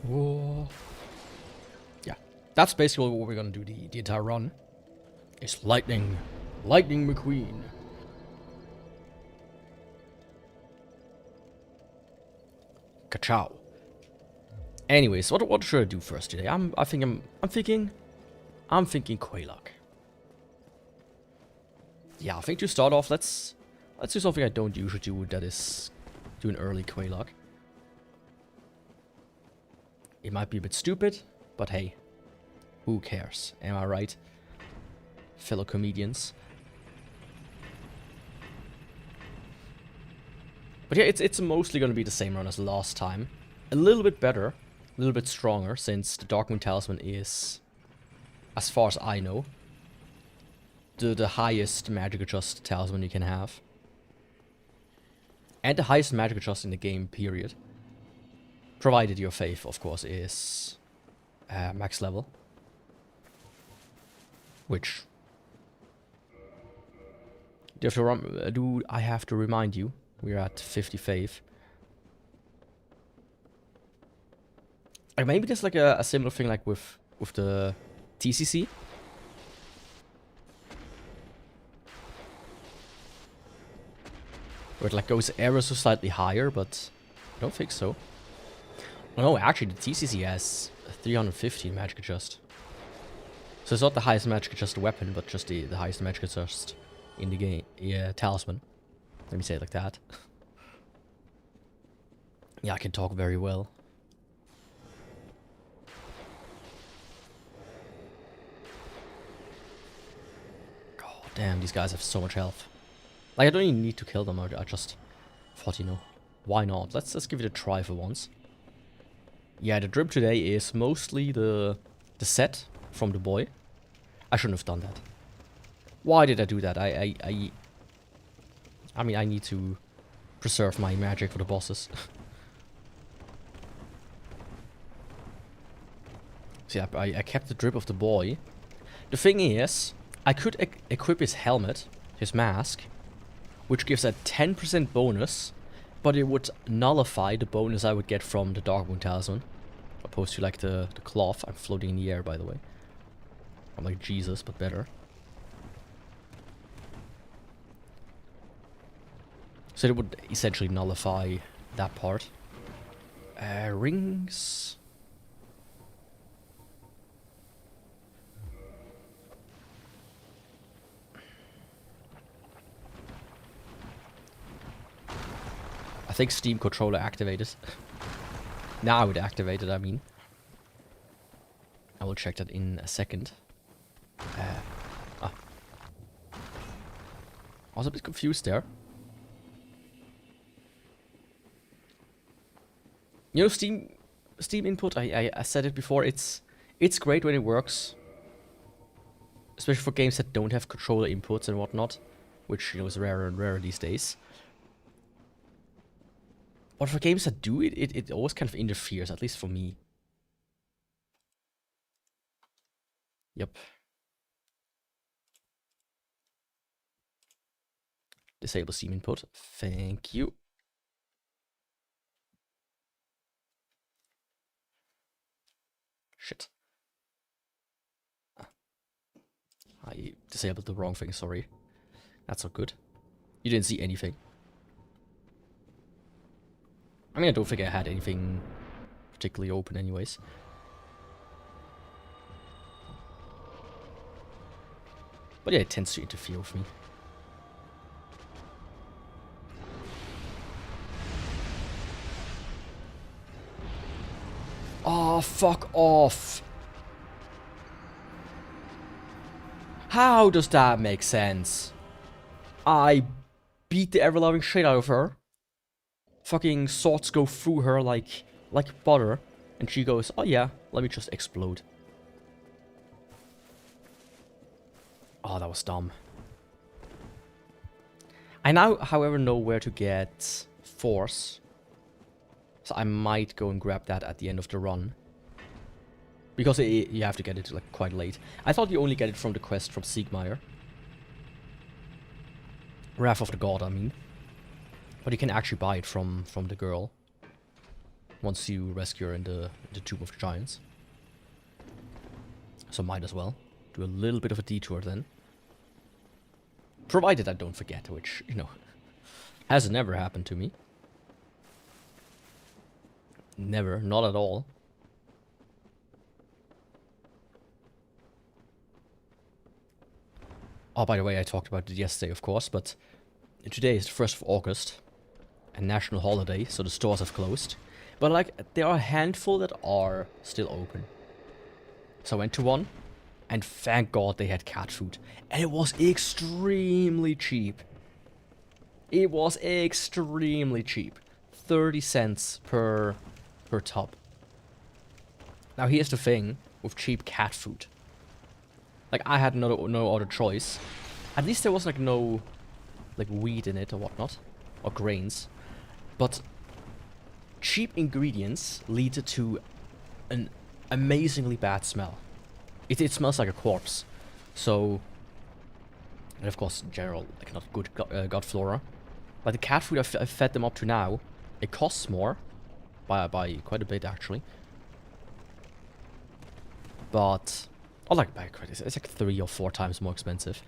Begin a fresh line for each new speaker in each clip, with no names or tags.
Whoa. Yeah, that's basically what we're gonna do the entire run. It's Lightning McQueen. Ka-chow. Anyways, what should I do first today? I'm thinking Quelaag. Yeah, I think to start off, let's do something I don't usually do. That is, do an early Quelaag. It might be a bit stupid, but hey, who cares? Am I right, fellow comedians? But yeah, it's mostly gonna be the same run as last time. A little bit better, a little bit stronger, since the Darkmoon Talisman is, as far as I know, the highest magic adjust talisman you can have. And the highest magic adjust in the game, period. Provided your faith, of course, is max level. Which... I have to remind you, we're at 50 faith. And maybe there's like a similar thing like with the TCC. Where it like goes ever so slightly higher, but I don't think so. No, actually the TCC has 350 magic adjust. So it's not the highest magic adjust weapon, but just the highest magic adjust in the game. Yeah, talisman. Let me say it like that. Yeah, I can talk very well. God damn, these guys have so much health. Like, I don't even need to kill them, I just thought, you know, why not? Let's give it a try for once. Yeah, the drip today is mostly the set from the boy. I shouldn't have done that. Why did I do that? I mean, I need to preserve my magic for the bosses. So yeah, I kept the drip of the boy. The thing is, I could equip his helmet, his mask, which gives a 10% bonus, but it would nullify the bonus I would get from the Darkmoon Talisman. Opposed to like the cloth. I'm floating in the air, by the way. I'm like Jesus, but better. So it would essentially nullify that part. Rings. I think Steam controller activated. Now it activated, I mean. I will check that in a second. I was a bit confused there. You know, Steam input, I said it before, it's great when it works. Especially for games that don't have controller inputs and whatnot. Which, you know, is rarer and rarer these days. But for games that do it always kind of interferes, at least for me. Yep. Disable Steam input. Thank you. Shit. I disabled the wrong thing, sorry. That's not good. You didn't see anything. I mean, I don't think I had anything particularly open anyways. But yeah, it tends to interfere with me. Oh, fuck off. How does that make sense? I beat the ever-loving shit out of her. Fucking swords go through her like butter. And she goes, oh yeah, let me just explode. Oh, that was dumb. I now, however, know where to get Force. So I might go and grab that at the end of the run. Because you have to get it like quite late. I thought you only get it from the quest from Siegmeyer. Wrath of the God, I mean. But you can actually buy it from the girl. once you rescue her in the Tomb of Giants. So might as well do a little bit of a detour then. Provided I don't forget, which, you know, has never happened to me. Never, not at all. Oh, by the way, I talked about it yesterday, of course, but today is the 1st of August, a national holiday, so the stores have closed. But, like, there are a handful that are still open. So I went to one, and thank God they had cat food. And it was extremely cheap. It was extremely cheap. 30 cents per tub. Now here's the thing with cheap cat food. Like, I had no other choice. At least there was, like, no, like, wheat in it or whatnot. Or grains. But cheap ingredients lead to an amazingly bad smell. It smells like a corpse. So, and of course, in general, like, not good gut flora. But the cat food I've fed them up to now, it costs more. By quite a bit, actually. But, or like, it's like 3 or 4 times more expensive.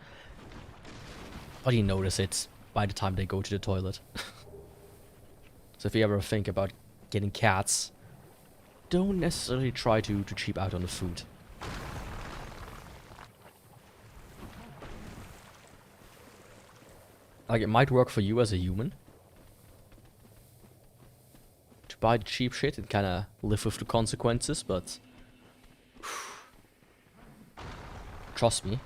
But you notice it by the time they go to the toilet. So if you ever think about getting cats, don't necessarily try to cheap out on the food. Like, it might work for you as a human. To buy the cheap shit and kind of live with the consequences, but trust me,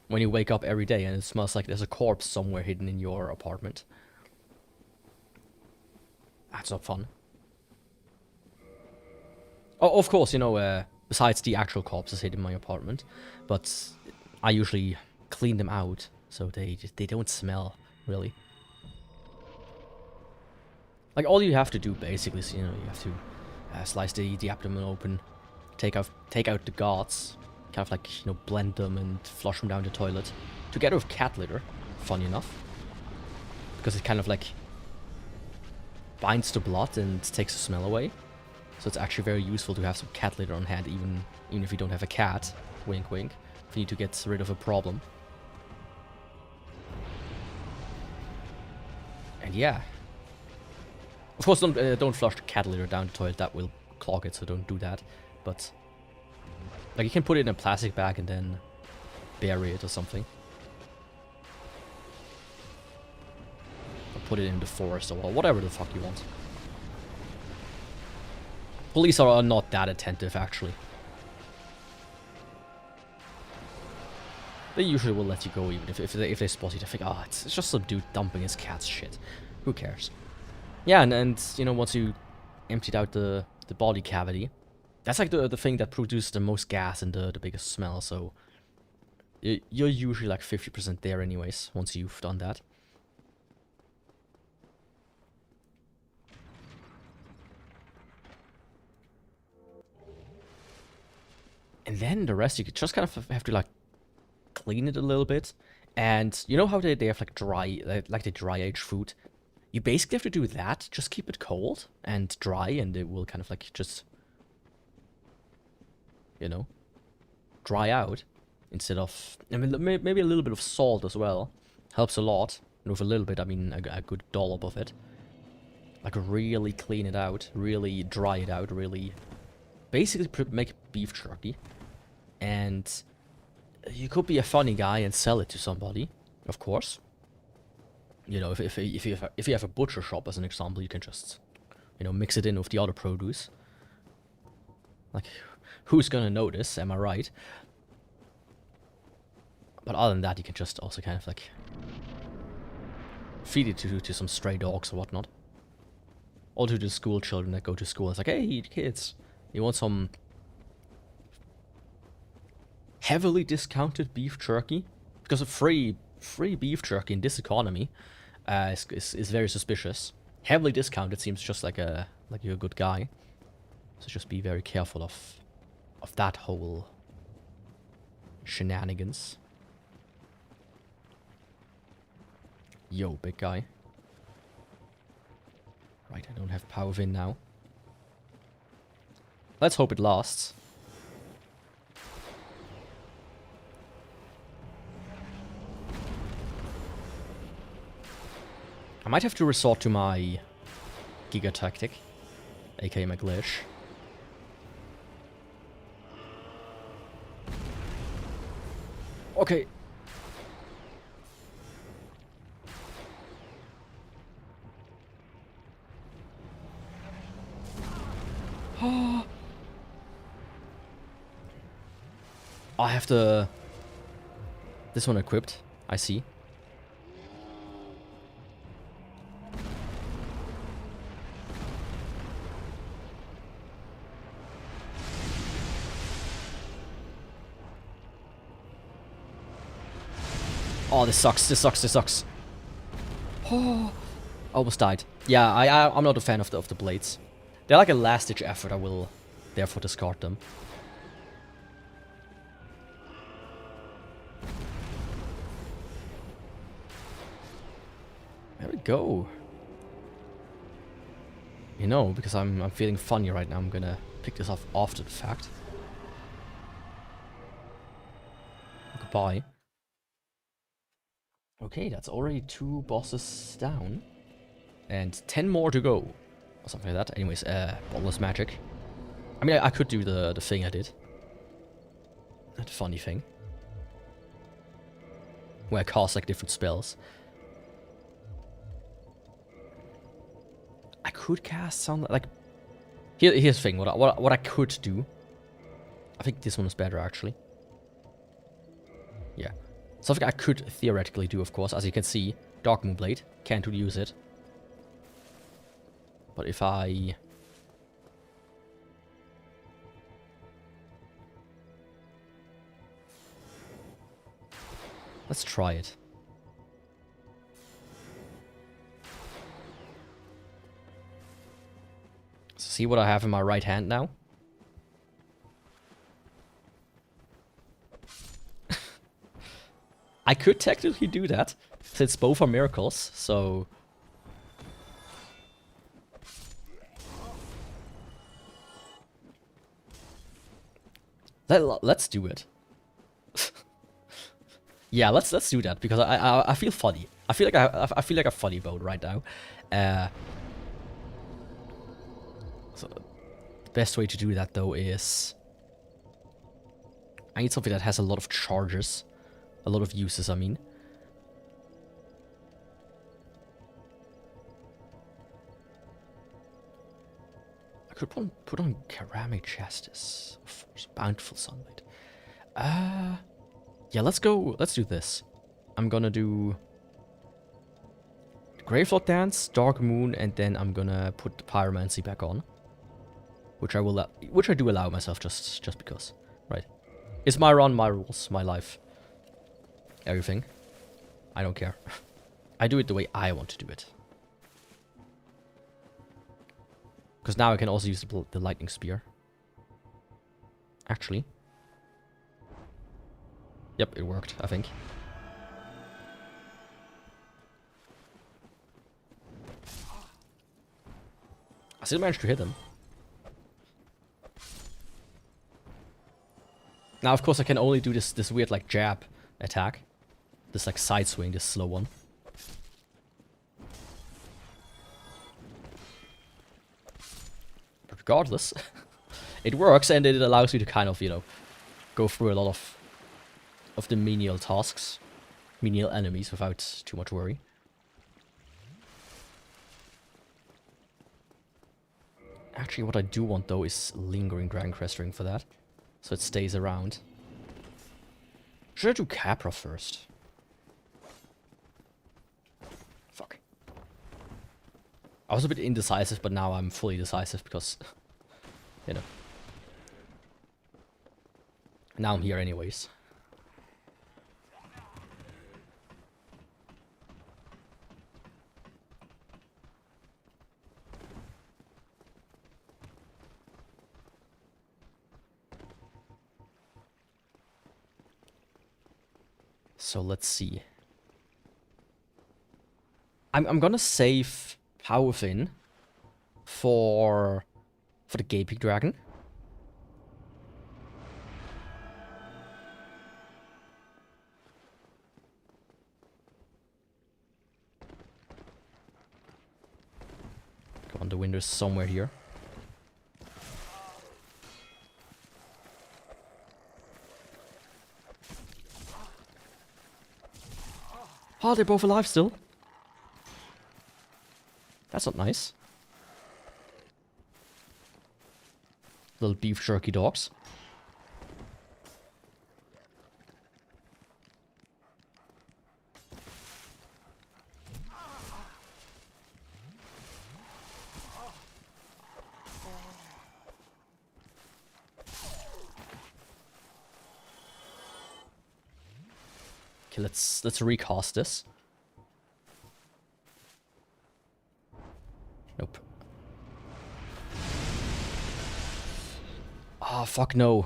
when you wake up every day and it smells like there's a corpse somewhere hidden in your apartment, that's not fun. Oh, of course, you know, besides the actual corpses hidden in my apartment, but I usually clean them out so they don't smell, really. Like, all you have to do basically is, you know, you have to slice the abdomen open, take out the guards, kind of like, you know, blend them and flush them down the toilet, together with cat litter, funny enough, because it kind of like binds the blood and takes the smell away. So it's actually very useful to have some cat litter on hand, even if you don't have a cat. Wink, wink. If you need to get rid of a problem. And yeah. Of course, don't flush the cat litter down the toilet. That will clog it, so don't do that. But like, you can put it in a plastic bag and then bury it or something. Or put it in the forest or whatever the fuck you want. Police are not that attentive, actually. They usually will let you go, even if they spot you. They think, oh, it's just some dude dumping his cat's shit. Who cares? Yeah, and you know, once you emptied out the body cavity, that's like the thing that produces the most gas and the biggest smell. So you're usually like 50% there, anyways. Once you've done that. And then the rest, you could just kind of have to, like, clean it a little bit. And you know how they have, like, the dry age food? You basically have to do that. Just keep it cold and dry, and it will kind of, like, just, you know, dry out. Instead of, I mean, maybe a little bit of salt as well. Helps a lot. And with a little bit, I mean a good dollop of it. Like, really clean it out. Really dry it out. Really basically make beef jerky. And you could be a funny guy and sell it to somebody, of course. You know, if you have a butcher shop, as an example, you can just, you know, mix it in with the other produce. Like, who's gonna notice, am I right? But other than that, you can just also kind of, like, feed it to some stray dogs or whatnot. Or to the school children that go to school. It's like, hey, kids, you want some heavily discounted beef jerky? Because a free beef jerky in this economy is very suspicious. Heavily discounted seems just like you're a good guy. So just be very careful of that whole shenanigans. Yo, big guy. Right, I don't have power in now. Let's hope it lasts. I might have to resort to my Giga tactic, aka my glitch. Okay. I have this one equipped, I see. Oh, this sucks, this sucks, this sucks. Oh, almost died. Yeah, I'm not a fan of the blades. They're like a last-ditch effort, I will therefore discard them. There we go. You know, because I'm feeling funny right now, I'm gonna pick this up after the fact. Goodbye. Okay, that's already 2 bosses down. And 10 more to go. Or something like that. Anyways, Bottomless Magic. I mean, I could do the thing I did. That funny thing. Where I cast like different spells. I could cast some like... Here's the thing, what I could do. I think this one is better actually. Yeah. Something I could theoretically do, of course. As you can see, Darkmoon Blade. Can't really use it. But if I... Let's try it. See what I have in my right hand now? I could technically do that, since both are miracles, so... Let's do it. Yeah, let's do that, because I feel funny. I feel like a funny boat right now. So the best way to do that though is... I need something that has a lot of charges. A lot of uses, I mean. I could put on Ceramic Justice. Of course, Bountiful Sunlight. Yeah, let's do this. I'm gonna do... Gravelord Dance, Darkmoon, and then I'm gonna put the Pyromancy back on. Which I do allow myself just because. Right. It's my run, my rules, my life. Everything. I don't care. I do it the way I want to do it. Because now I can also use the Lightning Spear. Actually. Yep, it worked, I think. I still managed to hit him. Now, of course, I can only do this weird, like, jab attack. This, like, side swing, this slow one. But regardless, it works, and it allows you to kind of, you know, go through a lot of the menial tasks, menial enemies without too much worry. Actually, what I do want, though, is Lingering Dragon Crest Ring for that. So it stays around. Should I do Capra first? Fuck. I was a bit indecisive, but now I'm fully decisive because, you know. Now I'm here anyways. So let's see. I'm gonna save Power Within for the Gaping Dragon. Come on, the window's somewhere here. Oh, they're both alive still. That's not nice. Little beef jerky dogs. Okay, let's recast this. Nope. Oh, fuck no.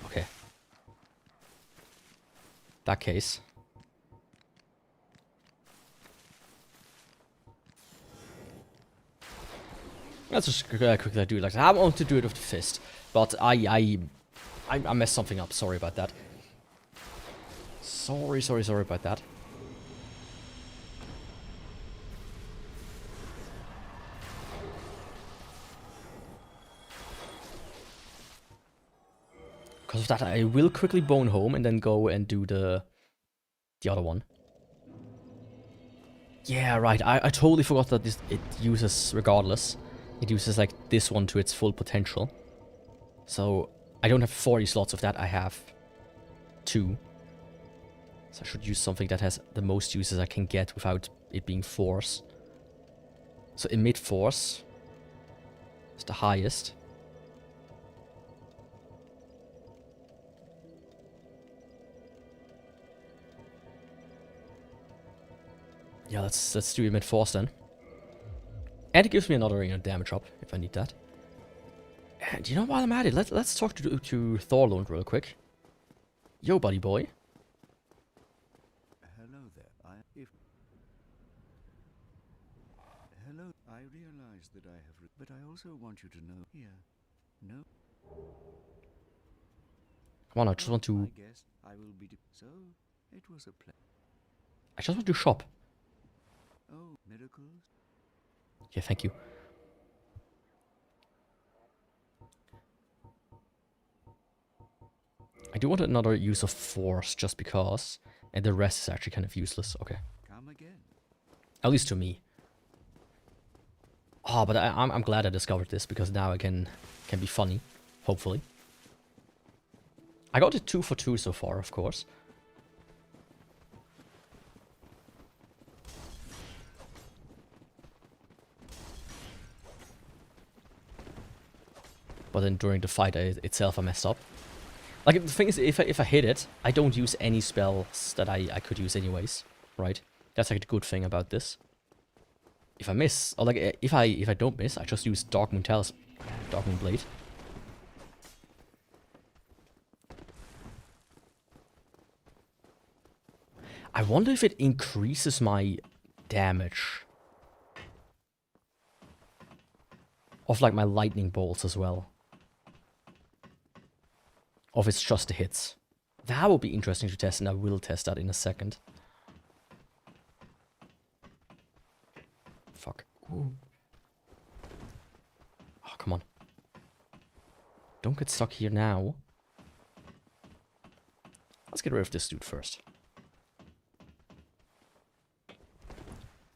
Okay. That case. Let's just quickly do it like that. I want to do it with the fist, but I messed something up. Sorry about that. Sorry about that. Because of that, I will quickly bone home and then go and do the other one. Yeah, right. I totally forgot that it uses, regardless, it uses like this one to its full potential. So I don't have 40 slots of that. I have 2. So I should use something that has the most uses I can get without it being force. So emit force is the highest. Yeah, let's do emit force then. And it gives me another damage up if I need that. And you know while I'm at it, let's talk to Thorlund real quick. Yo, buddy boy.
Hello there. Hello. I realize that I have, but I also want you to know here. No.
Come on, I just want to.
I guess I will be. So it was a plan.
I just want to shop.
Oh, miracles.
Yeah, thank you. I do want another use of force just because, and the rest is actually kind of useless. Okay.
Come again.
At least to me. Oh, but I'm glad I discovered this because now I can be funny, hopefully. I got it 2 for 2 so far, of course. But then during the fight itself I messed up. Like, the thing is, if I hit it, I don't use any spells that I could use anyways, right? That's like the good thing about this. If I miss, or like, if I don't miss, I just use Darkmoon Talisman, Darkmoon Blade. I wonder if it increases my damage. Of like my lightning bolts as well. Or if it's just the hits. That will be interesting to test, and I will test that in a second. Fuck. Ooh. Oh, come on. Don't get stuck here now. Let's get rid of this dude first.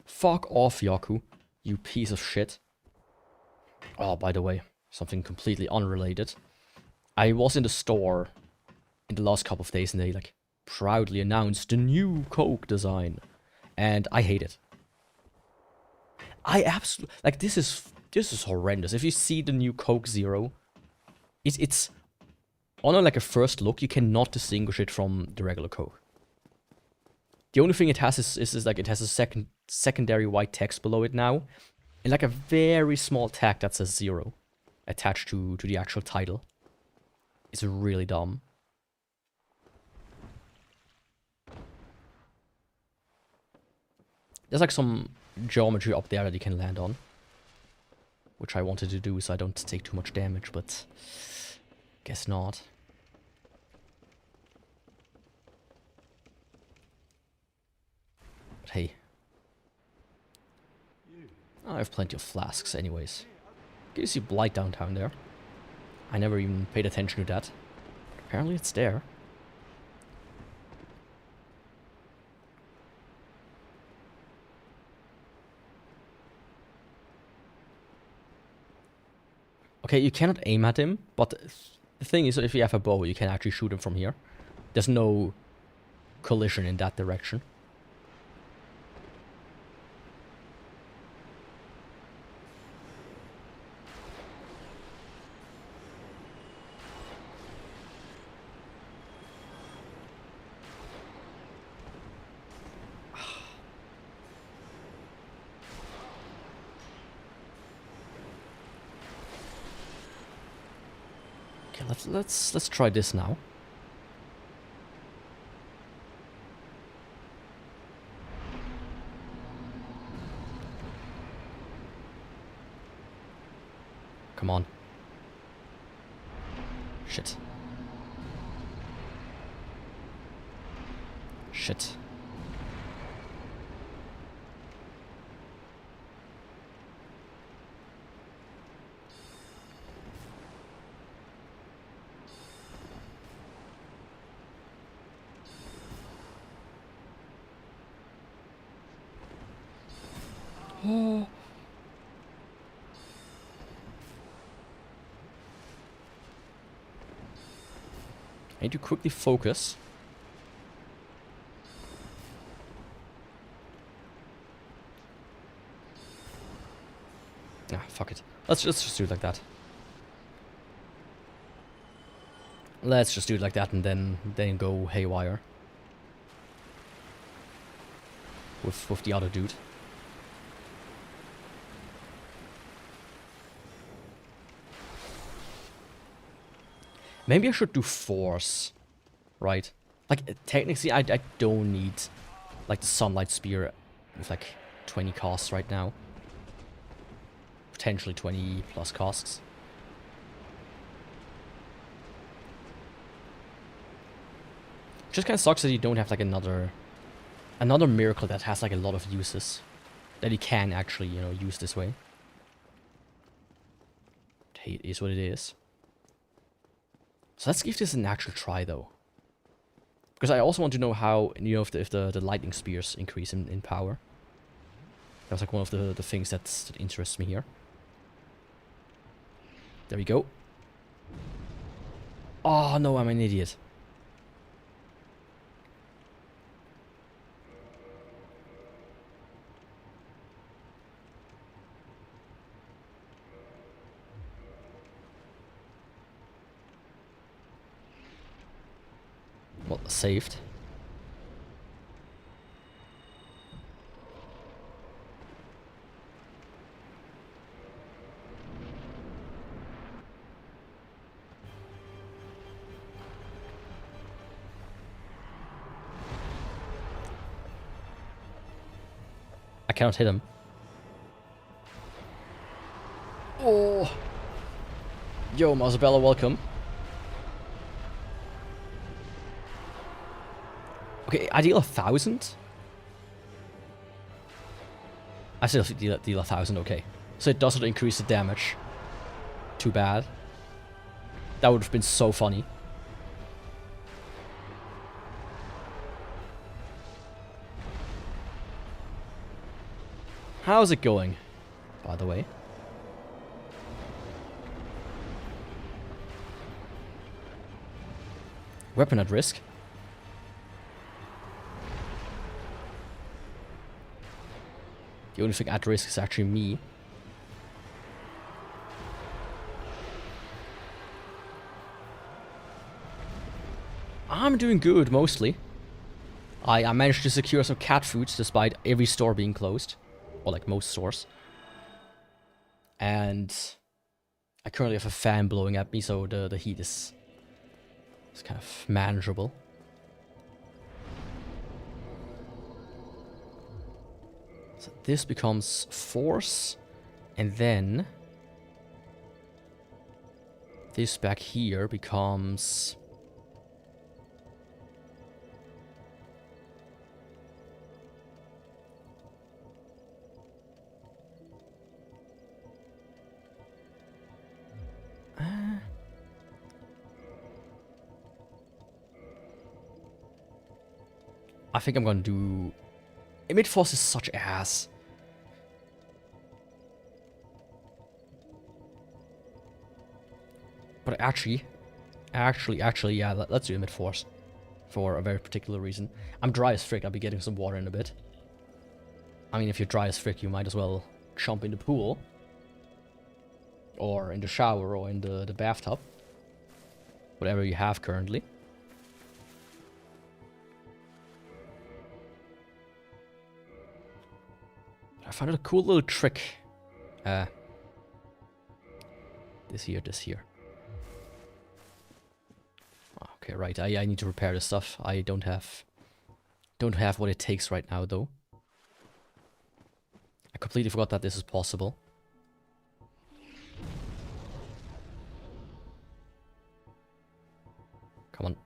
Fuck off, Yaku. You piece of shit. Oh, by the way, something completely unrelated. I was in the store in the last couple of days and they like proudly announced the new Coke design. And I hate it. I absolutely like this is horrendous. If you see the new Coke Zero, it's on like a first look, you cannot distinguish it from the regular Coke. The only thing it has is like it has a secondary white text below it now. And like a very small tag that says 0 attached to the actual title. It's really dumb. There's like some geometry up there that you can land on, which I wanted to do so I don't take too much damage, but guess not. But hey, I have plenty of flasks anyways. Gives you blight downtown there. I never even paid attention to that. Apparently it's there. Okay, you cannot aim at him, but the thing is, if you have a bow, you can actually shoot him from here. There's no collision in that direction. Okay, let's try this now. Come on. Shit. Shit. Oh. I need to quickly focus. Ah, fuck it. Let's just do it like that. Let's just do it like that and then go haywire. With the other dude. Maybe I should do force, right? Like, technically, I don't need, like, the Sunlight Spear with, like, 20 costs right now. Potentially 20 plus costs. Just kind of sucks that you don't have, like, another miracle that has, like, a lot of uses. That you can actually, you know, use this way. But hey, it is what it is. So let's give this an actual try, though. Because I also want to know how, you know, if the lightning spears increase in power. That was like one of the things that interests me here. There we go. Oh, no, I'm an idiot. Well, saved. I cannot hit him. Oh! Yo, Marzabella, welcome. Okay, I deal 1,000? I still deal 1,000, okay. So it doesn't increase the damage. Too bad. That would have been so funny. How's it going, by the way? Weapon at risk. The only thing at risk is actually me. I'm doing good, mostly. I managed to secure some cat foods despite every store being closed. Or like most stores. And I currently have a fan blowing at me, so the heat is kind of manageable. So this becomes force, and then this back here becomes... I think I'm gonna do... Emit Force is such ass. But actually, yeah, let's do Emit Force. For a very particular reason. I'm dry as frick, I'll be getting some water in a bit. I mean, if you're dry as frick, you might as well jump in the pool. Or in the shower, or in the bathtub. Whatever you have currently. I found a cool little trick. This here. Okay, right. I need to repair this stuff. I don't have what it takes right now, though. I completely forgot that this is possible. Come on.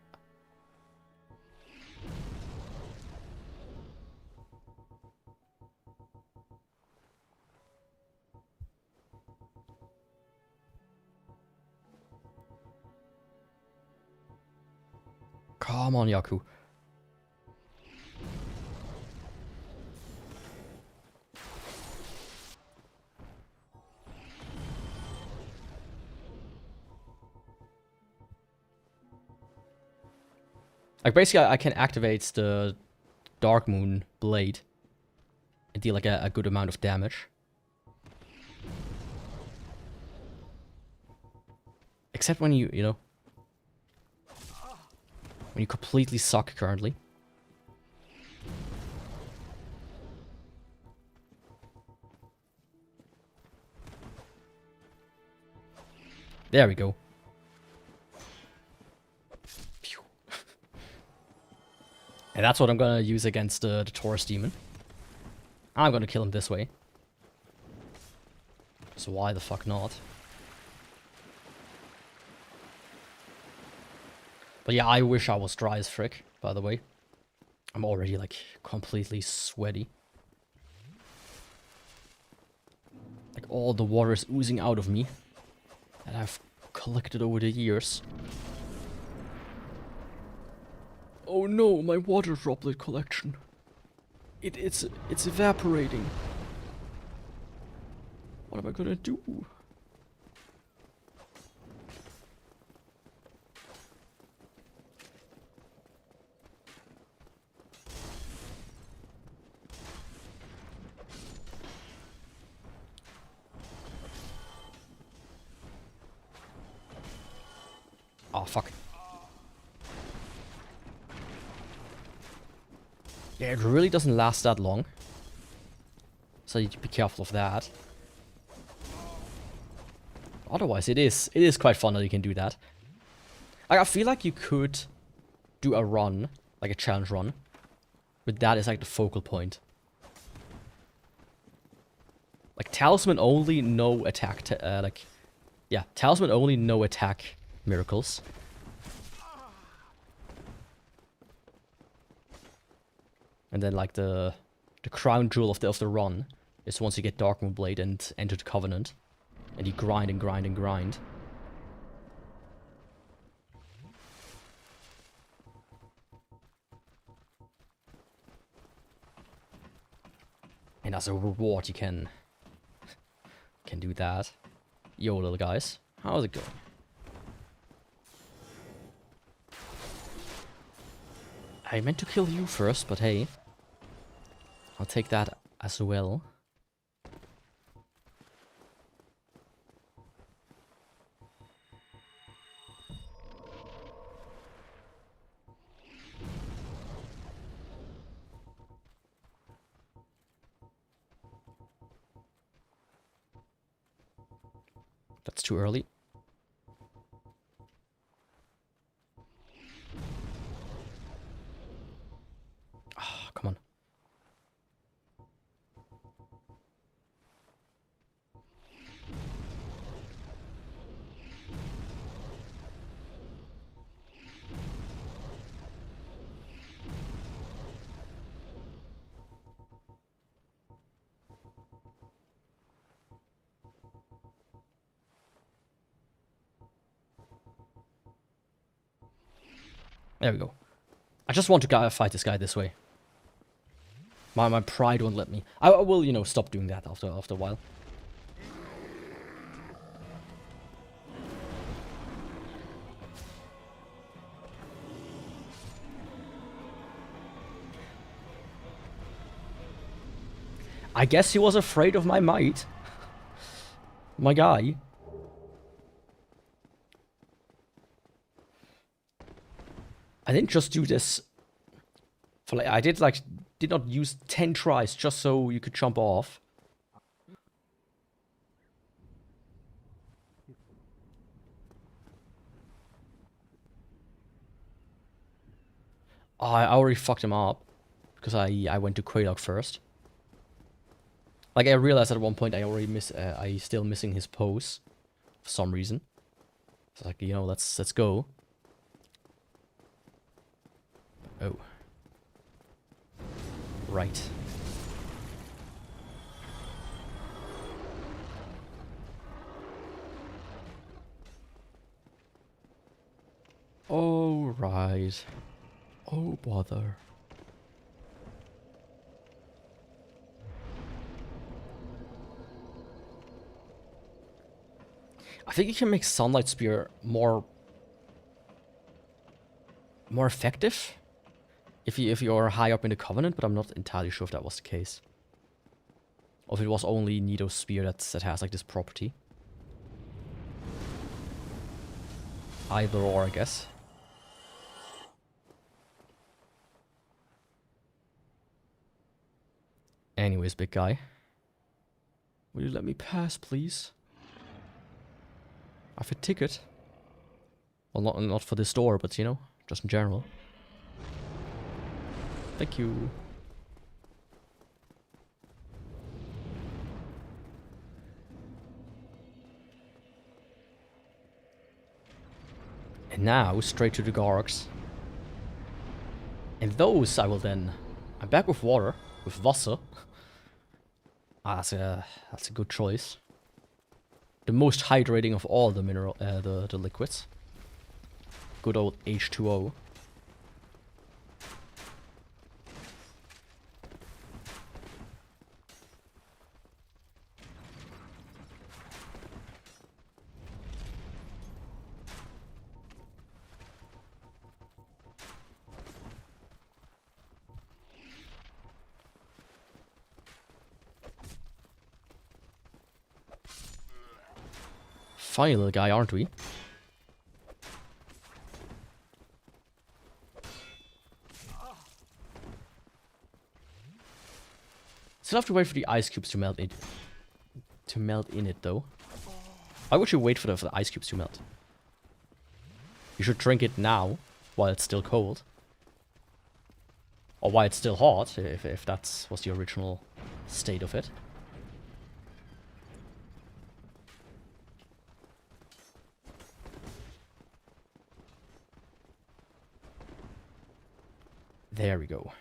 Come on, Yaku. Like, basically, I can activate the Darkmoon blade and deal, like, a good amount of damage. Except when you know... When you completely suck currently. There we go. Phew. And that's what I'm gonna use against the Taurus Demon. I'm gonna kill him this way. So why the fuck not? But yeah, I wish I was dry as frick, by the way. I'm already, like, completely sweaty. Like, all the water is oozing out of me. That I've collected over the years. Oh no, my water droplet collection. It's evaporating. What am I gonna do? Oh, fuck. Yeah, it really doesn't last that long. So you need to be careful of that. Otherwise, it is quite fun that you can do that. I feel like you could do a run, like a challenge run. But that is like the focal point. Like, Talisman only, no attack, yeah, Talisman only, no attack miracles. And then, like, the crown jewel of the run is once you get Darkmoon Blade and enter the Covenant. And you grind and grind and grind. And as a reward, you can do that. Yo, little guys, how's it going? I meant to kill you first, but hey, I'll take that as well. That's too early. Ah, come on. There we go. I just want to fight this guy this way. My pride won't let me. I will, you know, stop doing that after a while. I guess he was afraid of my might. My guy. I didn't just do this for like, I did not use 10 tries just so you could jump off. Oh, I already fucked him up because I went to Quaylog first. Like I realized at one point I already I still missing his pose for some reason. So like, you know, let's go. Oh. Right. Oh, right. Oh, bother. I think you can make Sunlight Spear more effective if you're high up in the Covenant, but I'm not entirely sure if that was the case. Or if it was only Nido's Spear that has like this property. Either or, I guess. Anyways, big guy. Will you let me pass, please? I have a ticket. Well, not for this door, but you know, just in general. Thank you. And now, straight to the Gorgs. And those I will then... I'm back with water, with Wasser. That's a good choice. The most hydrating of all the the liquids. Good old H2O. Funny little guy, aren't we? Still have to wait for the ice cubes to melt in it though. Why would you wait for the ice cubes to melt? You should drink it now while it's still cold. Or while it's still hot, if that was the original state of it. There we go.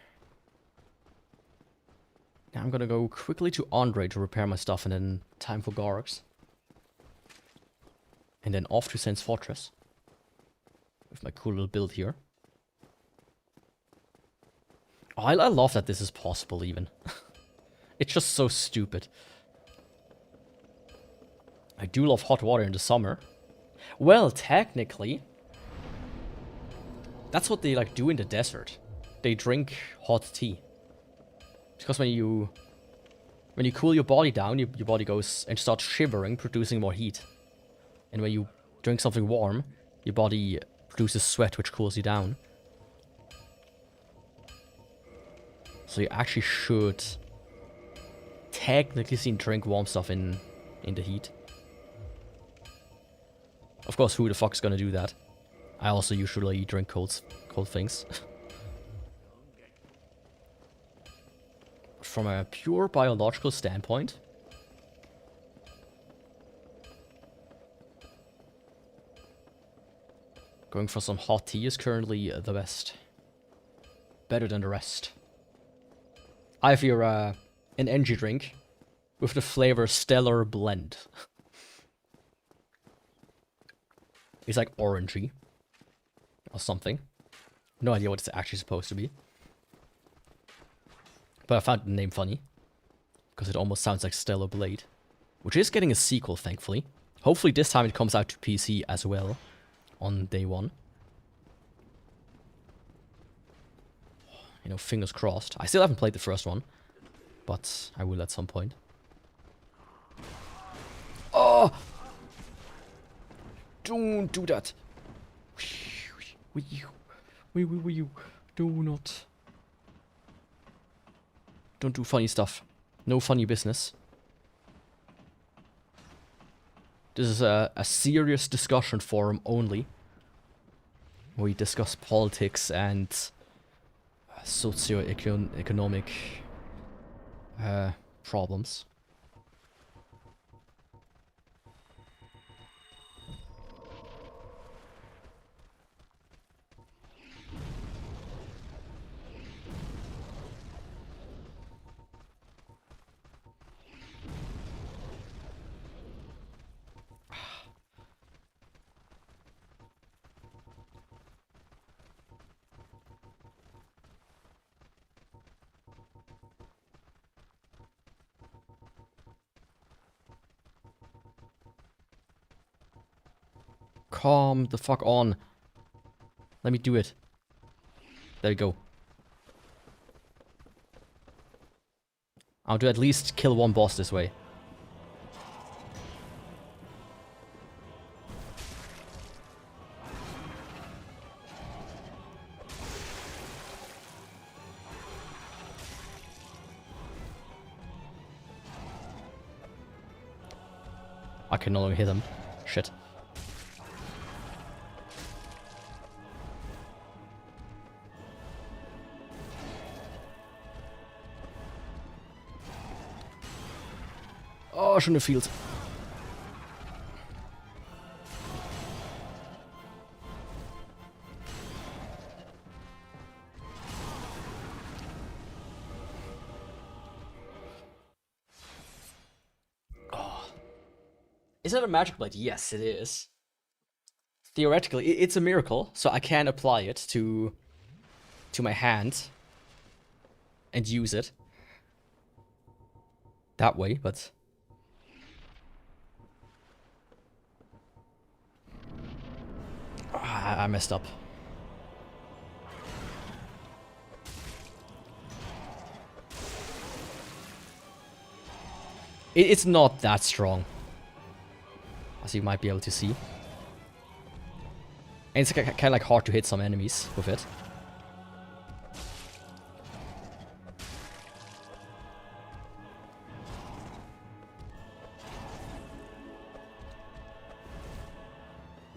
Now I'm gonna go quickly to Andre to repair my stuff and then time for Gorgs. And then off to Sen's Fortress. With my cool little build here. Oh, I love that this is possible even. It's just so stupid. I do love hot water in the summer. Well, technically, that's what they like do in the desert. They drink hot tea. Because when you cool your body down, your body goes and starts shivering, producing more heat. And when you drink something warm, your body produces sweat, which cools you down. So you actually should technically drink warm stuff in the heat. Of course, who the fuck's gonna do that? I also usually drink cold things. From a pure biological standpoint, going for some hot tea is currently the best. Better than the rest. I have here an energy drink with the flavor Stellar Blend. It's like orangey or something. No idea what it's actually supposed to be. But I found the name funny. Because it almost sounds like Stellar Blade. Which is getting a sequel, thankfully. Hopefully this time it comes out to PC as well. On day one. You know, fingers crossed. I still haven't played the first one. But I will at some point. Oh! Don't do that. Will you? Do not. Don't do funny stuff. No funny business. This is a serious discussion forum only. We discuss politics and socio-economic problems. Calm the fuck on. Let me do it. There we go. I'll do at least kill one boss this way. I can no longer hit him. Shit. Oh, schöne Field. Oh. Is that a magic blade? Yes, it is. Theoretically, it's a miracle, so I can apply it to my hand and use it that way, but I messed up. It's not that strong, as you might be able to see. And it's kind of like hard to hit some enemies with it.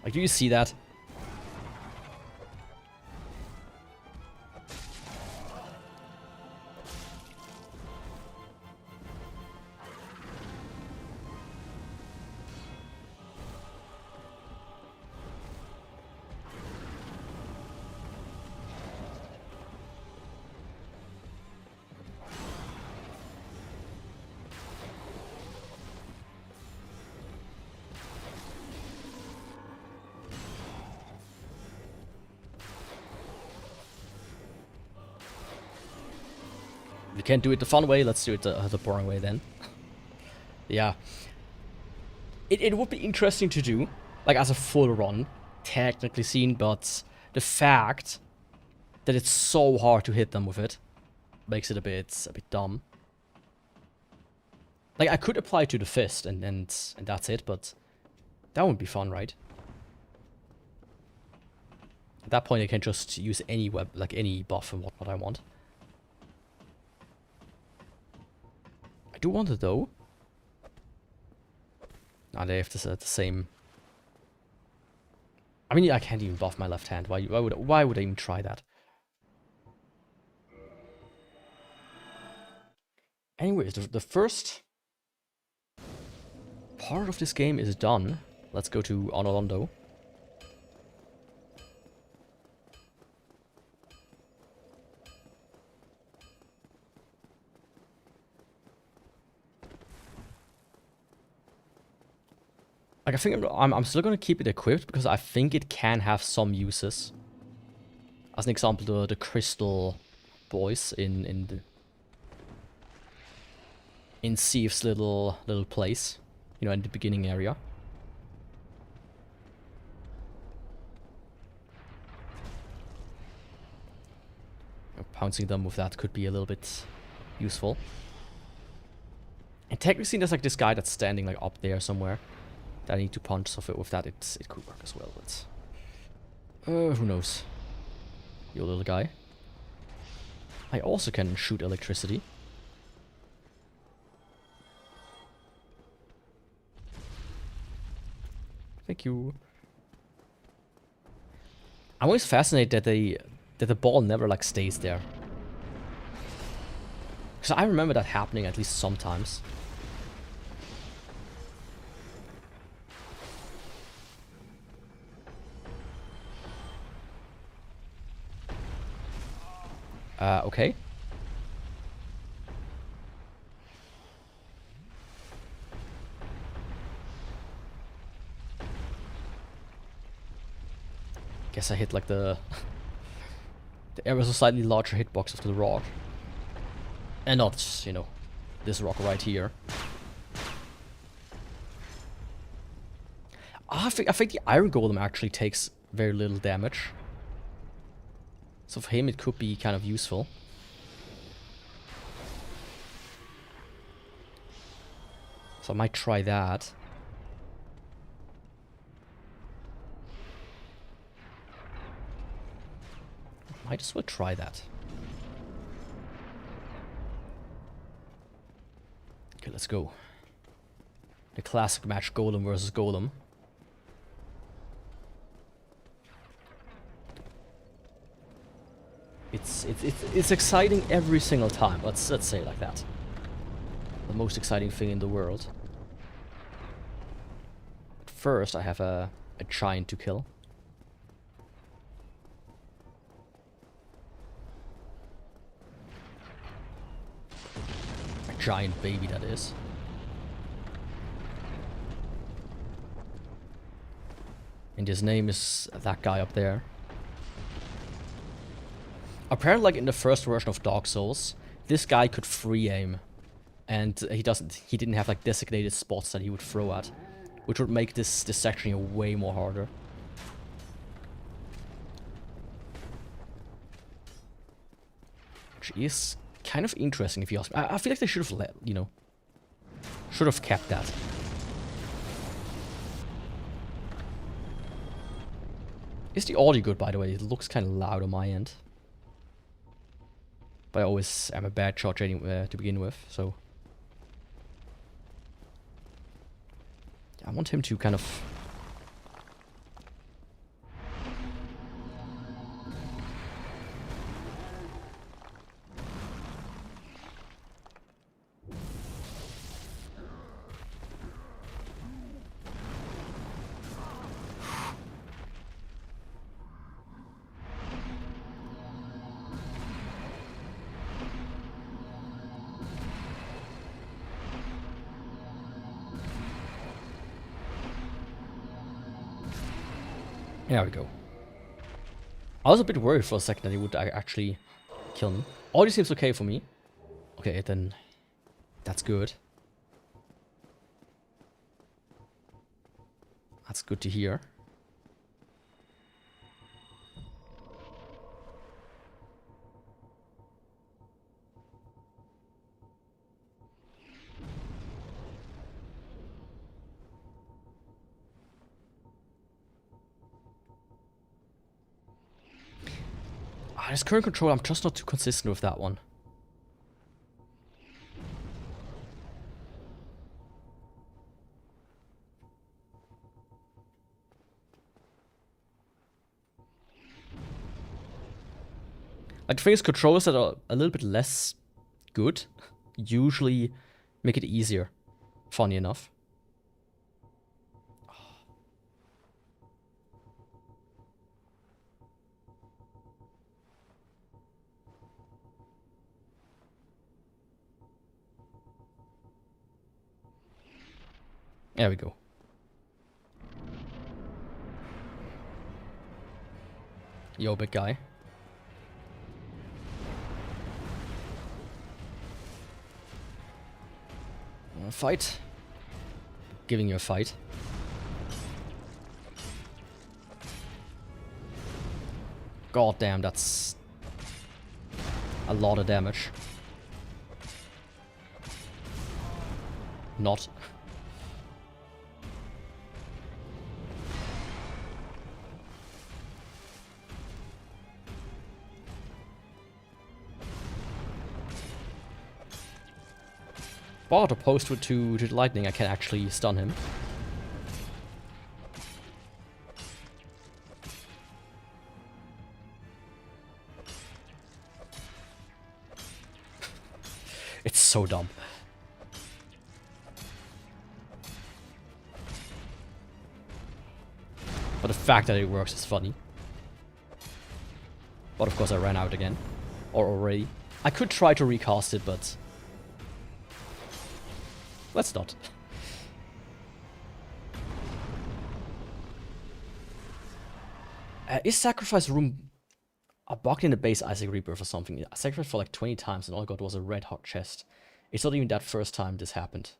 Like, do you see that? We can't do it the fun way, let's do it the boring way then. Yeah. It would be interesting to do, like as a full run, technically seen, but the fact that it's so hard to hit them with it makes it a bit dumb. Like I could apply it to the fist and that's it, but that wouldn't be fun, right? At that point I can just use any any buff and what I want. I do want it though. Now they have the same. I mean, I can't even buff my left hand. Why would I even try that? Anyways, the first part of this game is done. Let's go to Onolondo. Like, I think I'm still gonna keep it equipped because I think it can have some uses. As an example, the crystal boys in Seif's little place, you know, in the beginning area. Pouncing them with that could be a little bit useful. And technically, there's like this guy that's standing like up there somewhere that I need to punch. So with that, it could work as well. But who knows? You little guy. I also can shoot electricity. Thank you. I'm always fascinated that the ball never like stays there. Because I remember that happening at least sometimes. Okay. Guess I hit like the ever so slightly larger hitbox of the rock. And not, you know, this rock right here. I think the Iron Golem actually takes very little damage. So for him it could be kind of useful. So I might try that. Might as well try that. Okay, let's go. The classic match, Golem versus Golem. It's exciting every single time. Let's say it like that. The most exciting thing in the world. But first, I have a giant to kill. A giant baby, that is. And his name is that guy up there. Apparently, like in the first version of Dark Souls, this guy could free aim, and he didn't have like designated spots that he would throw at, which would make this section way more harder. Which is kind of interesting if you ask me. I feel like they should have should have kept that. Is the audio good, by the way? It looks kind of loud on my end. But I always am a bad shot anyway, to begin with, so... I want him to kind of... There we go. I was a bit worried for a second that he would actually kill me. Audio seems okay for me. Okay, then that's good. That's good to hear. This current control, I'm just not too consistent with that one. Like, the thing is, controllers that are a little bit less good usually make it easier, funny enough. There we go. Yo, big guy. Fight. Giving you a fight. God damn, that's a lot of damage. Not. But opposed to the lightning, I can actually stun him. It's so dumb. But the fact that it works is funny. But of course I ran out again. Or already. I could try to recast it, but let's not. Is Sacrifice Room bugged in the base Isaac Rebirth or something? I sacrificed for like 20 times and all I got was a red hot chest. It's not even that first time this happened.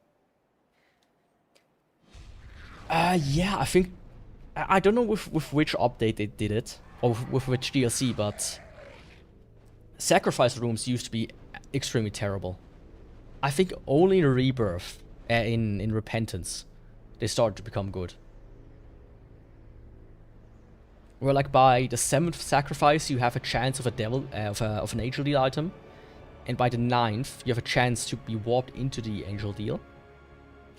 Yeah, I think... I don't know with which update they did it, or with which DLC, but Sacrifice Rooms used to be extremely terrible. I think only in Rebirth, in Repentance, they started to become good. Where like by the 7th sacrifice you have a chance of a devil of an angel deal item, and by the 9th you have a chance to be warped into the angel deal.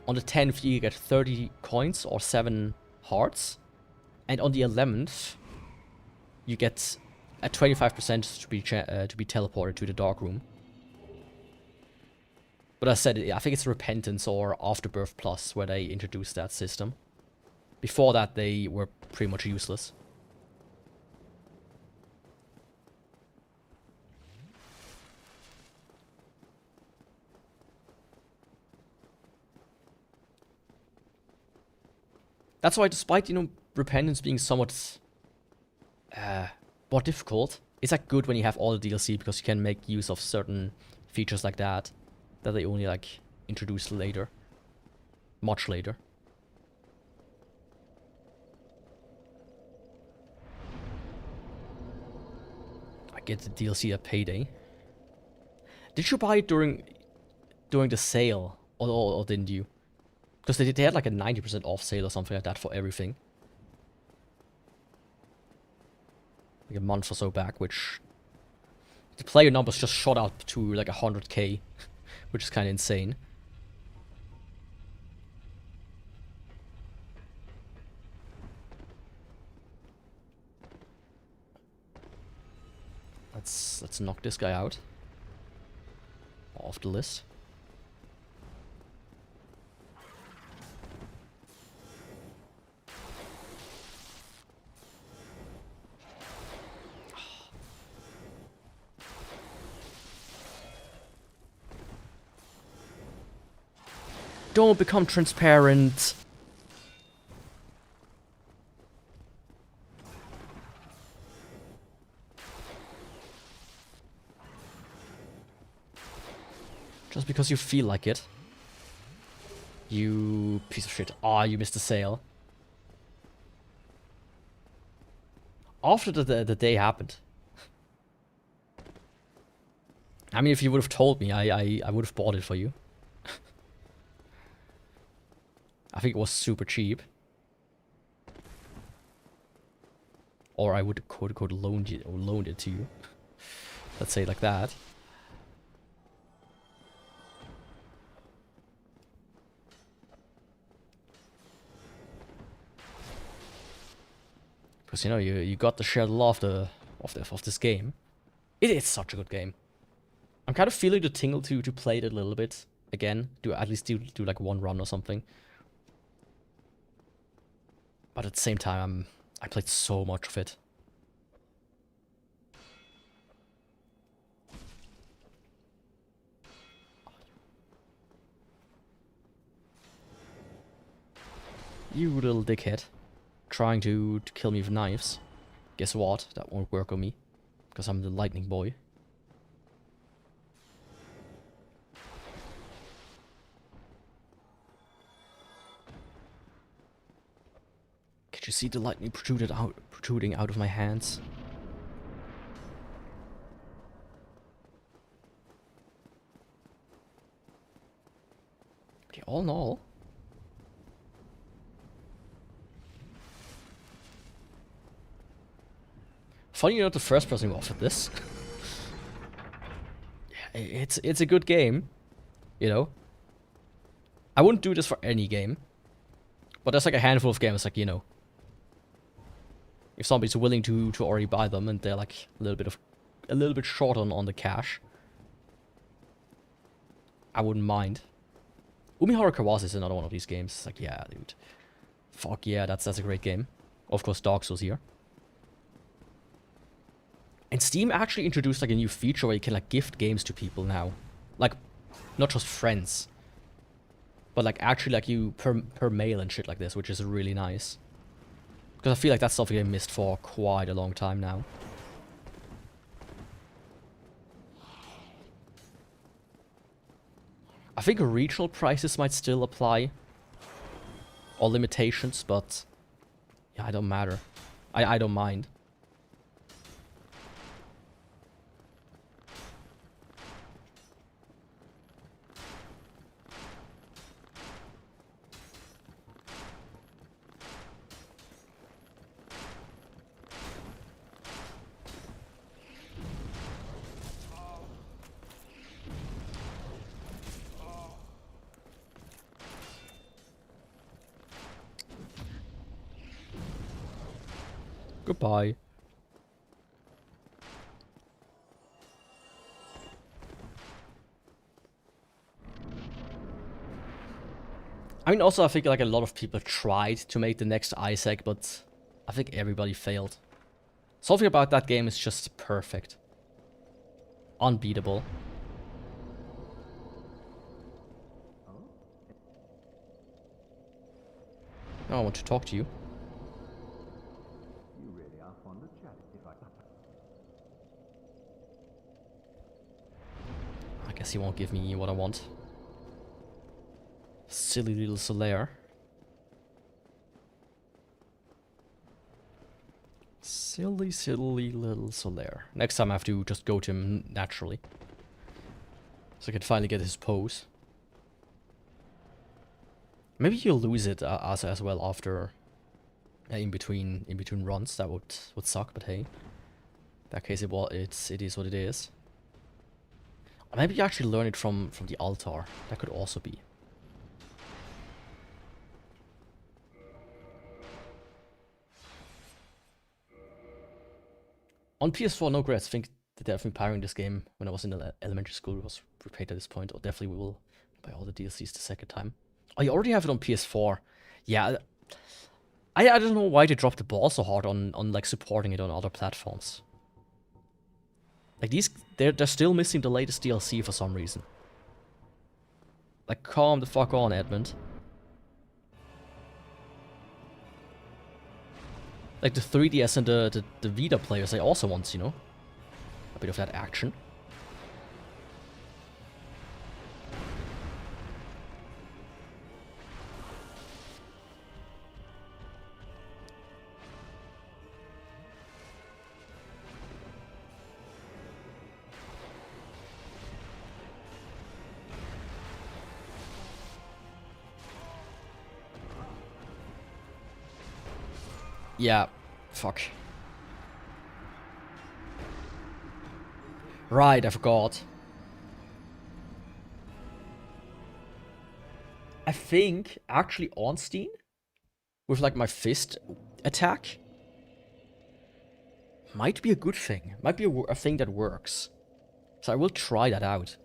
On the 10th you get 30 coins or 7 hearts, and on the 11th you get a 25% to be teleported to the dark room. But as I said, I think it's Repentance or Afterbirth Plus where they introduced that system. Before that they were pretty much useless. That's why, despite, you know, Repentance being somewhat more difficult, it's like good when you have all the DLC because you can make use of certain features like that they only like introduce later, much later. I get the DLC at payday. Did you buy it during the sale, or didn't you? Because they had like a 90% off sale or something like that for everything. Like a month or so back, which the player numbers just shot up to like 100k, which is kind of insane. Let's knock this guy out. Off the list. Don't become transparent. Just because you feel like it. You piece of shit. Ah, you missed the sale. After the day happened. I mean, if you would have told me, I would have bought it for you. I think it was super cheap. Or I could loaned it to you. Let's say it like that. Because you know you got the shared love of this game. It is such a good game. I'm kind of feeling the tingle to play it a little bit again. At least do like one run or something. But at the same time, I played so much of it. You little dickhead. Trying to kill me with knives. Guess what? That won't work on me. Because I'm the lightning boy. you see the lightning protruding out of my hands? Okay, all in all. Funny you're not the first person who offered this. Yeah, it's a good game, you know. I wouldn't do this for any game, but there's like a handful of games, like, you know, if somebody's willing to already buy them and they're like a little bit short on the cash, I wouldn't mind. Umihara Kawase is another one of these games. It's like, yeah, dude, fuck yeah, that's a great game. Of course, Dark Souls here. And Steam actually introduced like a new feature where you can like gift games to people now. Like, not just friends, but like actually like you per mail and shit like this, which is really nice. Because I feel like that's something I missed for quite a long time now. I think regional prices might still apply. Or limitations, but yeah, I don't matter. I don't mind. Goodbye. I mean, also, I think like a lot of people tried to make the next Isaac, but I think everybody failed. Something about that game is just perfect. Unbeatable. Now I want to talk to you.
You really are fond of chat, if
I guess he won't give me what I want. Silly little Solaire. Silly little Solaire. Next time I have to just go to him naturally. So I can finally get his pose. Maybe you'll lose it as well after in between runs. That would suck, but hey. In that case it is what it is. Or maybe you actually learn it from the altar. That could also be. On PS4, no grades. I think that definitely pirating this game when I was in elementary school was replayed at this point, or definitely we will buy all the DLCs the second time. Oh, you already have it on PS4. Yeah, I don't know why they dropped the ball so hard on like supporting it on other platforms. Like they're still missing the latest DLC for some reason. Like, calm the fuck on, Edmund. Like the 3DS and the Vita players, they also want, you know, a bit of that action. Yeah, fuck. Right, I forgot. I think, actually, Ornstein, with like my fist attack, might be a good thing. Might be a thing that works. So I will try that out.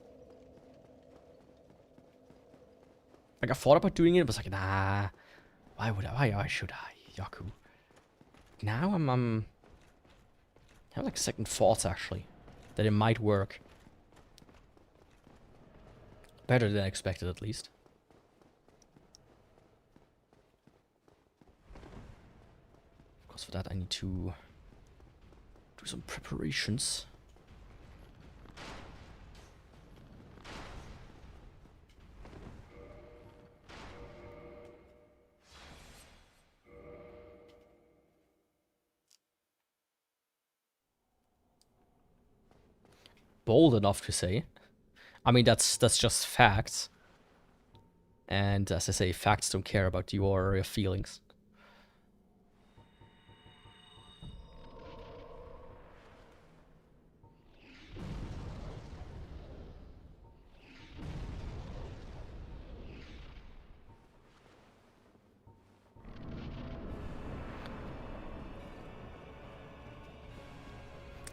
Like, I thought about doing it, but was like, nah. Why should I, Yaku? Now I have like second thoughts, actually, that it might work. Better than expected, at least. Of course, for that I need to do some preparations. bold enough to say. I mean, that's just facts. And as I say, facts don't care about your feelings.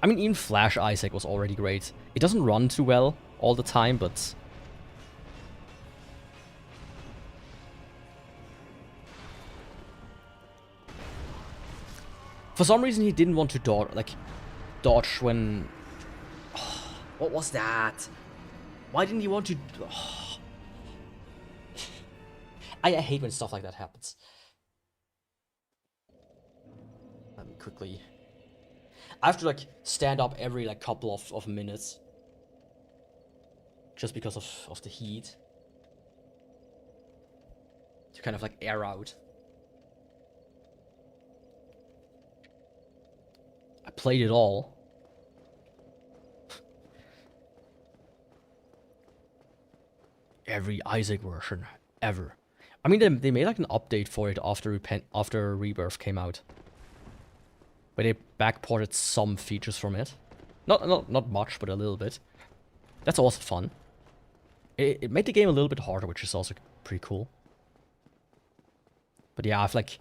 I mean, even Flash Isaac was already great. It doesn't run too well all the time, but... for some reason, he didn't want to dodge when... oh, what was that? Why didn't he want to... oh. I hate when stuff like that happens. Let me quickly... I have to like stand up every like couple of minutes. Just because of the heat. To kind of like air out. I played it all. Every Isaac version ever. I mean, they made like an update for it after Rebirth came out. But they backported some features from it. Not much, but a little bit. That's also fun. It made the game a little bit harder, which is also pretty cool. But yeah, I have like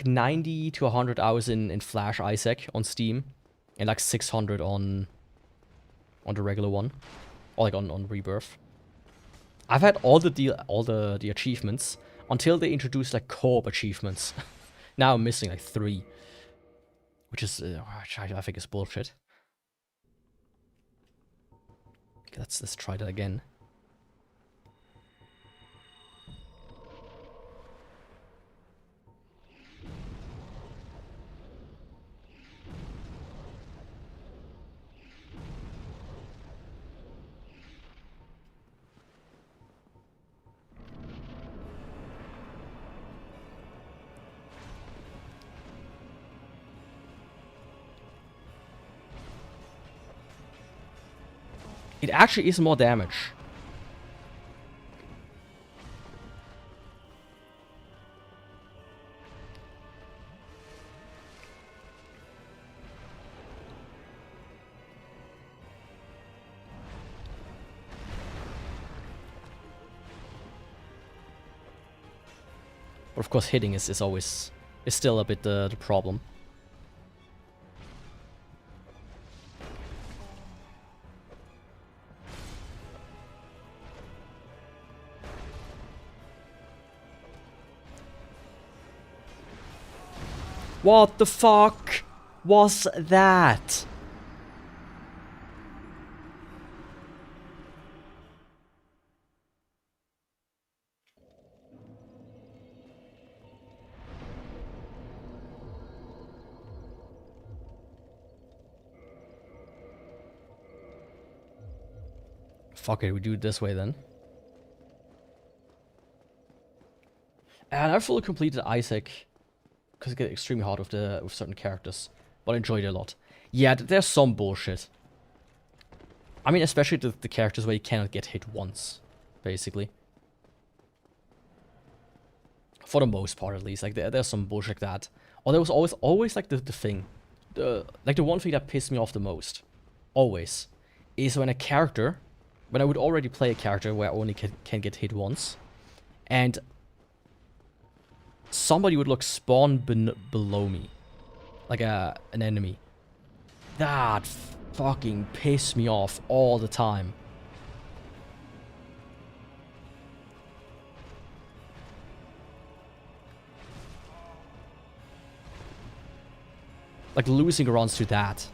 90 to 100 hours in Flash Isaac on Steam, and like 600 on the regular one, or like on Rebirth. I've had all the achievements until they introduced like co-op achievements. Now I'm missing like 3. Which is, I think is bullshit. Okay, let's try that again. It actually is more damage. But of course hitting is still a bit the problem. What the fuck was that? Fuck it, we do it this way then. And I fully completed Isaac. Because it gets extremely hard with certain characters. But I enjoyed it a lot. Yeah, there's some bullshit. I mean, especially the characters where you cannot get hit once. Basically. For the most part, at least. Like, there's some bullshit like that. Or there was always like the thing. The one thing that pissed me off the most. Always. Is when a character... when I would already play a character where I only can get hit once. And... somebody would spawn below me. Like an enemy. That fucking pissed me off all the time. Like losing runs to that.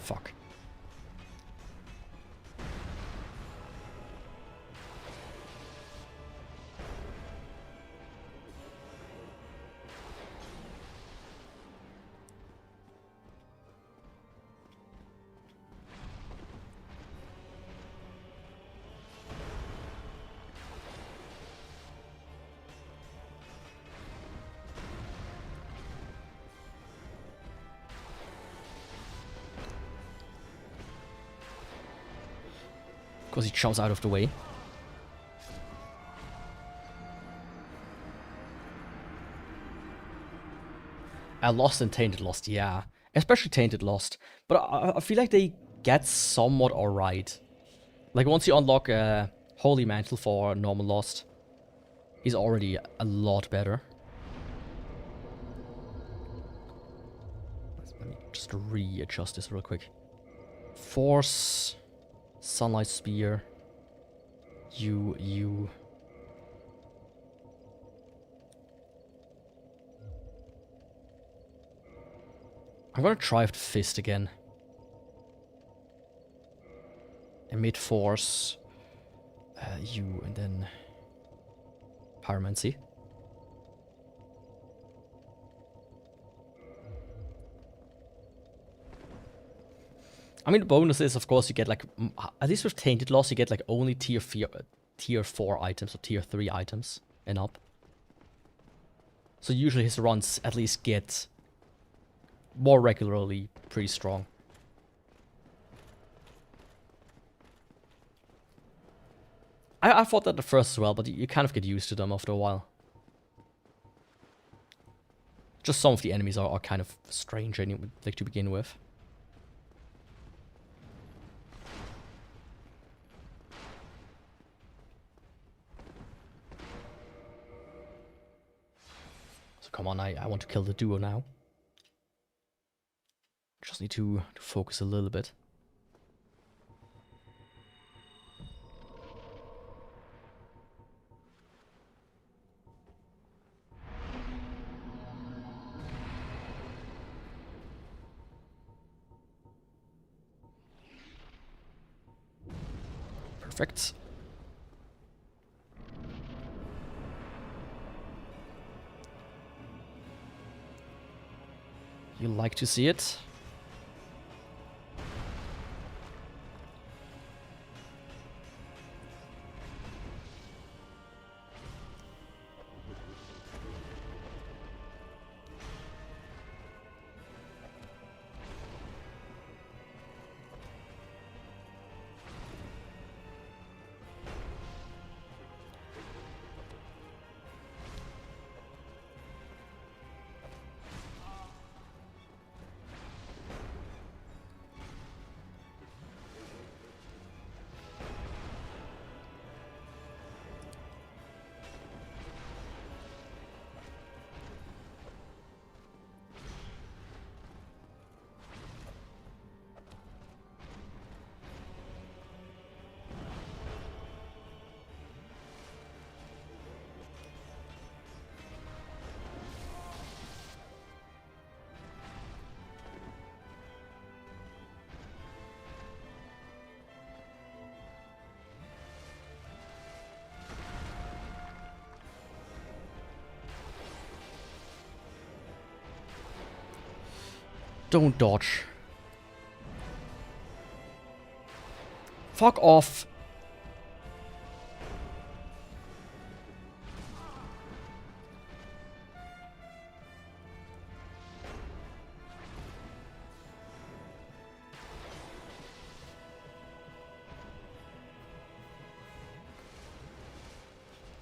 Fuck. Because he jumps out of the way. Lost and Tainted Lost, yeah. Especially Tainted Lost. But I feel like they get somewhat alright. Like, once you unlock Holy Mantle for normal Lost, he's already a lot better. Let me just readjust this real quick. Force, Sunlight Spear, you. I'm gonna try with Fist again. Emit Force, you, and then Pyromancy. I mean, the bonus is, of course, you get like, at least with Tainted Lost, you get like only tier 4 items or tier 3 items and up. So usually his runs at least get more regularly pretty strong. I thought that at first as well, but you kind of get used to them after a while. Just some of the enemies are kind of strange anyway, like to begin with. So come on, I want to kill the duo now. Just need to focus a little bit. Perfect. You like to see it? Don't dodge. Fuck off.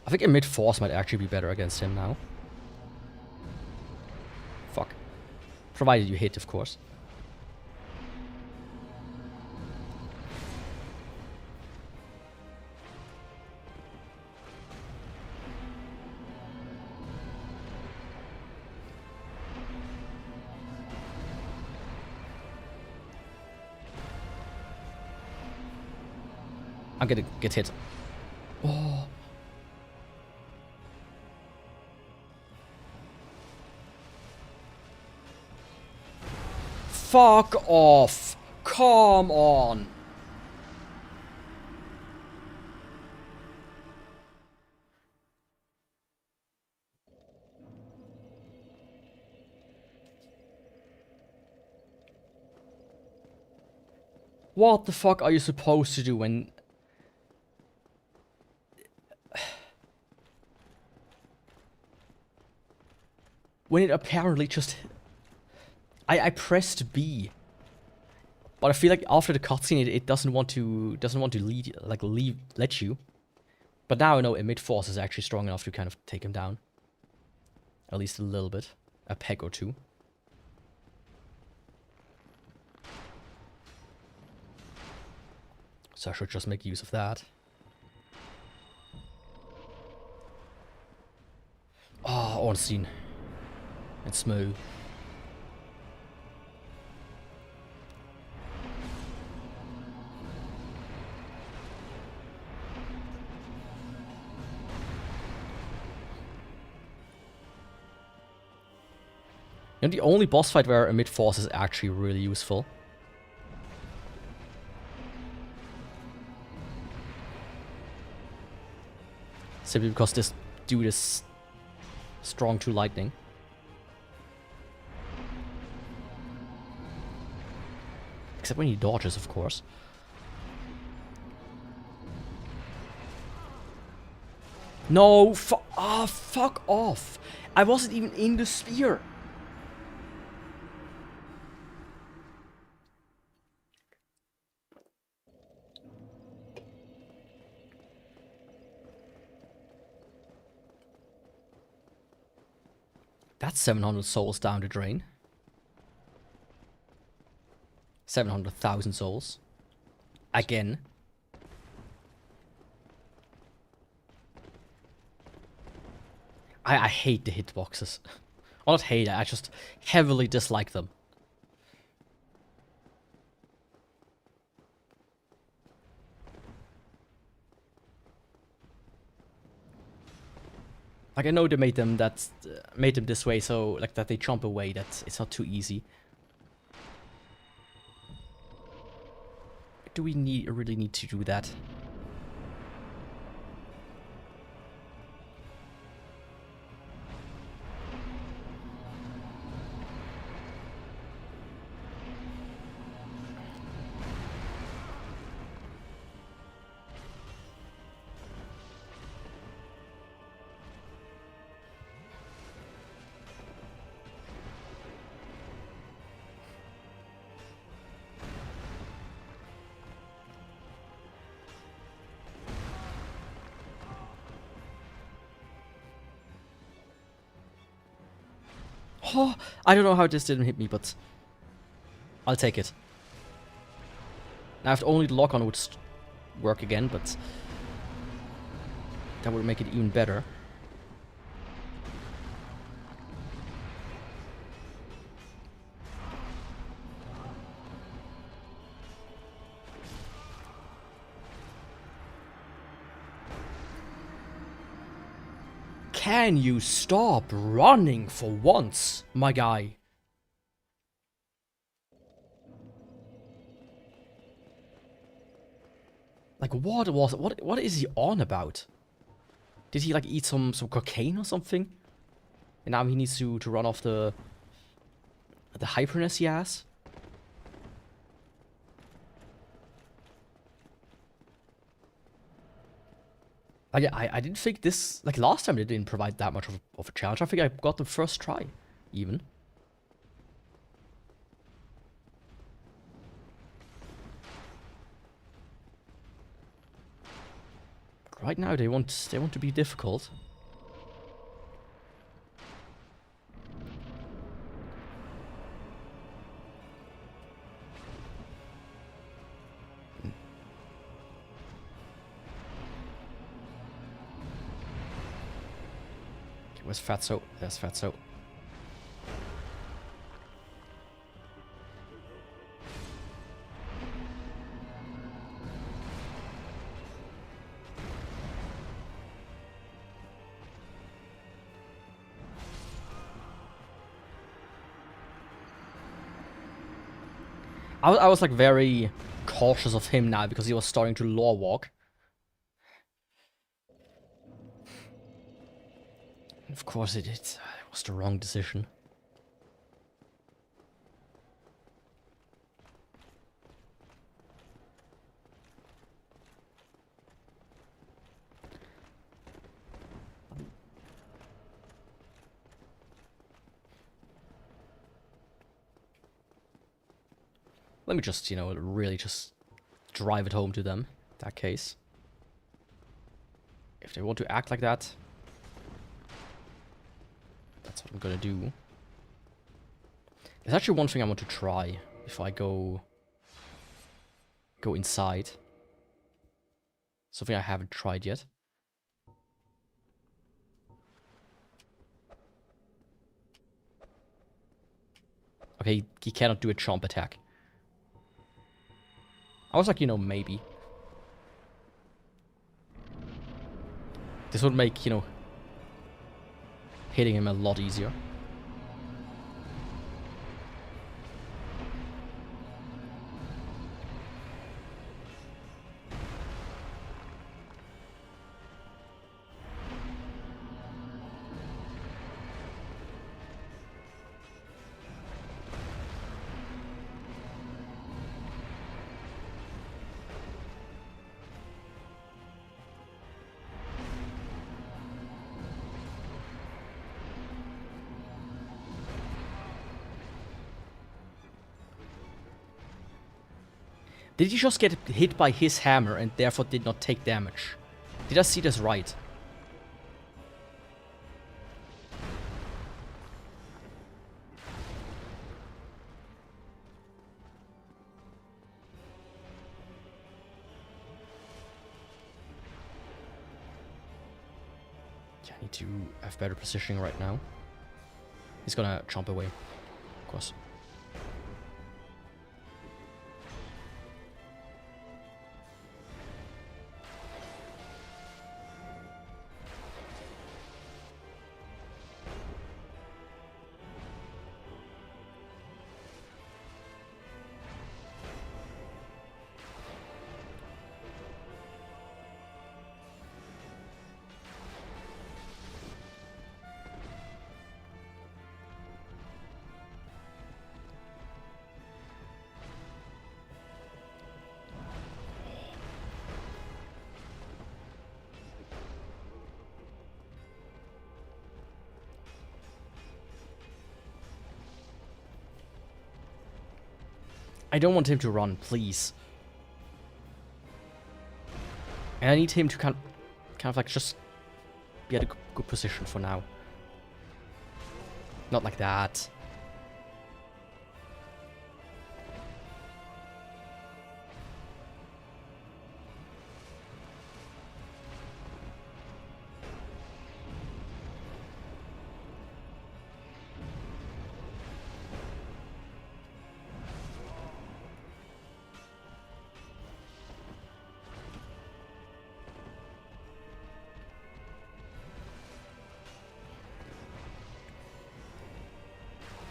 I think Emit Force might actually be better against him now. Fuck. Provided you hit, of course. I'm gonna get hit. Oh. Fuck off. Come on. What the fuck are you supposed to do when... when it apparently just... I pressed B. But I feel like after the cutscene, it doesn't want to let you. But now I know a mid-force is actually strong enough to kind of take him down. At least a little bit. A peg or two. So I should just make use of that. Oh, Ornstein. And smooth. You know, the only boss fight where a mid-force is actually really useful. Simply because this dude is strong to lightning. Except when he dodges, of course. No, fuck off. I wasn't even in the sphere. That's 700 souls down the drain. 700,000 souls. Again. I hate the hitboxes. Well, not hate, I just heavily dislike them. Like, I know they made them this way so like that they jump away, that it's not too easy. Do we really need to do that? Oh, I don't know how this didn't hit me, but I'll take it. Now, if only the lock-on would work again, but that would make it even better. Can you stop running for once, my guy? Like, what is he on about? Did he like eat some cocaine or something? And now he needs to run off the hyperness he has? I didn't think this, like last time they didn't provide that much of a challenge. I think I got the first try, even. But right now they want to be difficult. Where's Fatso? There's Fatso. I was like very cautious of him now because he was starting to lore walk. Of course it was the wrong decision. Let me just, you know, really just drive it home to them, in that case. If they want to act like that, that's what I'm gonna do. There's actually one thing I want to try before I go inside. Something I haven't tried yet. Okay, he cannot do a chomp attack. I was like, you know, maybe. This would make, you know, hitting him a lot easier. Did he just get hit by his hammer and therefore did not take damage? Did I see this right? Yeah, I need to have better positioning right now. He's gonna chomp away, of course. I don't want him to run, please. And I need him to kind of like just be at a good position for now. Not like that.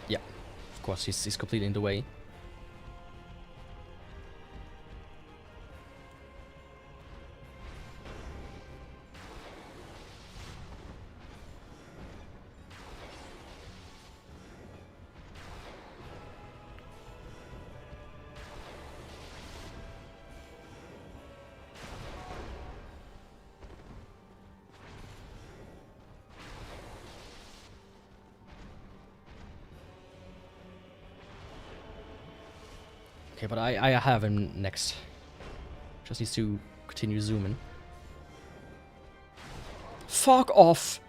Yeah, of course, he's completely in the way. Okay, but I have him next. Just needs to continue zooming. Fuck off!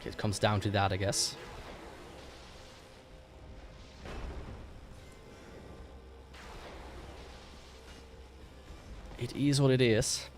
It comes down to that, I guess. It is what it is.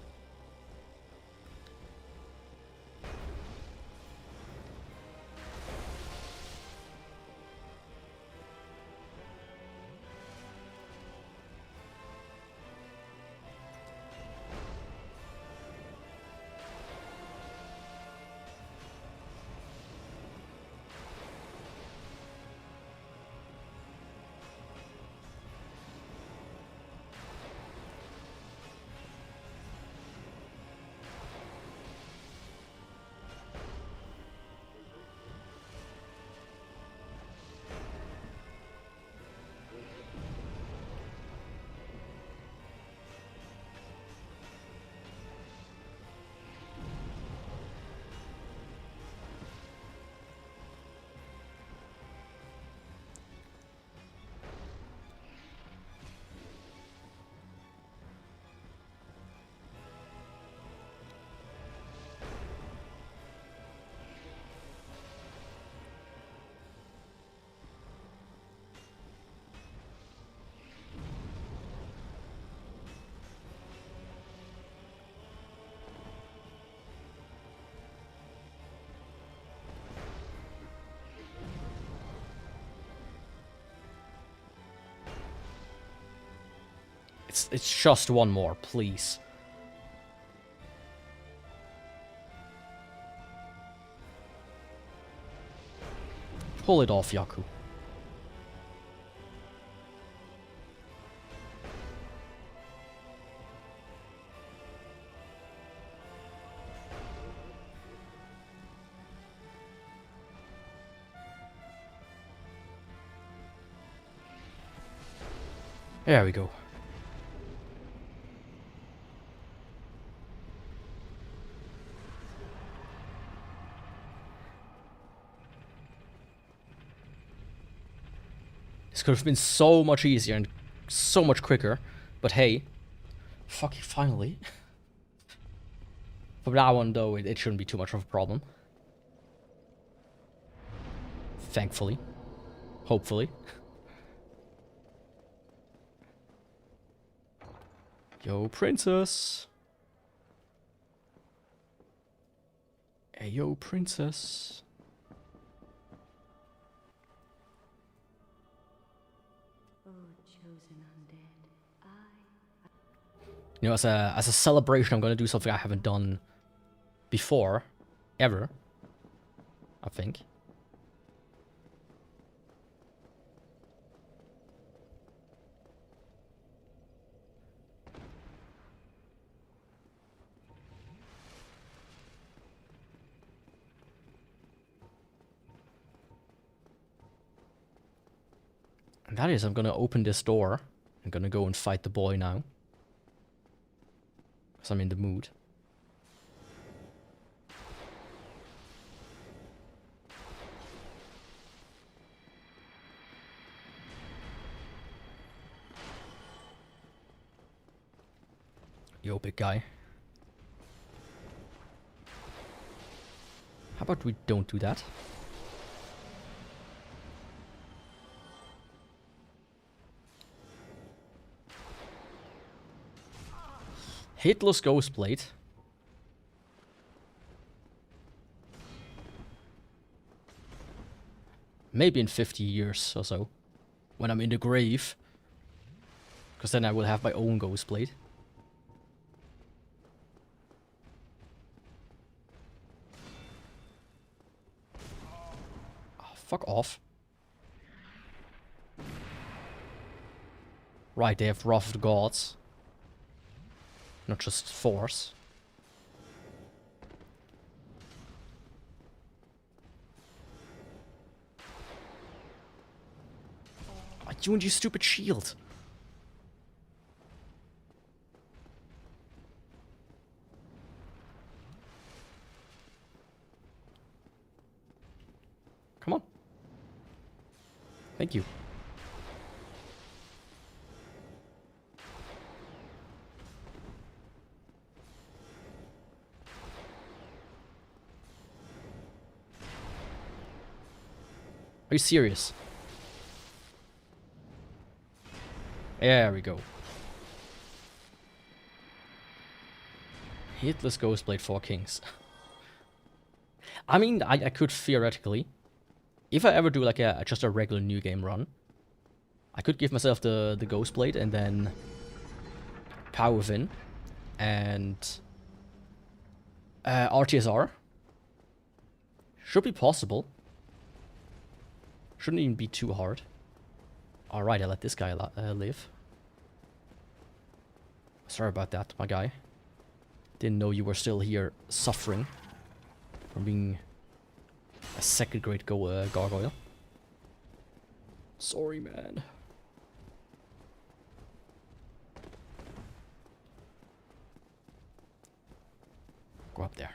It's just one more, please. Pull it off, Yaku. There we go. This could have been so much easier and so much quicker, but hey, fucking finally. From now on though, it shouldn't be too much of a problem. Thankfully. Hopefully. Yo, princess. Hey, yo, princess.
Oh, chosen undead,
You know, as a celebration, I'm gonna do something I haven't done before, ever. I think. And that is, I'm gonna open this door. I'm gonna go and fight the boy now. Because I'm in the mood. Yo, big guy. How about we don't do that? Hitler's Ghostblade. Maybe in 50 years or so. When I'm in the grave. Because then I will have my own Ghostblade. Oh, fuck off. Right, they have Wrath of the Gods. Not just force. Oh, you and your stupid shield. Come on. Thank you. Are you serious? There we go. Hitler's Ghostblade 4 Kings. I mean, I could theoretically, if I ever do like just a regular new game run, I could give myself the Ghostblade and then Power Within and RTSR. Should be possible. Shouldn't even be too hard. Alright, I let this guy live. Sorry about that, my guy. Didn't know you were still here suffering from being a second grade gargoyle. Sorry, man. Go up there.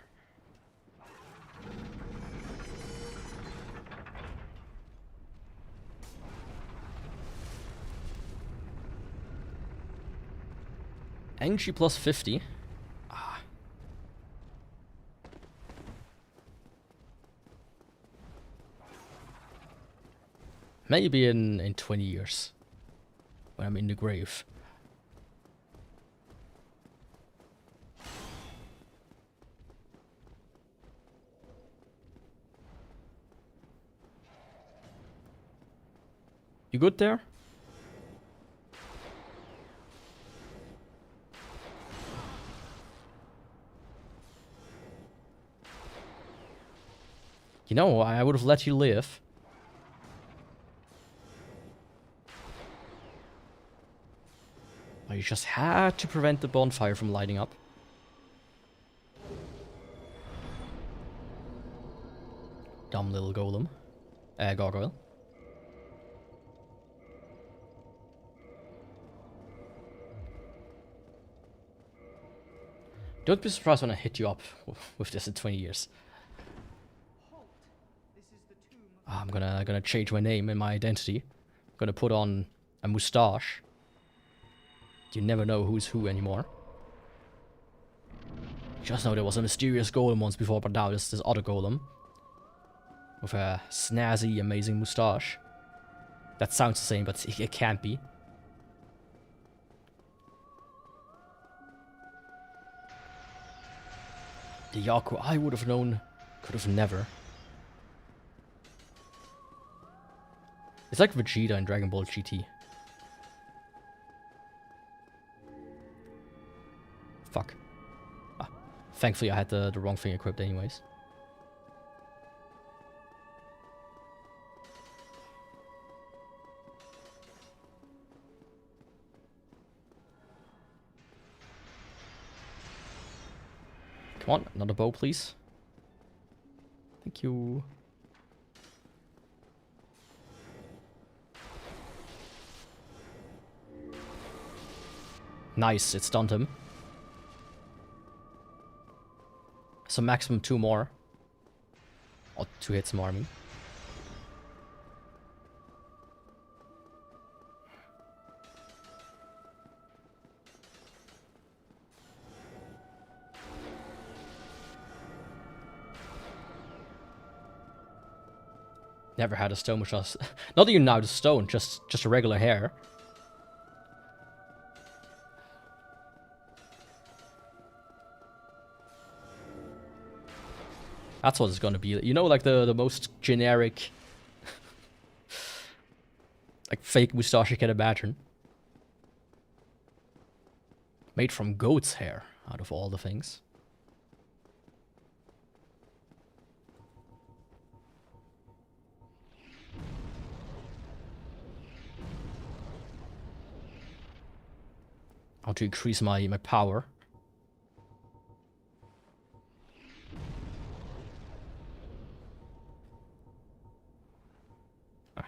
NG+50. Ah. Maybe in 20 years. When I'm in the grave. You good there? You know, I would have let you live. But you just had to prevent the bonfire from lighting up. Dumb little golem. Gargoyle. Don't be surprised when I hit you up with this in 20 years. I'm gonna change my name and my identity. I'm gonna put on a moustache. You never know who's who anymore. Just know there was a mysterious golem once before, but now there's this other golem. With a snazzy, amazing moustache. That sounds the same, but it can't be. The Yaku I would have known could have never. It's like Vegeta in Dragon Ball GT. Fuck. Ah, thankfully I had the wrong thing equipped anyways. Come on, another bow, please. Thank you. Nice, it stunned him. So maximum 2 more. Or 2 hits more, I mean. Never had a stone which was not even now the stone, just a regular hair. That's what it's gonna be. You know, like the most generic like fake moustache you can imagine. Made from goat's hair, out of all the things. How to increase my power. Ah.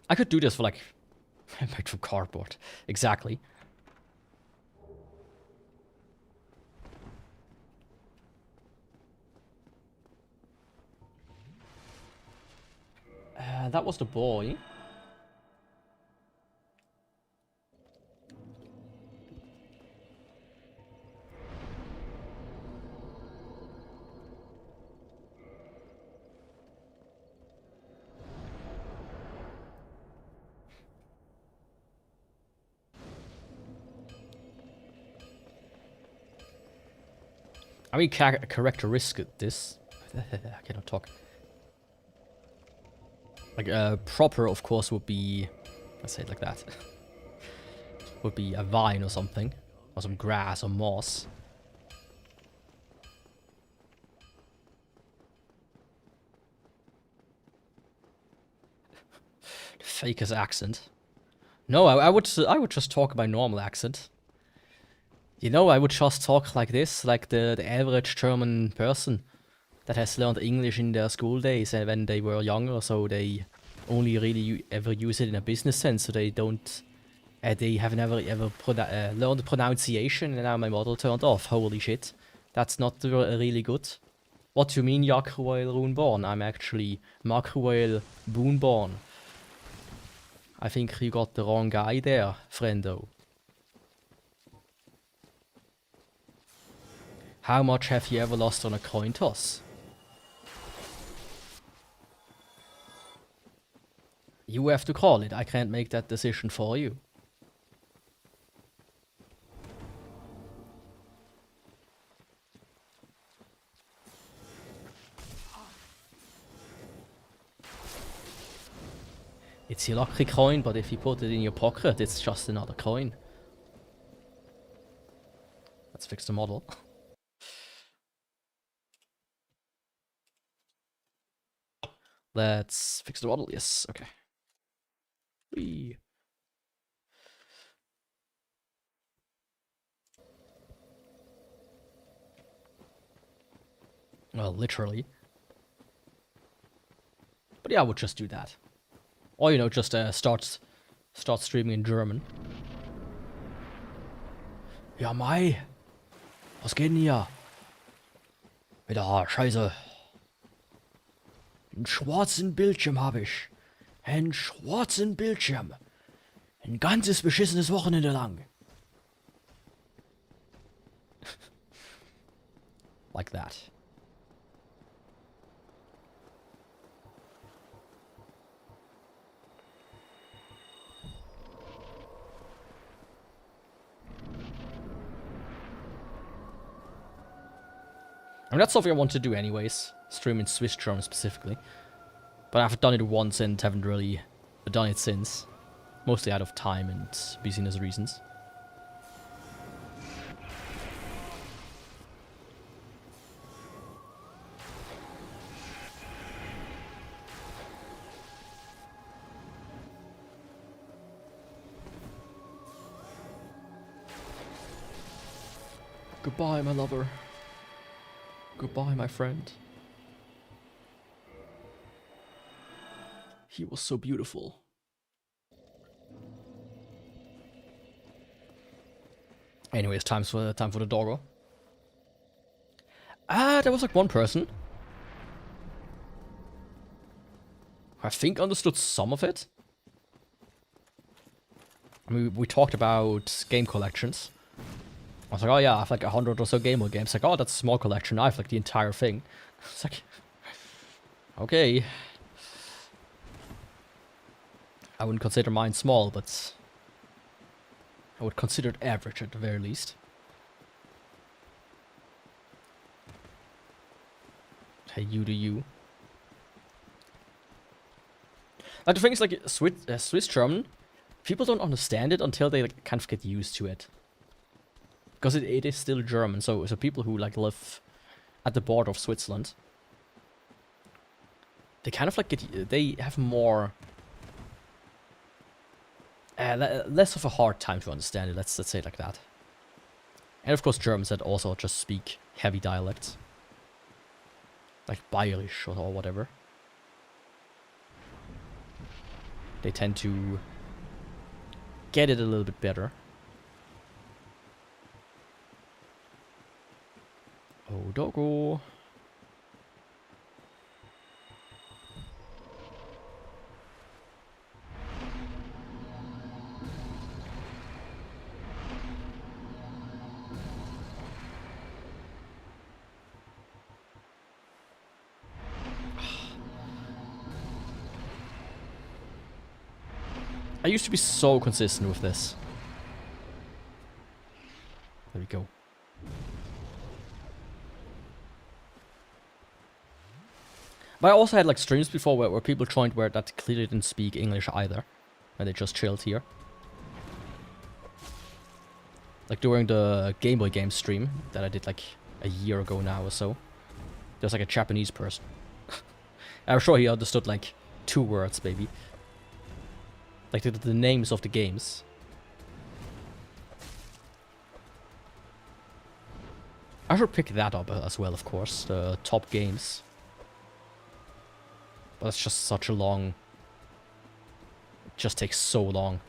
I could do this for like made from cardboard. Exactly. That was the boy. I mean, characteristic this. I cannot talk. Like, proper, of course, would be. Let's say it like that. Would be a vine or something. Or some grass or moss. The fakest accent. No, I would just talk my normal accent. You know, I would just talk like this, like the average German person that has learned English in their school days and when they were younger, so they only really ever use it in a business sense, so they don't, they have never ever learned the pronunciation, and now my model turned off. Holy shit, that's not really good. What do you mean, Yakuvrael Runeborne? I'm actually Yakuvrael Runeborne. I think you got the wrong guy there, friendo. How much have you ever lost on a coin toss? You have to call it. I can't make that decision for you. It's your lucky coin, but if you put it in your pocket, it's just another coin. Let's fix the model. Let's fix the model. Yes, okay. Whee. Well, literally. But yeah, I would just do that. Or, you know, just start streaming in German. Ja, Mai. Was geht denn hier? Wieder Scheiße. Einen schwarzen Bildschirm habe ich. Einen schwarzen Bildschirm. Ein ganzes beschissenes Wochenende lang. Like that. I mean, that's something I want to do anyways. Stream in Swiss German specifically. But I've done it once and haven't really done it since. Mostly out of time and busyness reasons. Goodbye, my lover. Goodbye, my friend. He was so beautiful. Anyways, time for the doggo. There was like one person who I think understood some of it. I mean, we talked about game collections. I was like, oh yeah, I have like 100 or so Game Boy games. Like, oh, that's a small collection. I have like the entire thing. It's like, okay. I wouldn't consider mine small, but I would consider it average at the very least. Hey, you do you. Like, the thing is, like, Swiss German, people don't understand it until they like kind of get used to it. Because it is still German, so people who like live at the border of Switzerland, they kind of like they have more, less of a hard time to understand it. Let's say it like that. And of course, Germans that also just speak heavy dialects, like Bayerisch or whatever. They tend to get it a little bit better. Oh, doggo. I used to be so consistent with this. There we go. But I also had like streams before where people joined where that clearly didn't speak English either. And they just chilled here. Like during the Game Boy game stream that I did like a year ago now or so. There's like a Japanese person. I'm sure he understood like 2 words maybe. Like the names of the games. I should pick that up as well, of course. The top games. But it's just such a long... It just takes so long.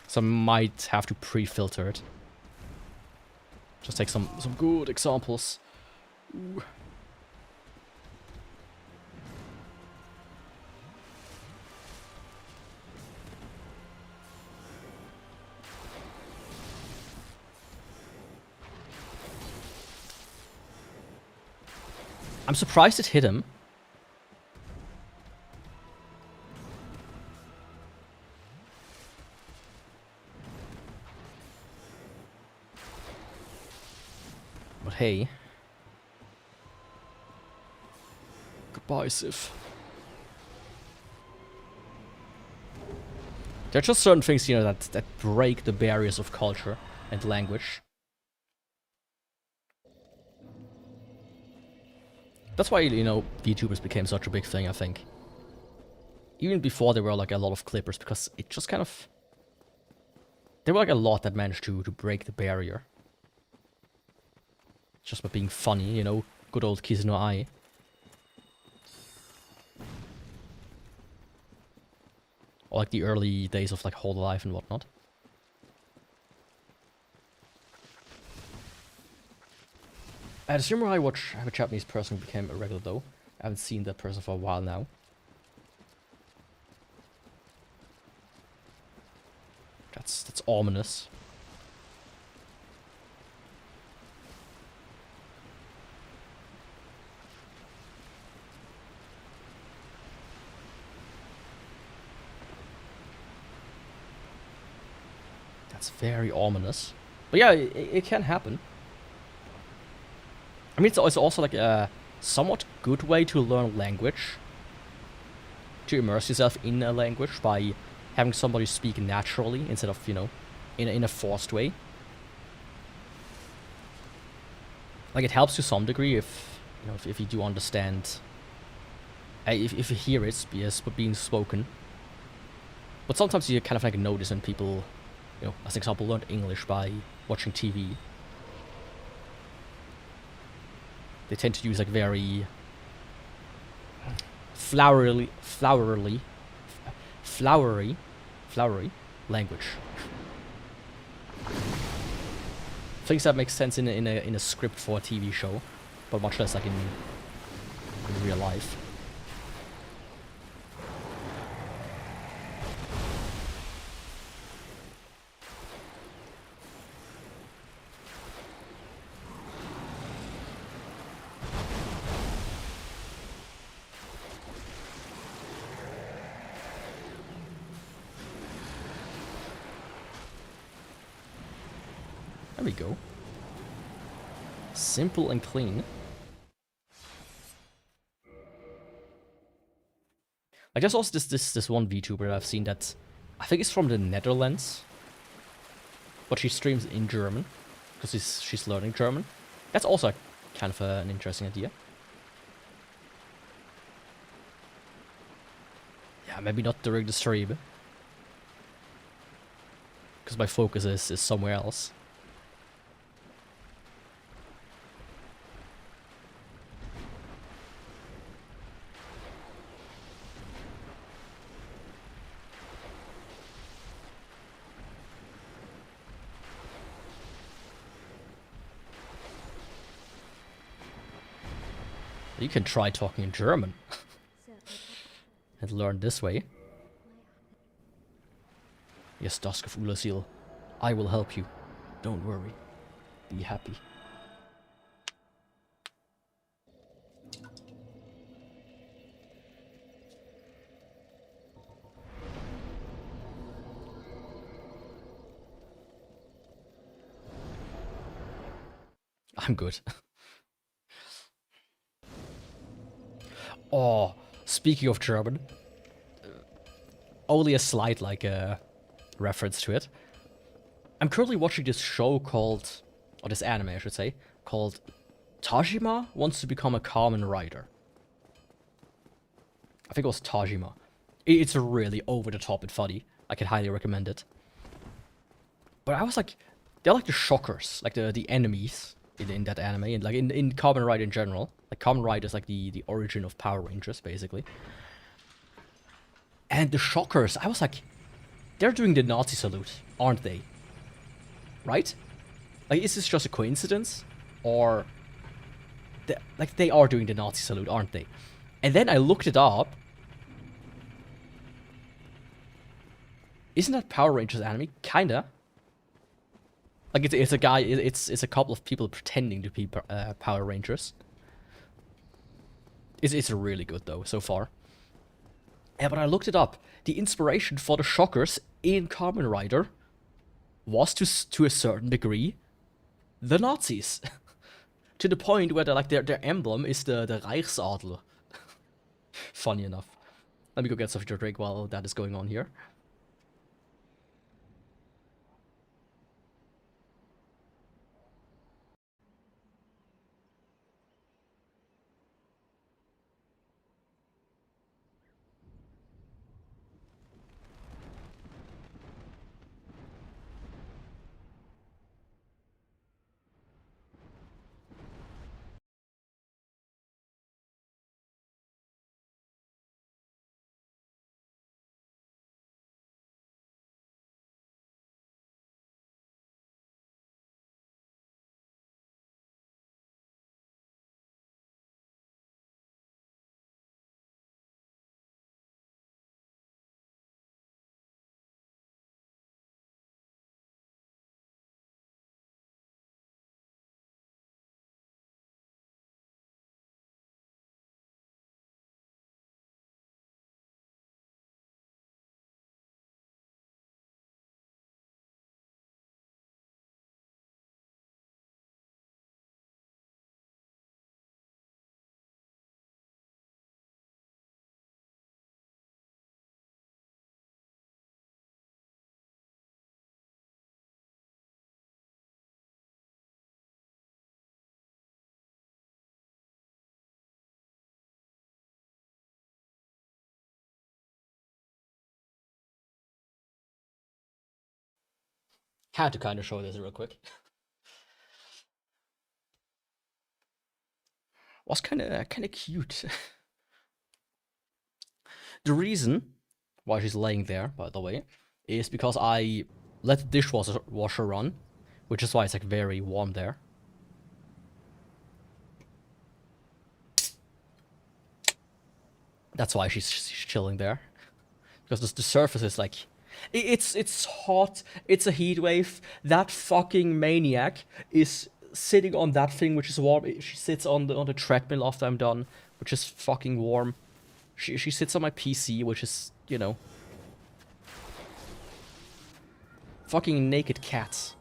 So I might have to pre-filter it. Just take some good examples. Ooh. I'm surprised it hit him. But hey. Goodbye, Sif. There are just certain things, you know, that break the barriers of culture and language. That's why, you know, VTubers became such a big thing, I think. Even before there were like a lot of clippers, because it just kind of... There were like a lot that managed to break the barrier. Just by being funny, you know, good old Kizu no Ai. Or like the early days of like Hold Alive and whatnot. The streamer I watch, I have a Japanese person who became a regular though. I haven't seen that person for a while now. That's ominous. That's very ominous. But yeah, it can happen. I mean, it's also like a somewhat good way to learn language. To immerse yourself in a language by having somebody speak naturally instead of, you know, in a forced way. Like, it helps to some degree if, you know, if you do understand, if you hear it being spoken. But sometimes you kind of like notice when people, you know, as an example, learned English by watching TV. They tend to use like very flowery language. Things that make sense in a script for a TV show, but much less like in real life. There we go. Simple and clean. I guess also this one VTuber I've seen that I think it's from the Netherlands, but she streams in German because she's learning German. That's also kind of an interesting idea. Yeah, maybe not during the stream, because my focus is somewhere else. You can try talking in German and learn this way. Yes, Dusk of Ulasil, I will help you. Don't worry. Be happy. I'm good. Oh, speaking of German, only a slight like reference to it. I'm currently watching this show called, or this anime I should say, called Tajima Wants to Become a Kamen Rider. I think it was Tajima. It's really over the top and funny. I can highly recommend it. But I was like, they're like the shockers, like the enemies in that anime, and like in Kamen Rider in general. Like Kamen Rider is like the origin of Power Rangers, basically. And the shockers, I was like, they're doing the Nazi salute, aren't they? Right? Like, is this just a coincidence? Or, like, they are doing the Nazi salute, aren't they? And then I looked it up. Isn't that Power Rangers anime? Kinda. Like, it's a guy, it's a couple of people pretending to be Power Rangers. It's really good, though, so far. Yeah, but I looked it up. The inspiration for the shockers in Kamen Rider was, to a certain degree, the Nazis. To the point where their emblem is the Reichsadler. Funny enough. Let me go get something to drink while that is going on here. Had to kind of show this real quick. Was kind of cute. The reason why she's laying there, by the way, is because I let the dishwasher run, which is why it's like very warm there. That's why she's chilling there, because the surface is like, it's hot. It's a heat wave. That fucking maniac is sitting on that thing which is warm. She sits on the treadmill after I'm done, which is fucking warm. She sits on my PC, which is, you know, fucking naked cats.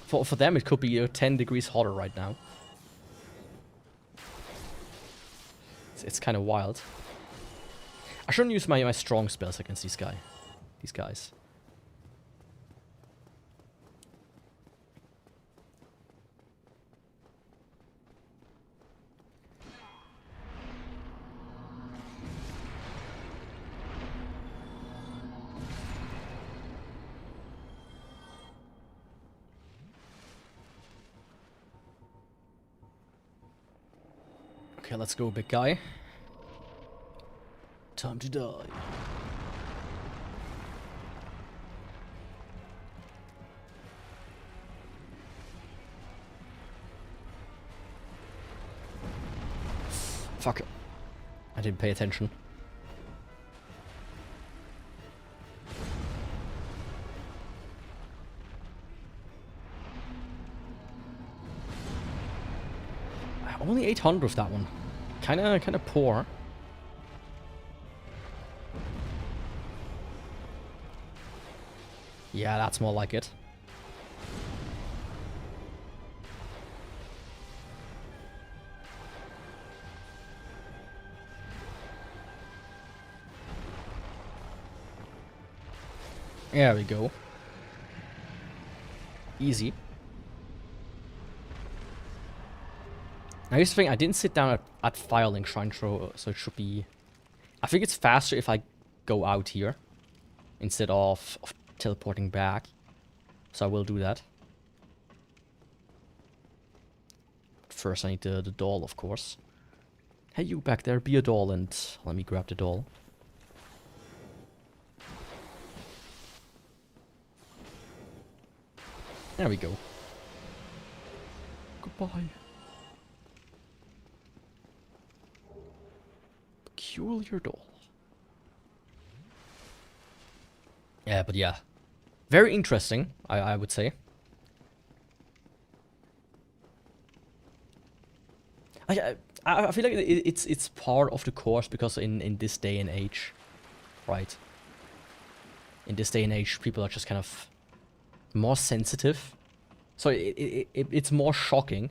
For them, it could be 10 degrees hotter right now. It's kind of wild. I shouldn't use my strong spells against these guys. Okay, let's go, big guy. Time to die. Fuck. I didn't pay attention. Only 800 with that one. Kinda poor. Yeah, that's more like it. There we go. Easy. Now here's the thing, I didn't sit down at Filing Shrine, so it should be... I think it's faster if I go out here instead of teleporting back. So I will do that. First I need the doll, of course. Hey, you back there, be a doll, and let me grab the doll. There we go. Goodbye. Peculiar doll. Yeah, but yeah. Very interesting, I would say. I feel like it's part of the course because in this day and age, right? In this day and age, people are just kind of more sensitive. So it's more shocking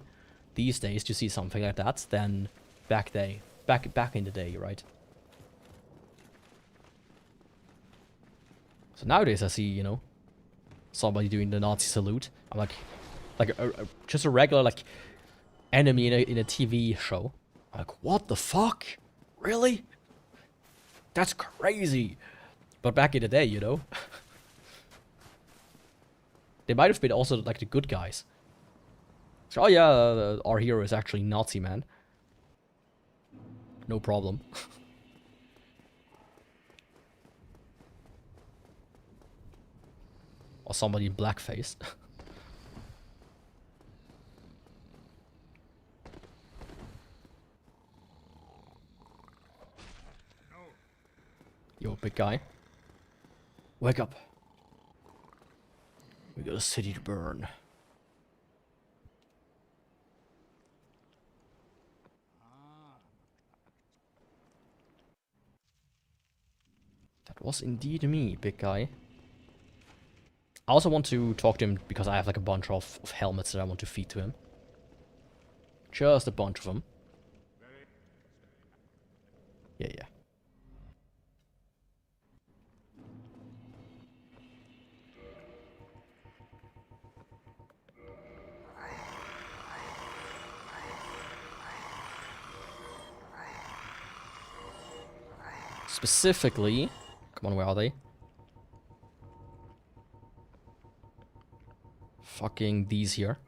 these days to see something like that than back in the day, right? So nowadays I see, you know, somebody doing the Nazi salute. I'm like just a regular like enemy in a TV show. I'm like, what the fuck? Really? That's crazy. But back in the day, you know, they might have been also like the good guys. So, oh yeah, our hero is actually Nazi, man. No problem. Or somebody in blackface. Yo, big guy. Wake up. We got a city to burn. That was indeed me, big guy. I also want to talk to him because I have like a bunch of helmets that I want to feed to him. Just a bunch of them. Yeah. Specifically, come on, where are they? fucking these here.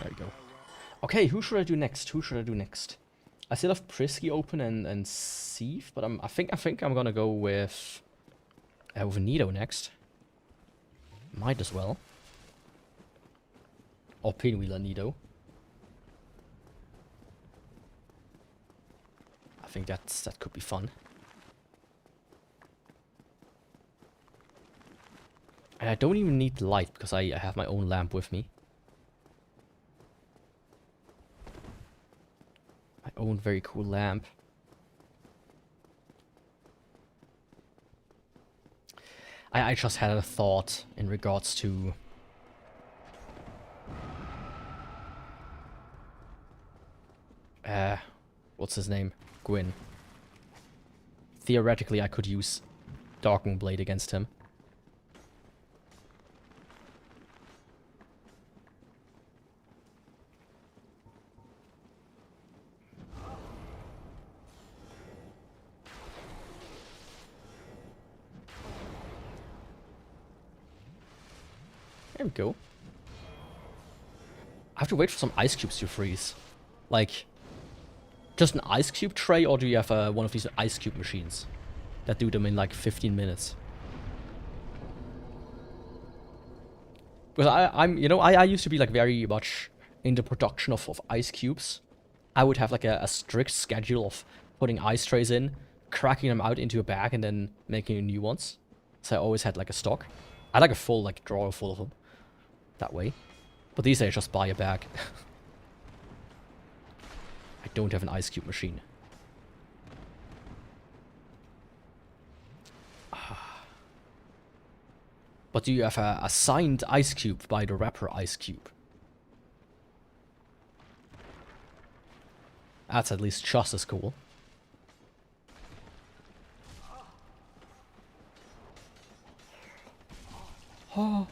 There we go. Okay, who should I do next? Who should I do next? I still have Prisky open and Sieve, but I think I'm gonna go with Nido next. Might as well. Or Pinwheeler Nido. I think that could be fun. And I don't even need light because I have my own lamp with me. My own very cool lamp. I just had a thought in regards to what's his name? Gwyn. Theoretically, I could use Darkmoon Blade against him. There we go. I have to wait for some ice cubes to freeze. Like, just an ice cube tray, or do you have one of these ice cube machines that do them in like 15 minutes? Because I used to be like very much in the production of ice cubes. I would have like a strict schedule of putting ice trays in, cracking them out into a bag, and then making new ones. So I always had like a stock. I had like a full like drawer full of them. That way. But these days I just buy a bag. I don't have an ice cube machine. But do you have a signed ice cube by the rapper Ice Cube? That's at least just as cool. Oh.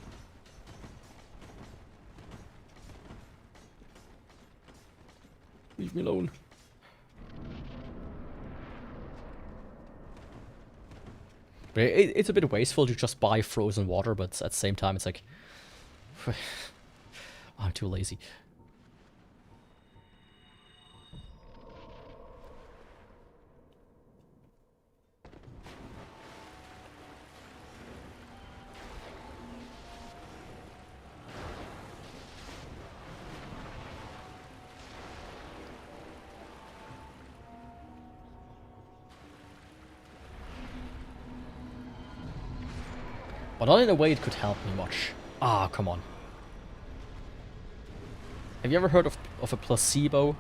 Leave me alone. But it's a bit wasteful to just buy frozen water, but at the same time it's like... I'm too lazy. But not in a way it could help me much. Ah, come on. Have you ever heard of a placebo?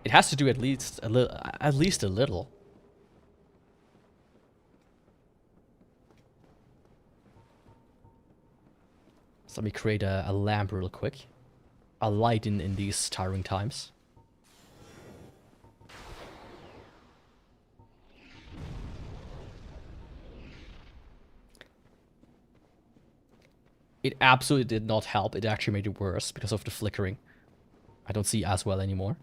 It has to do at least a little. So let me create a lamp real quick. A light in these tiring times. It absolutely did not help. It actually made it worse because of the flickering. I don't see as well anymore.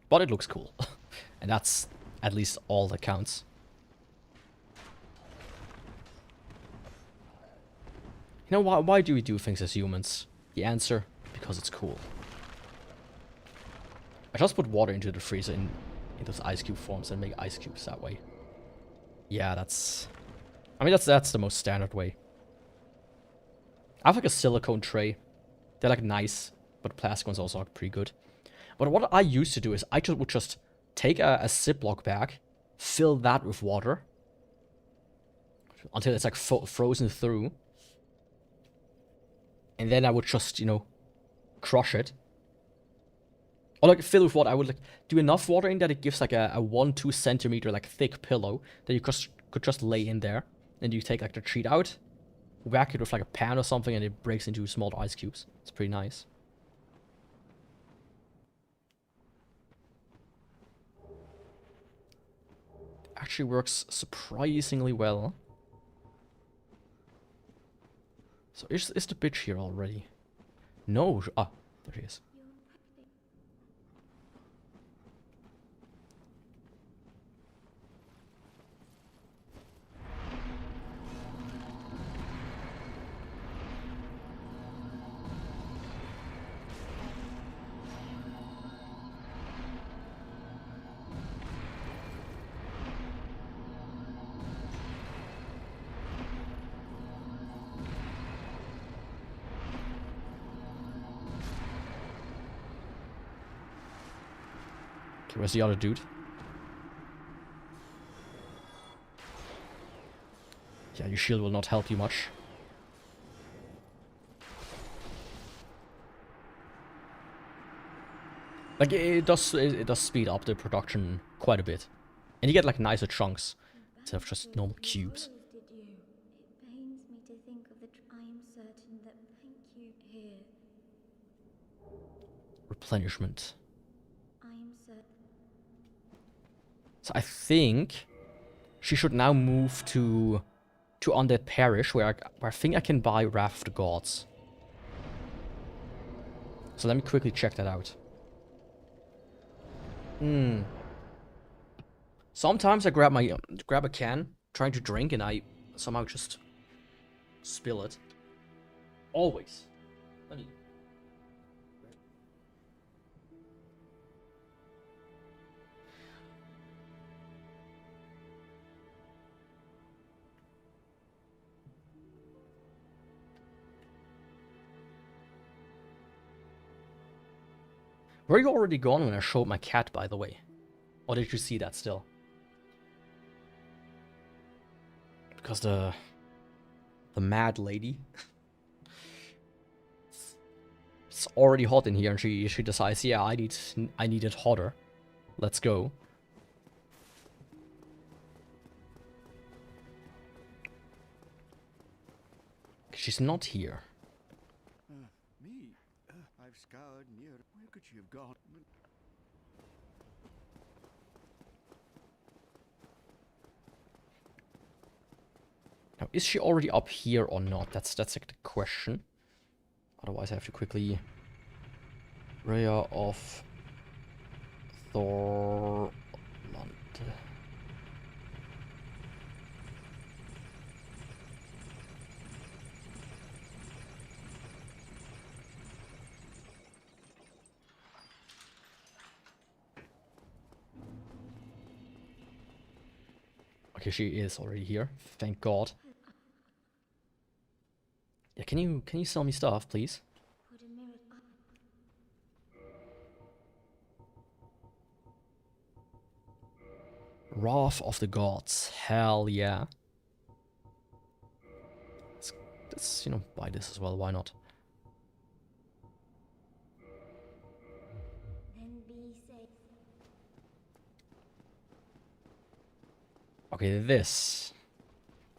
But it looks cool. And that's at least all that counts. You know, why do we do things as humans? The answer, because it's cool. I just put water into the freezer in those ice cube forms and make ice cubes that way. Yeah, that's... I mean, that's the most standard way. I have like a silicone tray. They're like nice, but plastic ones also are pretty good. But what I used to do is I would just take a Ziploc bag, fill that with water until it's like frozen through. And then I would just, you know, crush it. Or like fill with water. I would like do enough water in that it gives like a 1-2 centimeter like thick pillow that you could just lay in there. And you take like the treat out, whack it with like a pan or something, and it breaks into small ice cubes. It's pretty nice. Actually works surprisingly well. So is the bitch here already? No. Ah, there he is. Okay, where's the other dude? Yeah, your shield will not help you much. Like it does speed up the production quite a bit, and you get like nicer chunks instead of just normal cubes.
Did you? It pains me to think of the. I am certain that. Thank you. Here.
Replenishment.
I am certain.
So I think she should now move to Undead Parish, where I think I can buy Wrath of the Gods. So let me quickly check that out. Sometimes I grab a can, trying to drink, and I somehow just spill it. Always. Let me. Were you already gone when I showed my cat, by the way? Or did you see that still? Because the mad lady, it's already hot in here, and she decides, yeah, I need it hotter. Let's go. She's not here.
Me? I've scoured near. Where could she have gone?
Now, is she already up here or not? That's like the question. Otherwise, I have to quickly. Heya of Thorland. Okay, she is already here. Thank God. Yeah, can you sell me stuff, please?
Put a mirror.
Wrath of the Gods. Hell yeah. Let's buy this as well. Why not?
Then be safe.
Okay, this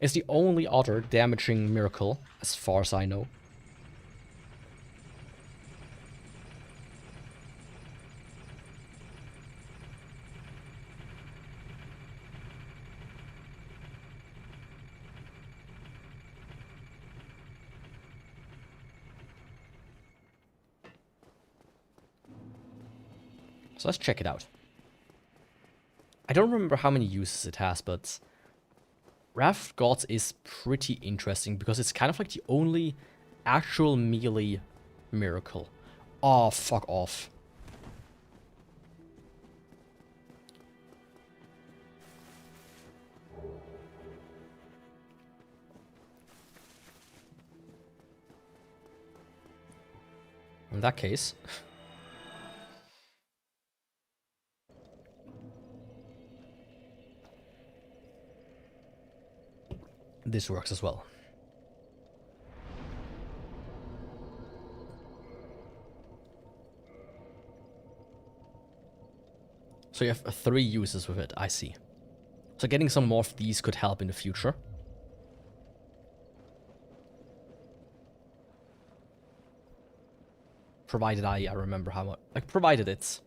is the only other damaging miracle, as far as I know. So let's check it out. I don't remember how many uses it has, but Wrath of Gods is pretty interesting because it's kind of like the only actual melee miracle. Oh, fuck off. In that case... this works as well. So you have 3 uses with it, I see. So getting some more of these could help in the future. Provided I remember how much... Like, provided it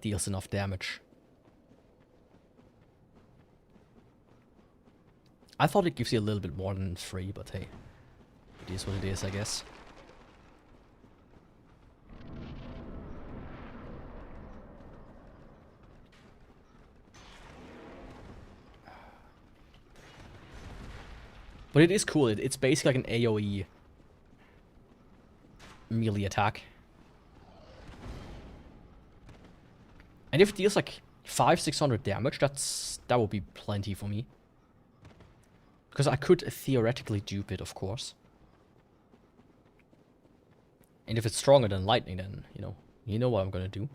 deals enough damage. I thought it gives you a little bit more than 3, but hey. It is what it is, I guess. But it is cool. It's basically like an AoE melee attack. And if it deals like 500-600 damage, that would be plenty for me. Because I could theoretically dupe it, of course. And if it's stronger than lightning, then, you know what I'm gonna do.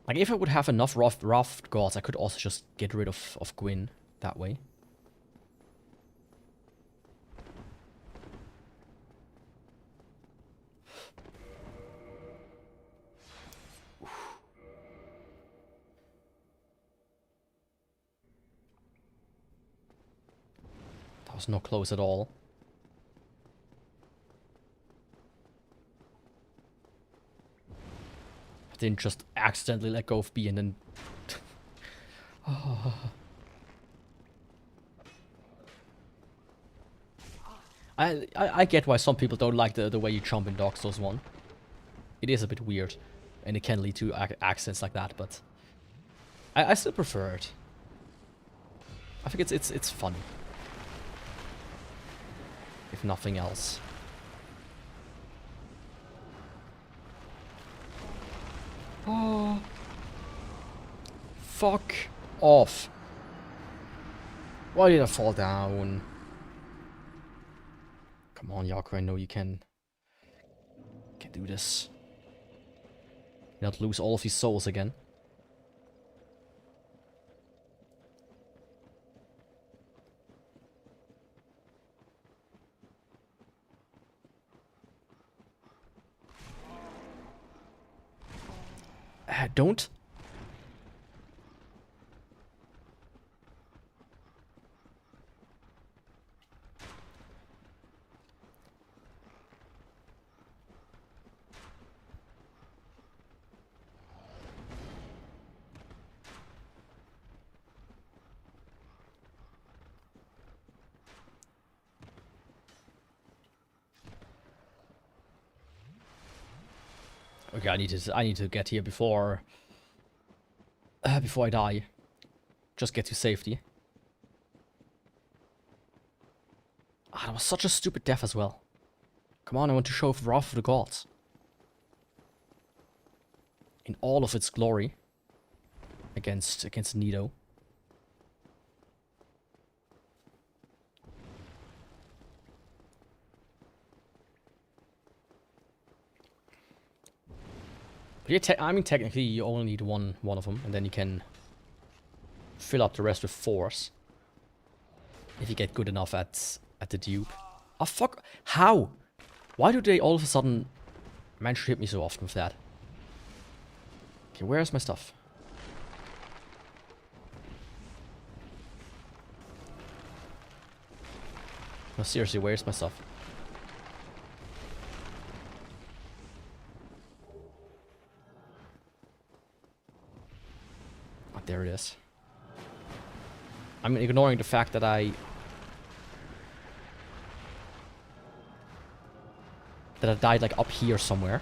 Like, if I would have enough rough gods, I could also just get rid of Gwyn that way. That was not close at all. I didn't just accidentally let go of B and then... I get why some people don't like the way you jump in Dark Souls 1. It is a bit weird, and it can lead to accidents like that, but... I still prefer it. I think it's fun. If nothing else. Oh. Fuck off. Why did I fall down? Come on, Yaku, I know you can do this. Not lose all of his souls again. Don't. Okay, I need to get here before I die. Just get to safety. Ah, that was such a stupid death as well. Come on, I want to show off Wrath of the Gods. In all of its glory. Against Nido. Yeah, I mean, technically, you only need one of them, and then you can fill up the rest with force. If you get good enough at the dupe. Oh, fuck. How? Why do they all of a sudden manage to hit me so often with that? Okay, where's my stuff? No, seriously, where's my stuff? There it is. I'm ignoring the fact that I died like up here somewhere.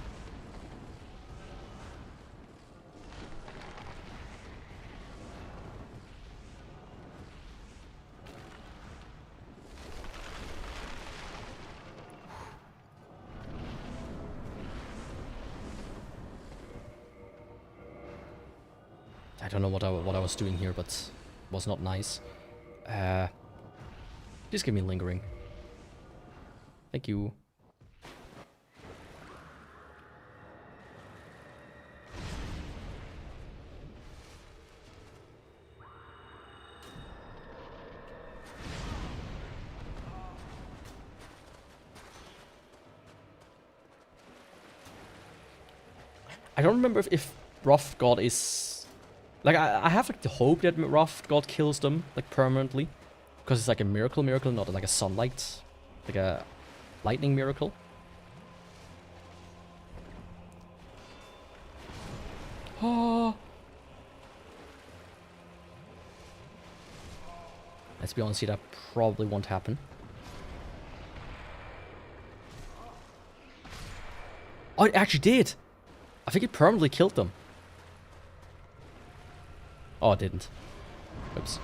I don't know what I was doing here, but it was not nice. Just give me lingering. Thank you. I don't remember if Rough God is... Like, I have like the hope that Rough God kills them, like, permanently. Because it's like a miracle, not like a sunlight. Like a lightning miracle. Oh. Let's be honest here, that probably won't happen. Oh, it actually did! I think it permanently killed them. Oh, it didn't. Oops.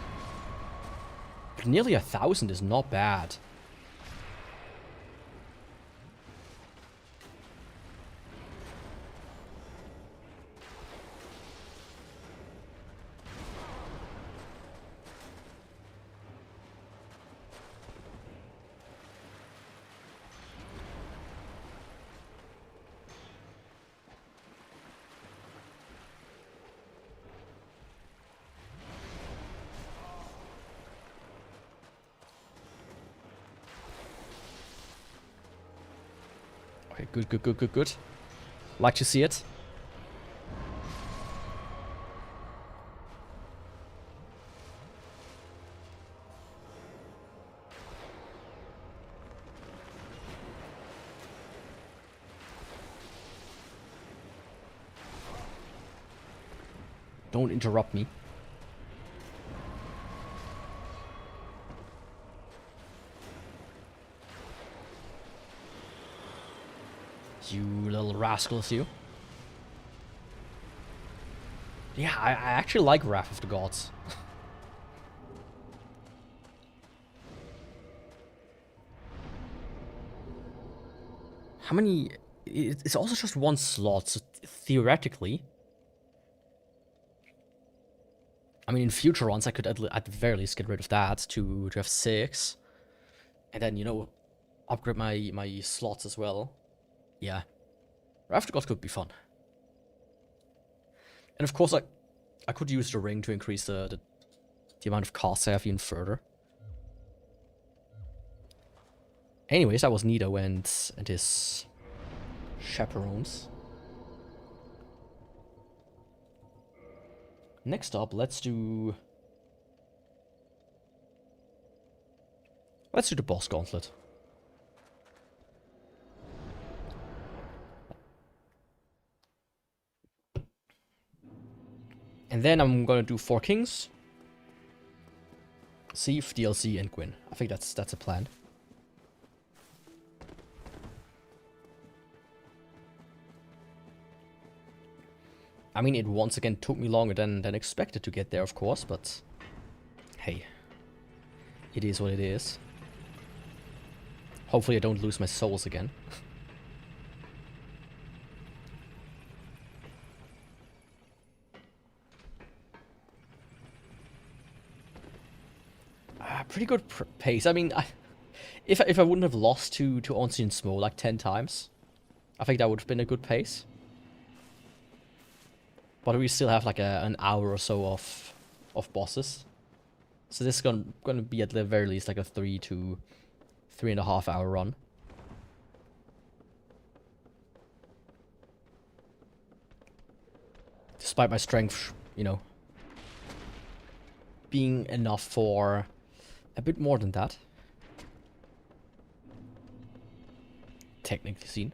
But nearly 1,000 is not bad. Okay, good, good, good, good, good. Like to see it. Don't interrupt me. You little rascals, you. Yeah, I actually like Wrath of the Gods. How many... It's also just one slot, so theoretically... I mean, in future ones, I could at the very least get rid of that to have 6. And then, you know, upgrade my slots as well. Yeah. Wrath of the Gods could be fun. And of course, I could use the ring to increase the amount of casts I have even further. Anyways, that was Nido and his chaperones. Next up, let's do the boss gauntlet. And then I'm gonna do 4 kings, Sieve, DLC, and Gwyn. I think that's a plan. I mean, it once again took me longer than expected to get there, of course, but hey, it is what it is. Hopefully I don't lose my souls again. Pretty good pace. I mean, if I wouldn't have lost to Onsi and Smo like 10 times, I think that would have been a good pace. But we still have like an hour or so of bosses. So this is gonna be at the very least like a 3 to 3.5 hour run. Despite my strength, you know, being enough for a bit more than that. Technically seen.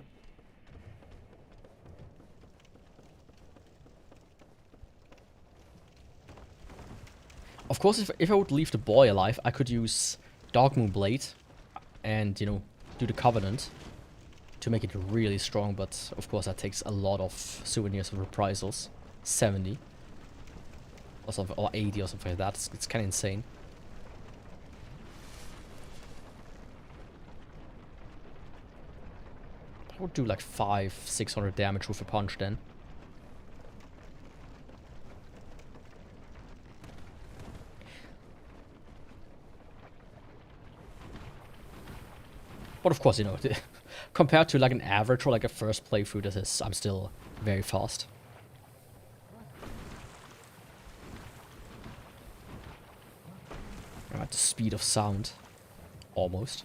Of course, if I would leave the boy alive, I could use Darkmoon Blade and, you know, do the Covenant to make it really strong, but of course that takes a lot of souvenirs of reprisals. 70. Or 80 or something like that. It's kind of insane. I would do like 500-600 damage with a punch then. But of course, you know, compared to like an average or like a first playthrough, I'm still very fast. I'm at the speed of sound. Almost.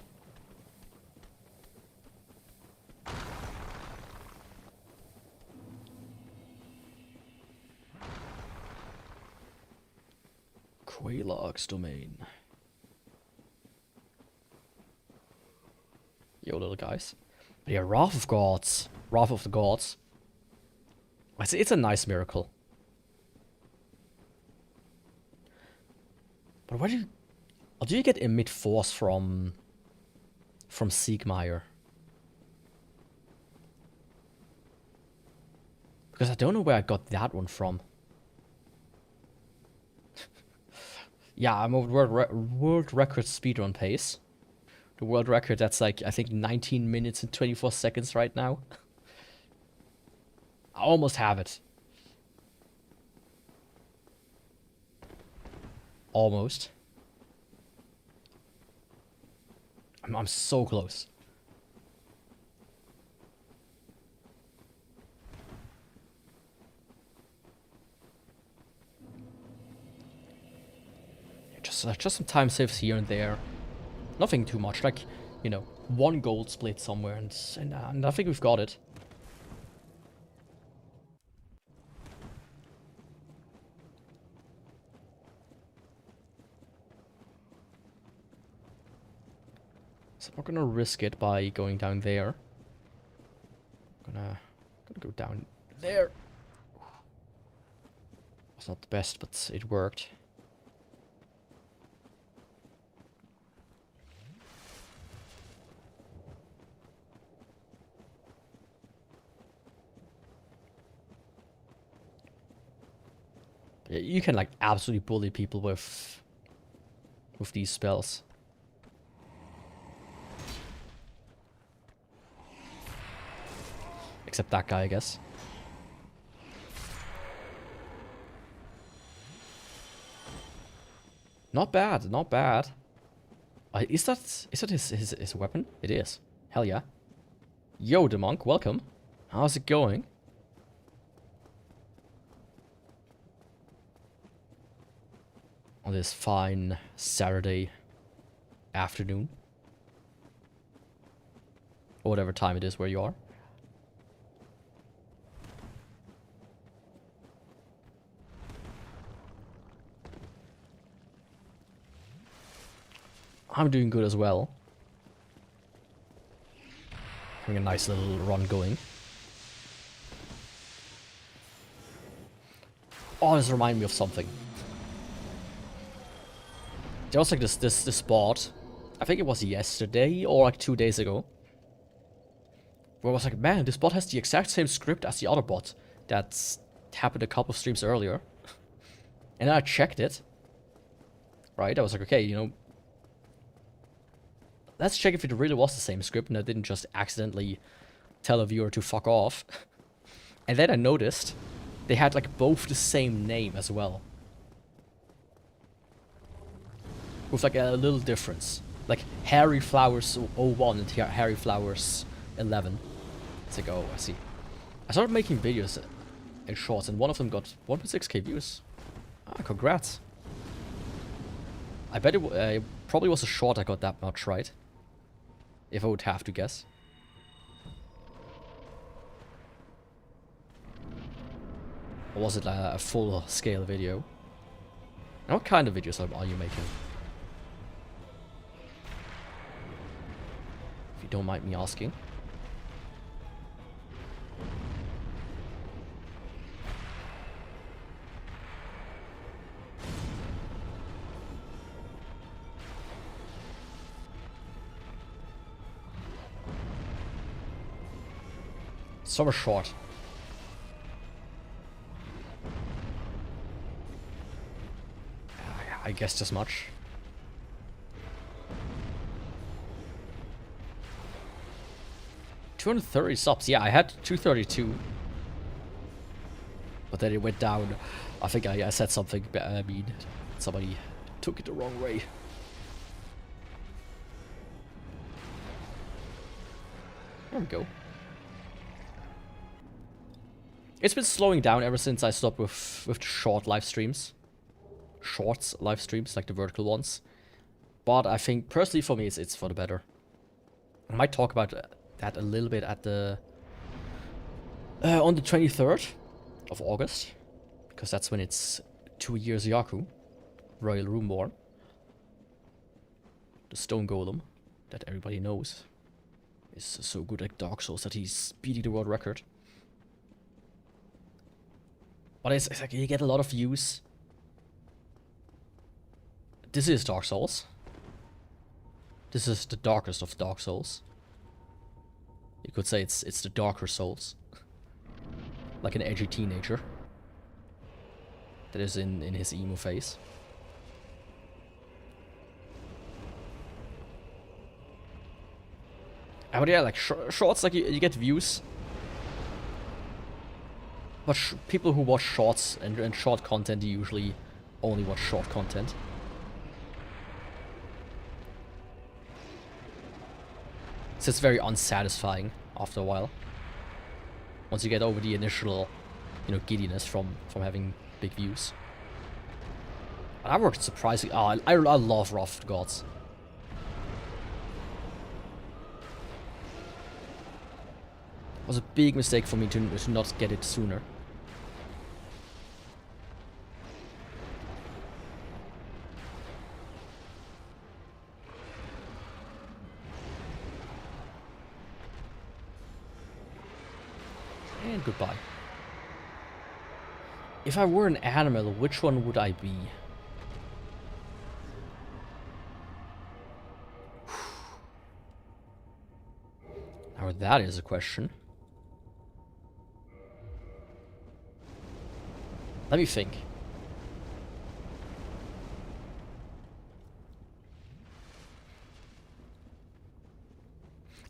Quelaag's domain. Yo, little guys. But yeah, Wrath of Gods. Wrath of the Gods. It's a nice miracle. But where do you get emit force from Siegmeyer? Because I don't know where I got that one from. Yeah, I'm over world record speedrun pace. The world record, that's like, I think 19 minutes and 24 seconds right now. I almost have it. Almost. I'm so close. Just some time saves here and there. Nothing too much, like, you know, one gold split somewhere, and I think we've got it. So I'm not gonna risk it by going down there. I'm gonna go down there. It's not the best, but it worked. You can like absolutely bully people with these spells. Except that guy, I guess. Not bad, not bad. Is that his weapon? It is. Hell yeah. Yo, the monk, welcome. How's it going? On this fine Saturday afternoon. Or whatever time it is where you are. I'm doing good as well. Having a nice little run going. Oh, this reminds me of something. There was like this bot, I think it was yesterday or like 2 days ago, where I was like, man, this bot has the exact same script as the other bot that's happened a couple of streams earlier. And then I checked it. Right, I was like, okay, you know, let's check if it really was the same script and I didn't just accidentally tell a viewer to fuck off. And then I noticed they had like both the same name as well. With like a little difference. Like Harry Flowers 01 and Harry Flowers 11. It's like, oh, I see. I started making videos and shorts and one of them got 1.6k views. Ah, congrats. I bet it probably was a short I got that much right. If I would have to guess. Or was it a full scale video? And what kind of videos are you making? If you don't mind me asking. So short. I guessed as much. $230 subs. Yeah, I had 232. But then it went down. I think I said something mean. Somebody took it the wrong way. There we go. It's been slowing down ever since I stopped with short live streams. Shorts live streams, like the vertical ones. But I think, personally for me, it's for the better. I might talk about that a little bit at the... on the 23rd of August. Because that's when it's 2 years Yaku. Royal Runeborne. The Stone Golem that everybody knows is so good at Dark Souls that he's beating the world record. But it's like you get a lot of views. This is Dark Souls. This is the darkest of Dark Souls. You could say it's the darker Souls. Like an edgy teenager. That is in his emo phase. But yeah, like shorts, like you get views. But people who watch shorts and short content usually only watch short content. So it's very unsatisfying after a while. Once you get over the initial, you know, giddiness from having big views. But that worked surprisingly. Oh, I love Rough Gods. It was a big mistake for me to not get it sooner. And goodbye. If I were an animal, which one would I be? Now that is a question. Let me think.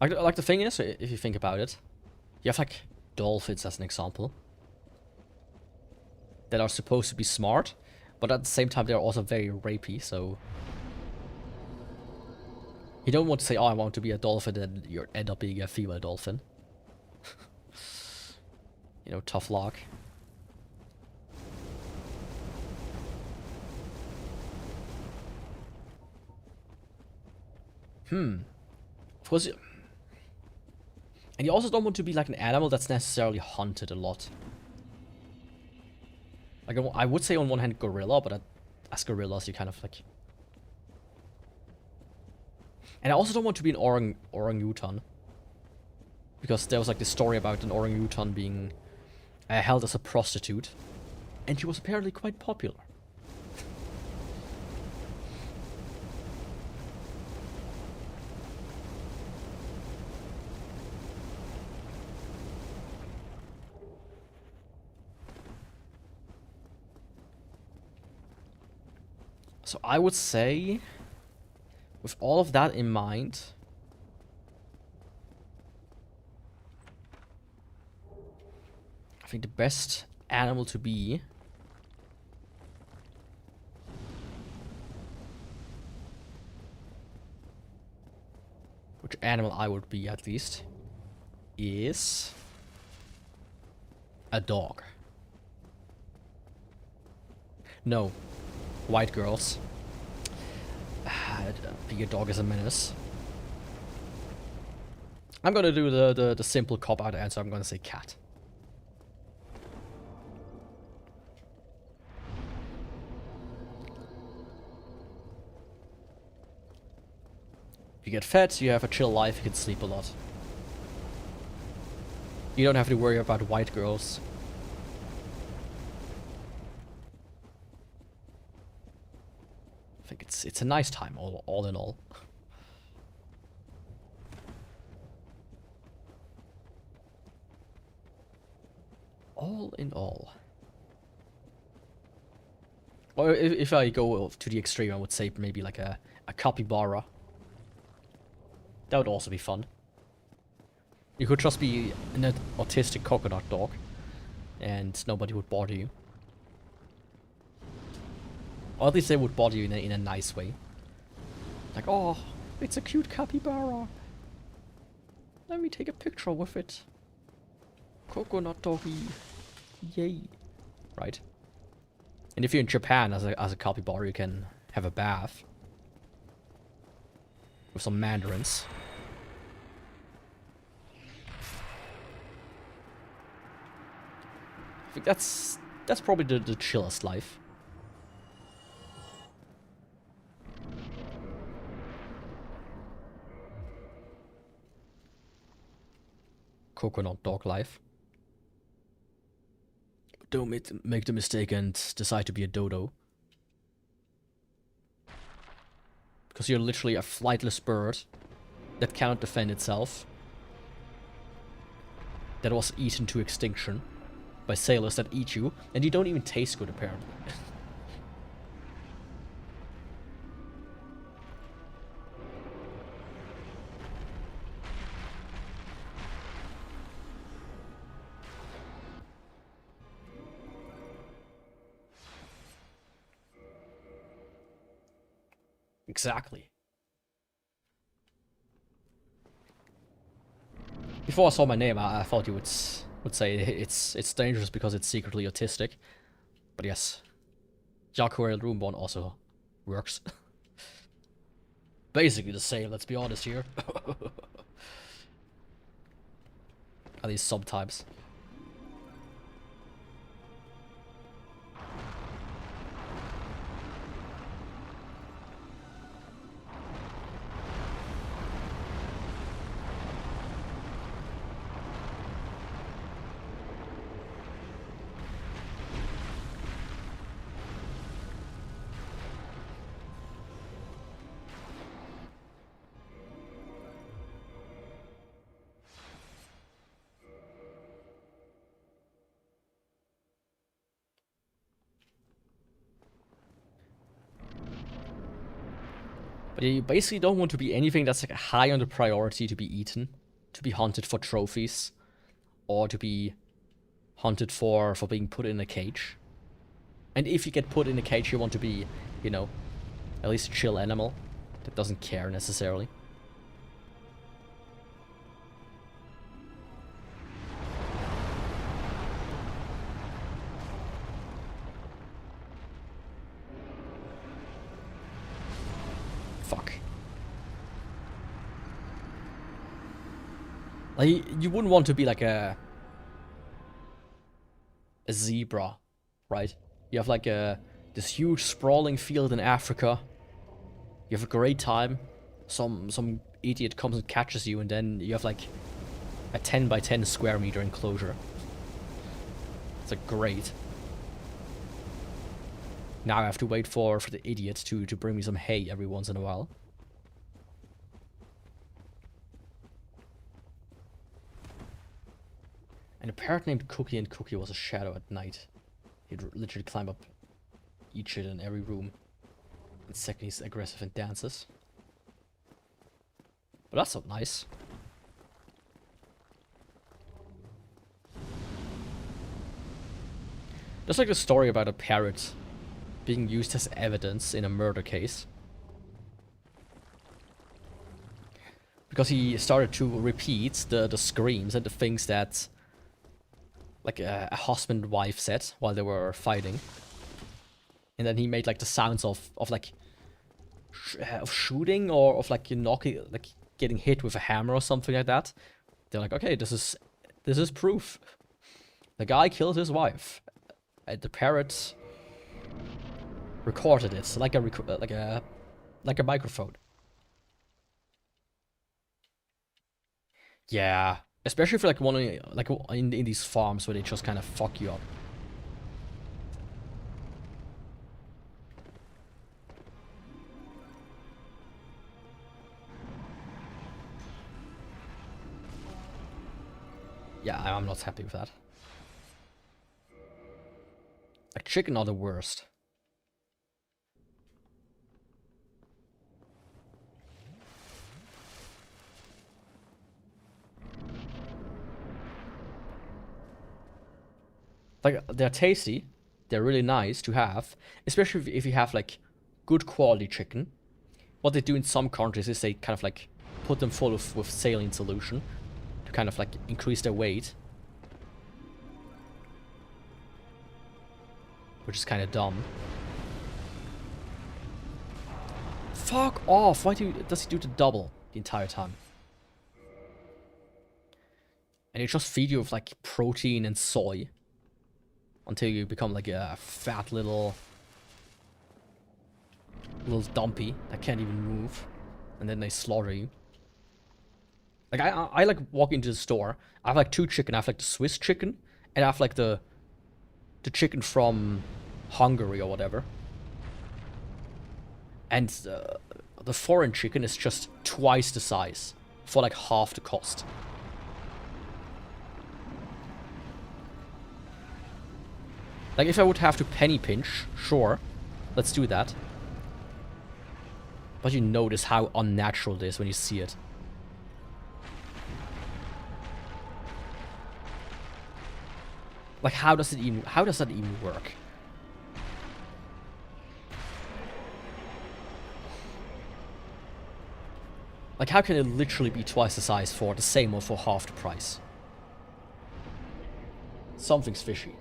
Like the thing is, if you think about it, you have like dolphins as an example that are supposed to be smart, but at the same time they're also very rapey, so you don't want to say, oh, I want to be a dolphin, and you end up being a female dolphin. You know, tough luck. Of course, and you also don't want to be like an animal that's necessarily hunted a lot. Like, I would say on one hand gorilla, but as gorillas you kind of like... And I also don't want to be an orangutan. Because there was like this story about an orangutan being held as a prostitute. And she was apparently quite popular. So I would say, with all of that in mind, I think the best animal to be which animal I would be at least, is a dog. No. White girls. Being a dog is a menace. I'm gonna do the simple cop-out answer. I'm gonna say cat. You get fed, you have a chill life, you can sleep a lot. You don't have to worry about white girls. I think it's a nice time, all in all. All in all. Or if I go to the extreme, I would say maybe like a capybara. That would also be fun. You could just be an autistic coconut dog, and nobody would bother you. Or at least they would bother you in a nice way. Like, oh, it's a cute capybara. Let me take a picture with it. Coconut doggy. Yay. Right? And if you're in Japan as a capybara, you can have a bath. With some mandarins. I think that's probably the chillest life. Coconut dog life. But don't make the mistake and decide to be a dodo. Because you're literally a flightless bird that cannot defend itself. That was eaten to extinction by sailors that eat you, and you don't even taste good apparently. Exactly. Before I saw my name, I thought you would say it's dangerous because it's secretly autistic. But yes, Yakuvrael Runeborne also works. Basically the same, let's be honest here. At least sometimes. But you basically don't want to be anything that's like high on the priority to be eaten, to be hunted for trophies, or to be hunted for being put in a cage. And if you get put in a cage, you want to be, you know, at least a chill animal that doesn't care necessarily. Fuck. Like, you wouldn't want to be like a zebra, right? You have like this huge sprawling field in Africa. You have a great time. Some idiot comes and catches you, and then you have like a 10 by 10 square meter enclosure. It's like great. Now I have to wait for the idiot to bring me some hay every once in a while. And a parrot named Cookie, and Cookie was a shadow at night. He'd literally climb up each shit in every room. And second, he's aggressive in dances. But that's not nice. There's like a story about a parrot being used as evidence in a murder case. Because he started to repeat the screams and the things that like a husband and wife said while they were fighting. And then he made like the sounds of like of shooting or of like knocking, like getting hit with a hammer or something like that. They're like, okay, this is proof. The guy killed his wife. And the parrot recorded it like a microphone. Yeah, especially for like in these farms where they just kind of fuck you up. Yeah, I'm not happy with that. Like, chicken are the worst. Like, they're tasty. They're really nice to have. Especially if you have, like, good quality chicken. What they do in some countries is they kind of, like, put them full with saline solution to kind of, like, increase their weight. Which is kind of dumb. Fuck off! Why does he do the double the entire time? And they just feed you with, like, protein and soy. Until you become like a fat little dumpy that can't even move. And then they slaughter you. Like I like walk into the store. I have like two chicken. I have like the Swiss chicken. And I have like the chicken from Hungary or whatever. And the foreign chicken is just twice the size. For like half the cost. Like, if I would have to penny pinch, sure, let's do that. But you notice how unnatural it is when you see it. Like, how does that even work? Like, how can it literally be twice the size for the same or for half the price? Something's fishy.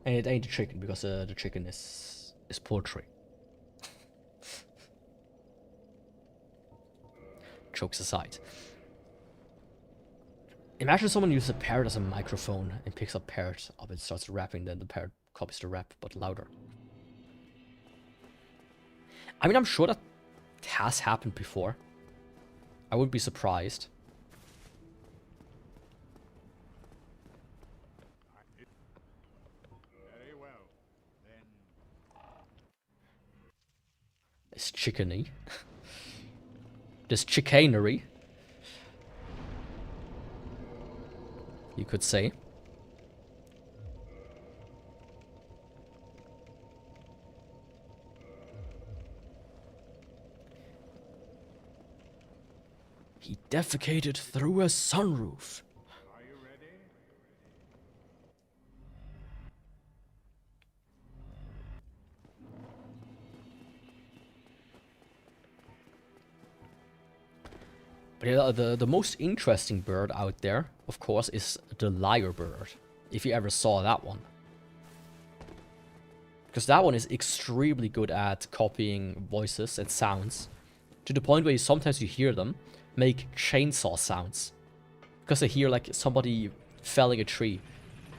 And it ain't the chicken, because the chicken is poultry. Jokes aside. Imagine someone uses a parrot as a microphone and picks up parrot up and starts rapping, then the parrot copies the rap, but louder. I mean, I'm sure that has happened before. I wouldn't be surprised.
Very well. Then
It's chickeny. This chicanery, you could say. He defecated through a sunroof.
are you ready?
But yeah, the most interesting bird out there, of course, is the lyrebird. If you ever saw that one. Because that one is extremely good at copying voices and sounds. To the point where sometimes you hear them make chainsaw sounds. Because they hear like somebody felling a tree.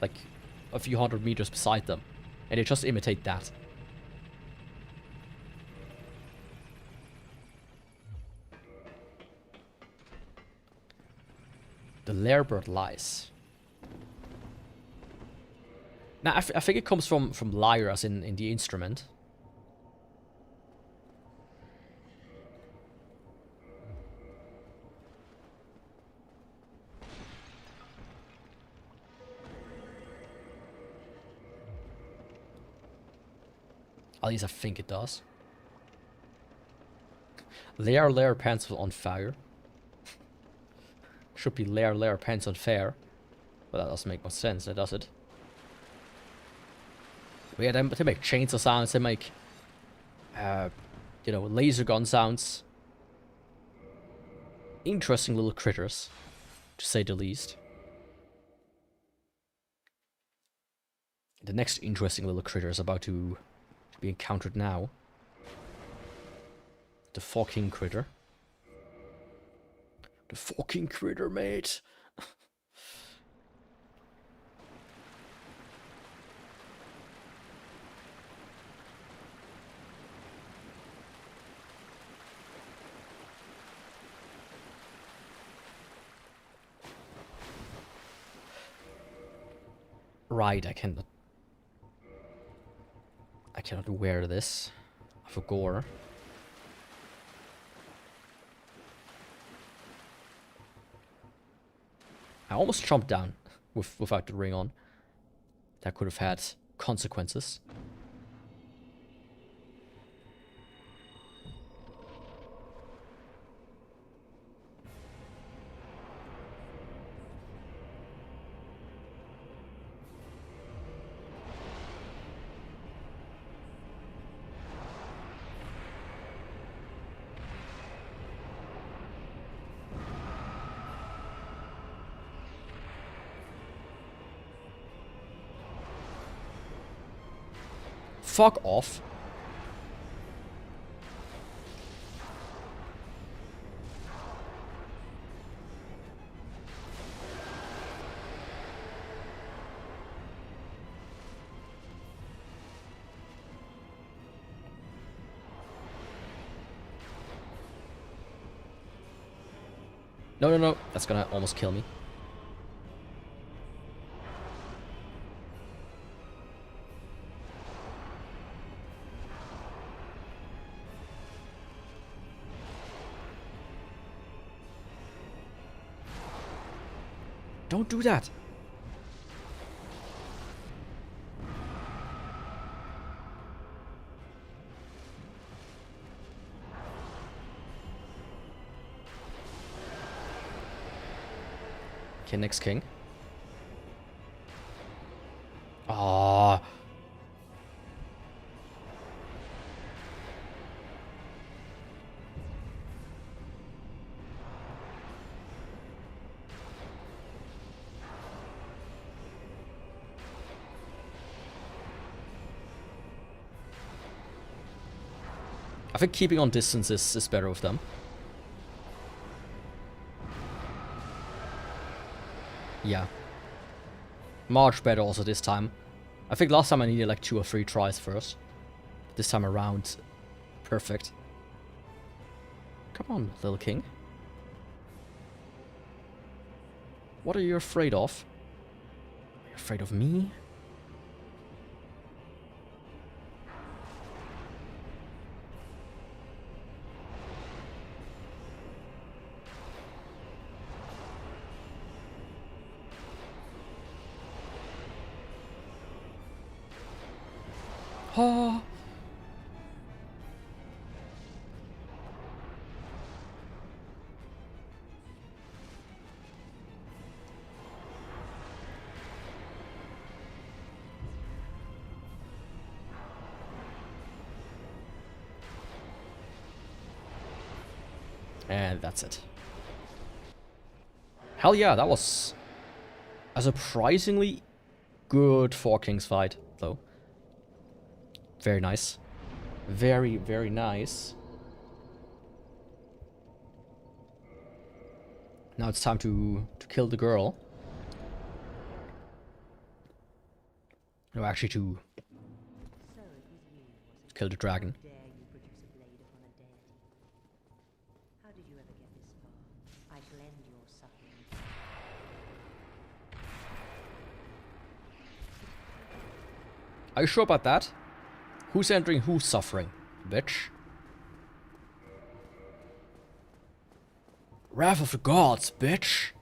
Like a few hundred meters beside them. And they just imitate that. The lyrebird lies. Now, I think it comes from lyre as in the instrument. At least I think it does. Layer pencil on fire. Should be layer pencil on fair. But that doesn't make much sense, does it? But yeah, they make chainsaw sounds, they make, you know, laser gun sounds. Interesting little critters, to say the least. The next interesting little critter is about to be encountered now. The fucking critter. The fucking critter, mate. Right, I cannot wear this. I have a gore. I almost jumped down without the ring on. That could have had consequences. Fuck off. No, no, no. That's gonna almost kill me. Don't do that. Okay, next king. Ah. I think keeping on distance is better with them. Yeah. Much better also this time. I think last time I needed like 2 or 3 tries first. This time around, perfect. Come on, little king. What are you afraid of? Are you afraid of me? Oh. And that's it. Hell yeah, that was a surprisingly good 4 Kings fight, though. Very nice. Very, very nice. Now it's time to kill the girl. No, actually to kill the dragon.
Dare you produce a blade upon a deity? How did you ever get this far? I shall end your suffering.
Are you sure about that? Who's entering, who's suffering, bitch? Wrath of the gods, bitch.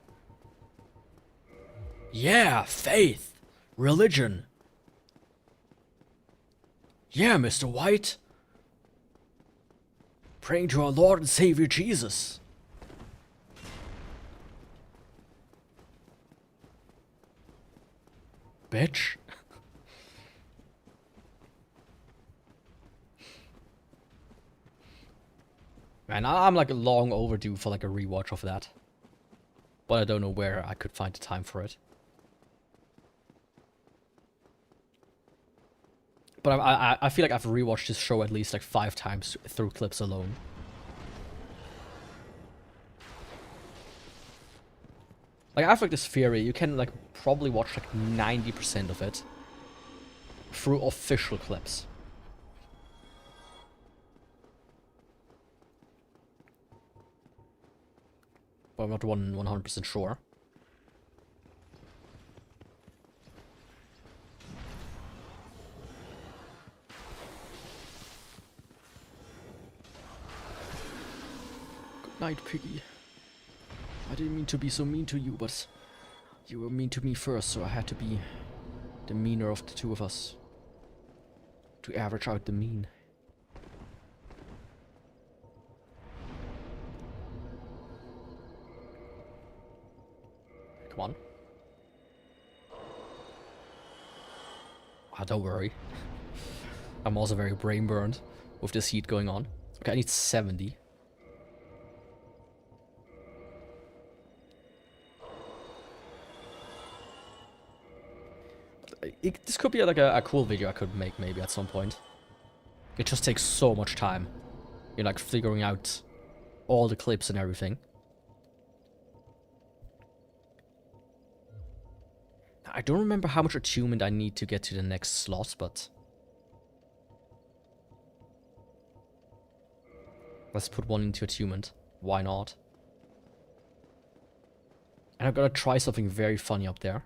Yeah, faith, religion. Yeah, Mr. White. Praying to our Lord and Savior Jesus. Bitch. Man, I'm like long overdue for like a rewatch of that. But I don't know where I could find the time for it. But I feel like I've rewatched this show at least like 5 times through clips alone. Like I have like this theory, you can like probably watch like 90% of it through official clips. But I'm not 100% sure. Good night, Piggy. I didn't mean to be so mean to you, but you were mean to me first, so I had to be the meaner of the two of us. To average out the mean. Come on. Ah, don't worry. I'm also very brain burned with this heat going on. Okay, I need 70. This could be like a cool video I could make maybe at some point. It just takes so much time. You're like figuring out all the clips and everything. I don't remember how much attunement I need to get to the next slot, but let's put 1 into attunement. Why not? And I'm gonna try something very funny up there.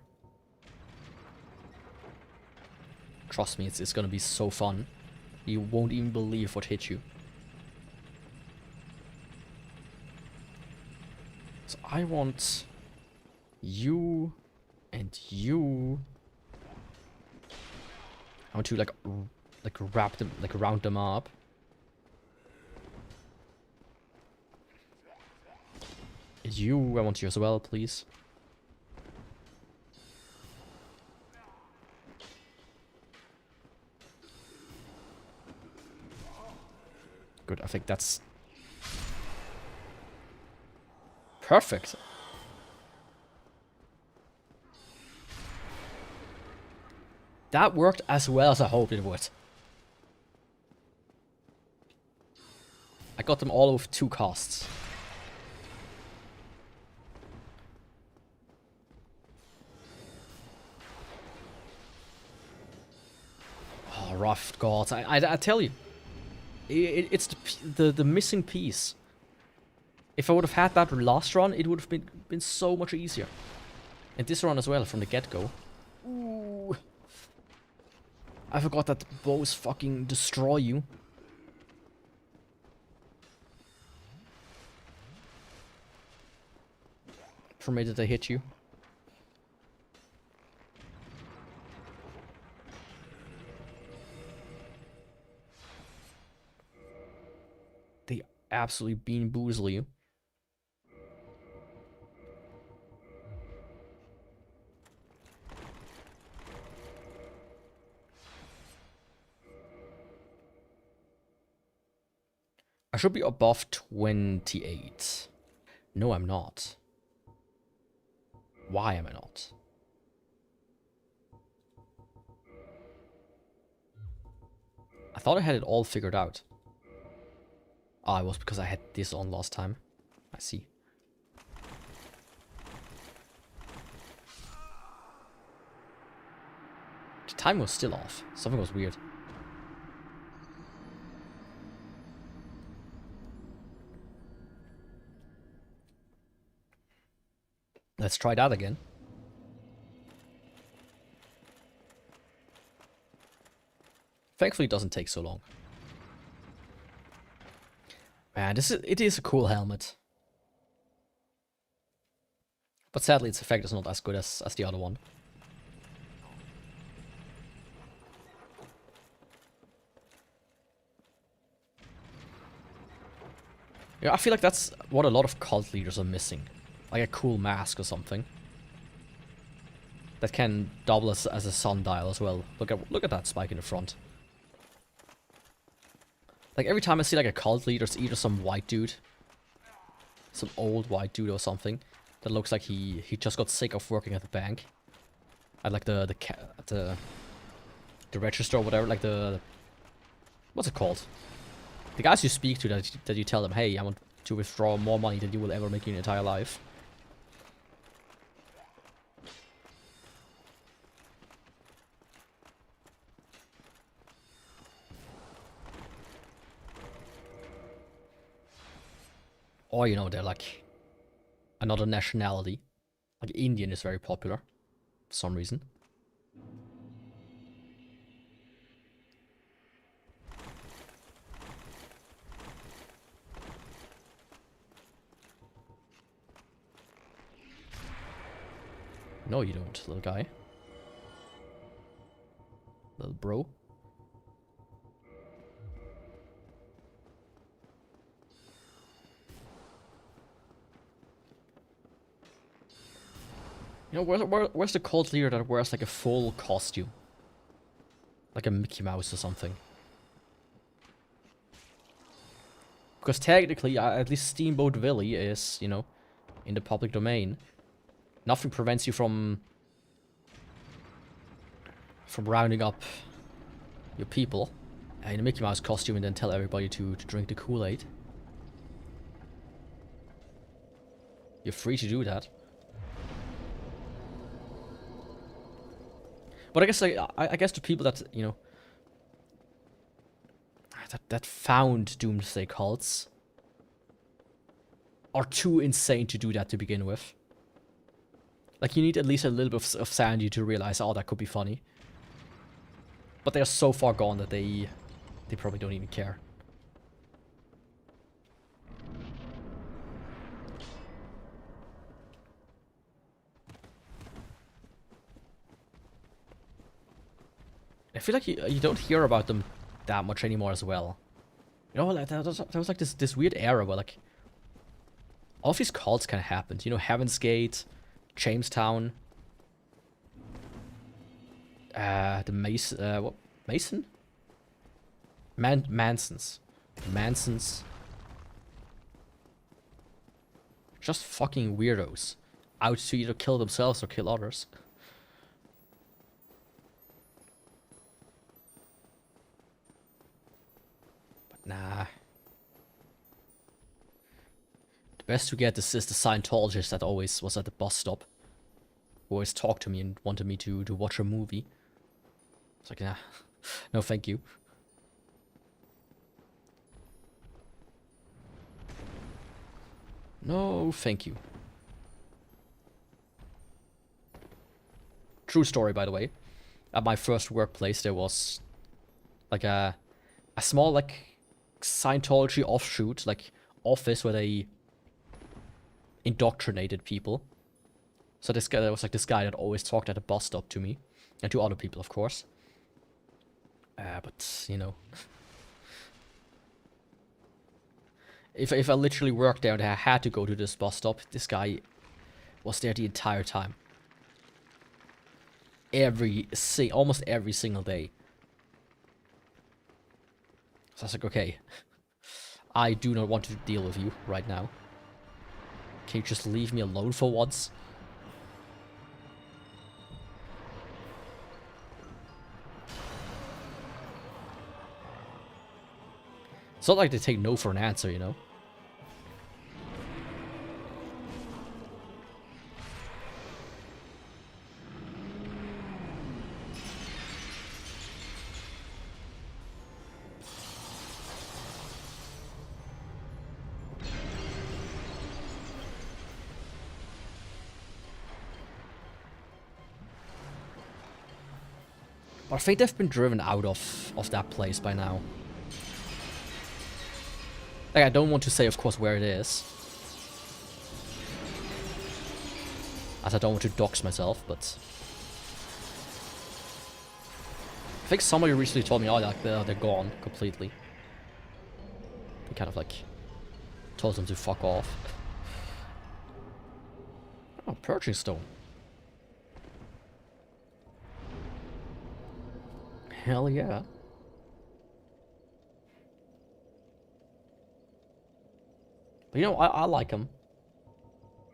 Trust me, it's gonna be so fun. You won't even believe what hit you. So I want you and you. I want to like wrap them, like round them up. You, I want you as well, please. Good, I think that's perfect. That worked as well as I hoped it would. I got them all with 2 costs. Oh, rough gods. I tell you. It's the missing piece. If I would have had that last run, it would have been so much easier. And this run as well, from the get-go. Ooh. I forgot that bows fucking destroy you. Permitted they hit you. They absolutely bean boozle you. I should be above 28. No, I'm not. Why am I not? I thought I had it all figured out. Ah, it was because I had this on last time. I see. The time was still off. Something was weird. Let's try that again. Thankfully, it doesn't take so long. Man, it is a cool helmet. But sadly, its effect is not as good as the other one. Yeah, I feel like that's what a lot of cult leaders are missing. Like a cool mask or something. That can double as a sundial as well. Look at that spike in the front. Like every time I see like a cult leader, it's either some white dude, some old white dude or something that looks like he just got sick of working at the bank, at like the register or whatever, like the what's it called? The guys you speak to that you tell them, hey, I want to withdraw more money than you will ever make in your entire life. Or, you know, they're like another nationality. Like Indian is very popular for some reason. No, you don't, little guy. Little bro. You know, where's the cult leader that wears like a full costume? Like a Mickey Mouse or something. Because technically, at least Steamboat Willie is, you know, in the public domain. Nothing prevents you from rounding up your people in a Mickey Mouse costume and then tell everybody to drink the Kool-Aid. You're free to do that. But I guess like I guess the people that, you know, that found doomsday cults are too insane to do that to begin with. Like you need at least a little bit of sanity to realize, oh, that could be funny. But they're so far gone that they probably don't even care. I feel like you don't hear about them that much anymore as well. You know, like, there was like this weird era where like all of these cults kind of happened. You know, Heaven's Gate, Jamestown, the Mason, what Mason? Mansons, just fucking weirdos, out to either kill themselves or kill others. Nah. Best to get this is the Scientologist that always was at the bus stop. Who always talked to me and wanted me to watch a movie. It's like, nah. No thank you. No thank you. True story, by the way. At my first workplace, there was like a small like Scientology offshoot, like office where they indoctrinated people. So this guy, there was like this guy that always talked at a bus stop to me and to other people, of course. But you know, if I literally worked there and I had to go to this bus stop, this guy was there the entire time. Almost every single day. So I was like, okay, I do not want to deal with you right now. Can you just leave me alone for once? It's not like they take no for an answer, you know? But I think they've been driven out of that place by now. Like, I don't want to say, of course, where it is. As I don't want to dox myself, but... I think somebody recently told me, oh, like, they're gone completely. I kind of, like, told them to fuck off. Oh, Purging Stone. Hell yeah. But you know, I like them.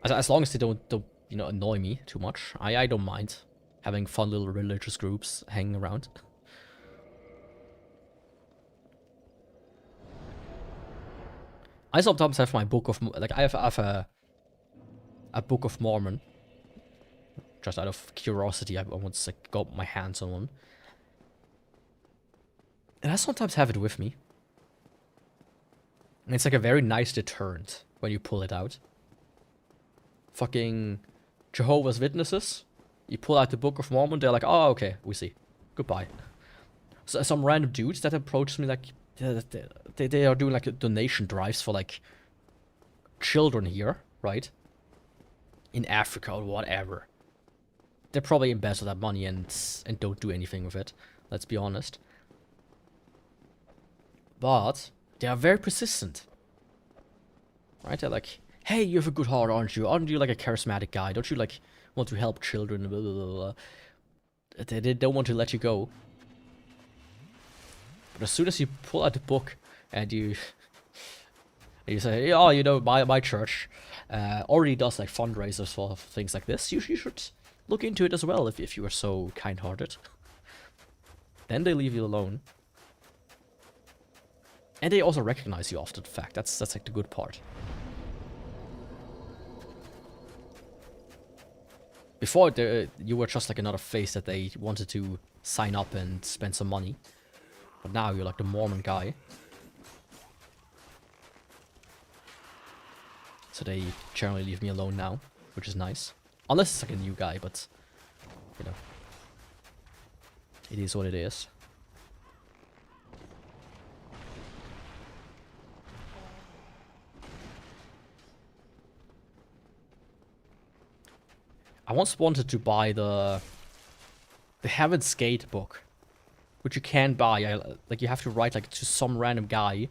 As long as they don't you know, annoy me too much. I don't mind having fun little religious groups hanging around. I sometimes have my book of, like, I have a Book of Mormon. Just out of curiosity, I want to, like, got my hands on one. And I sometimes have it with me. And it's like a very nice deterrent when you pull it out. Fucking Jehovah's Witnesses. You pull out the Book of Mormon, they're like, oh, okay, we see. Goodbye. So some random dudes that approached me, like, they are doing, like, donation drives for, like, children here, right? In Africa or whatever. They're probably embezzle that money and don't do anything with it. Let's be honest. But they are very persistent. Right? They're like, hey, you have a good heart, aren't you? Aren't you like a charismatic guy? Don't you like want to help children? Blah, blah, blah, blah. They don't want to let you go. But as soon as you pull out the book and you say, oh, you know, my church already does like fundraisers for things like this. You should look into it as well if you are so kind-hearted. Then they leave you alone. And they also recognize you after the fact. That's like the good part. Before, you were just like another face that they wanted to sign up and spend some money. But now you're like the Mormon guy. So they generally leave me alone now, which is nice. Unless it's like a new guy, but, you know. It is what it is. I once wanted to buy the Heaven's Gate book, which you can buy. Like, you have to write like to some random guy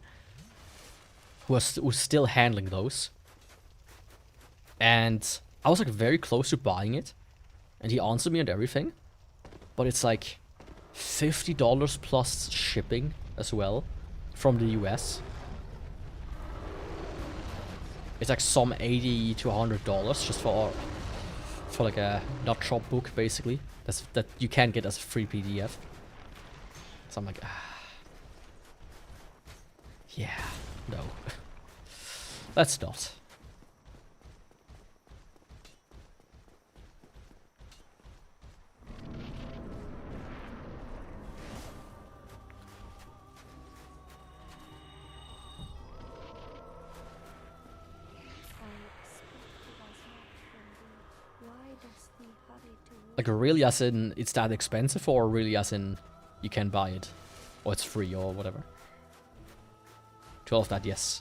who's still handling those. And I was like very close to buying it, and he answered me and everything, but it's like $50 plus shipping as well from the US. It's like some $80 to $100 just for like a not shop book, basically. That you can get as a free PDF. So I'm like, yeah, no. Let's not. Like really as in it's that expensive, or really as in you can buy it, or it's free or whatever? 12 that, yes.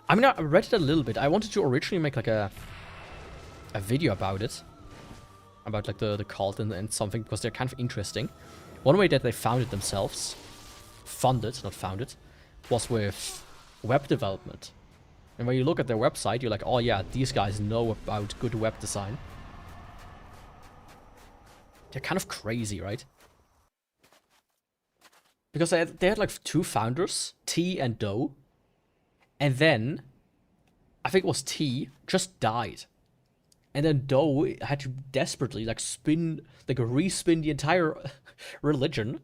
I mean, I read it a little bit. I wanted to originally make like a video about it. About like the cult and something, because they're kind of interesting. One way that they founded themselves, funded, not founded, was with web development. And when you look at their website, you're like, oh yeah, these guys know about good web design. They're kind of crazy, right? Because they had like 2 founders, T and Do. And then, I think it was T, just died. And then Do had to desperately like respin the entire religion.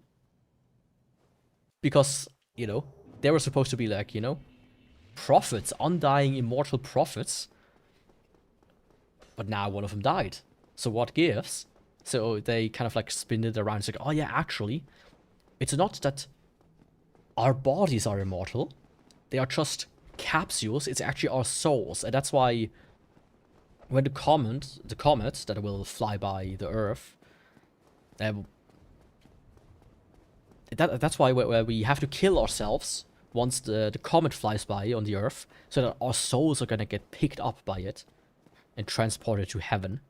Because, you know, they were supposed to be like, you know, prophets, undying immortal prophets. But now one of them died. So what gives? So they kind of like spin it around. It's like, oh yeah, actually, it's not that our bodies are immortal. They are just capsules. It's actually our souls. And that's why when the comet that will fly by the Earth, that's why we have to kill ourselves once the comet flies by on the Earth, so that our souls are gonna get picked up by it and transported to heaven.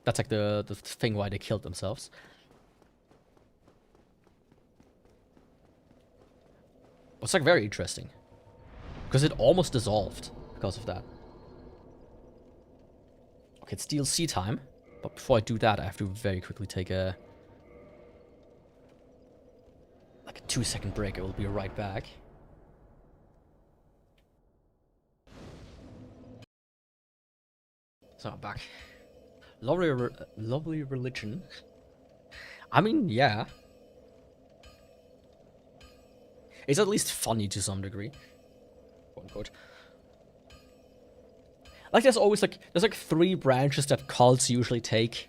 That's like the thing why they killed themselves. It's like very interesting. Because it almost dissolved because of that. Okay, it's DLC time. But before I do that, I have to very quickly take a 2-second break. I will be right back. So I'm back. Lovely religion. I mean, yeah. It's at least funny to some degree. Quote unquote. Like there's always there's 3 branches that cults usually take.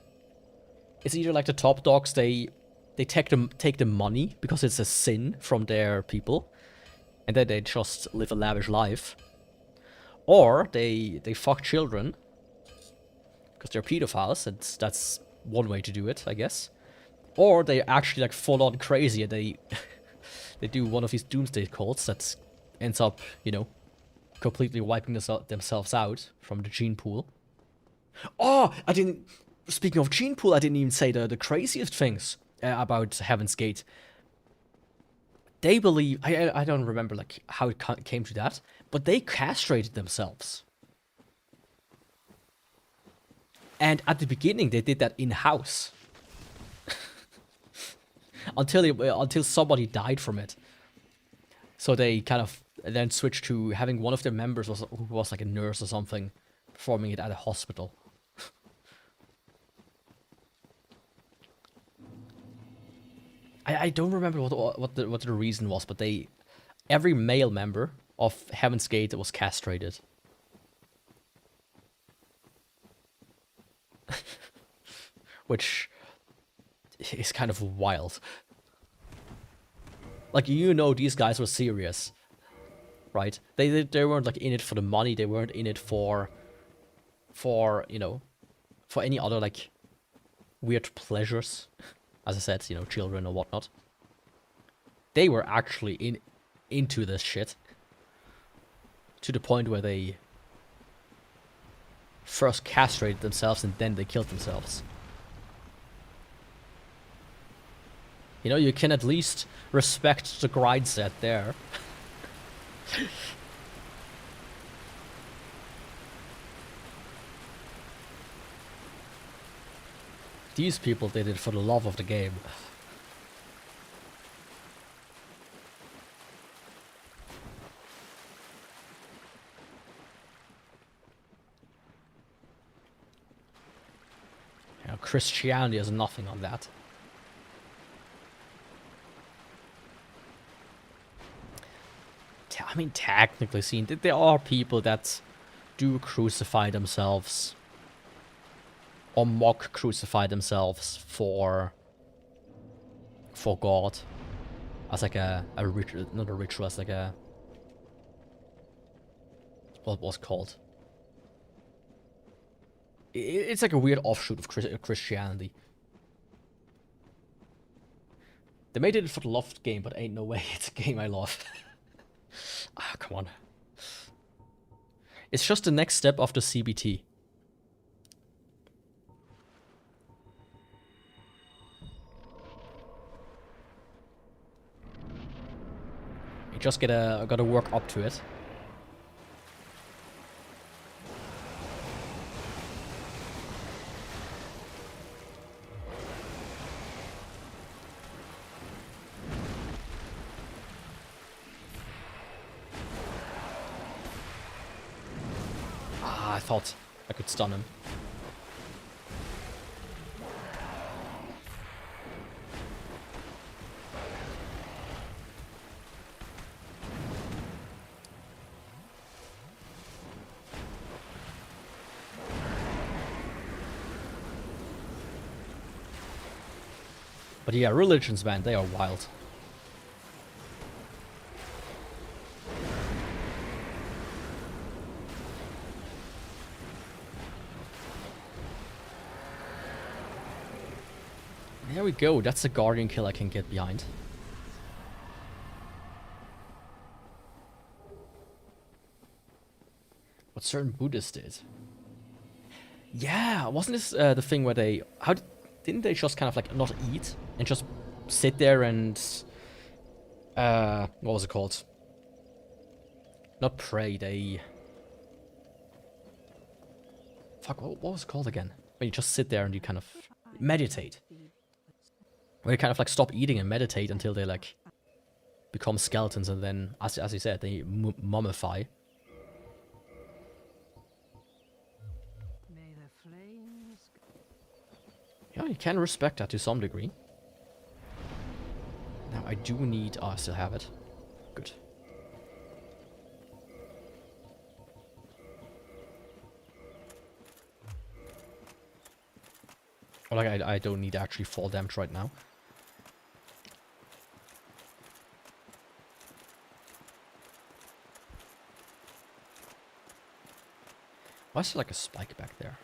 It's either like the top dogs, they take the money because it's a sin from their people, and then they just live a lavish life. Or they fuck children because they're pedophiles, and that's one way to do it, I guess. Or they actually like full on crazy and they they do one of these doomsday cults that ends up, you know, completely wiping themselves out from the gene pool. Oh, speaking of gene pool, I didn't even say the craziest things about Heaven's Gate. They believe, I don't remember like how it came to that, but they castrated themselves. And at the beginning, they did that in-house. until somebody died from it. So they kind of then switched to having one of their members who was like a nurse or something, performing it at a hospital. I don't remember what the reason was, but every male member of Heaven's Gate was castrated. Which is kind of wild. Like, you know, these guys were serious, right? They weren't like in it for the money. They weren't in it for you know, for any other like weird pleasures. As I said, you know, children or whatnot. They were actually into this shit. To the point where they first castrated themselves and then they killed themselves. You know, you can at least respect the grind set there. These people did it for the love of the game. You know, Christianity has nothing on that. I mean, technically seen, there are people that do crucify themselves. Or mock crucify themselves for God. As like a ritual, not a ritual, as like a what was called. It's like a weird offshoot of Christianity. They made it for the loved game, but ain't no way it's a game I love. Ah, come on. It's just the next step of the CBT. You just gotta work up to it. I thought I could stun him. But yeah, religions, man, they are wild. There we go, that's a Guardian kill I can get behind. What certain Buddhists did. Yeah, wasn't this the thing where they... didn't they just kind of like not eat? And just sit there and... what was it called? Not pray, they... Fuck, what was it called again? When you just sit there and you kind of meditate. Where they kind of like stop eating and meditate until they like become skeletons, and then, as you said, they mummify.
May the flames...
Yeah, you can respect that to some degree. Now I do need... Oh, I still have it. Good. Well, like, I don't need actually fall damage right now. Why is there like a spike back there?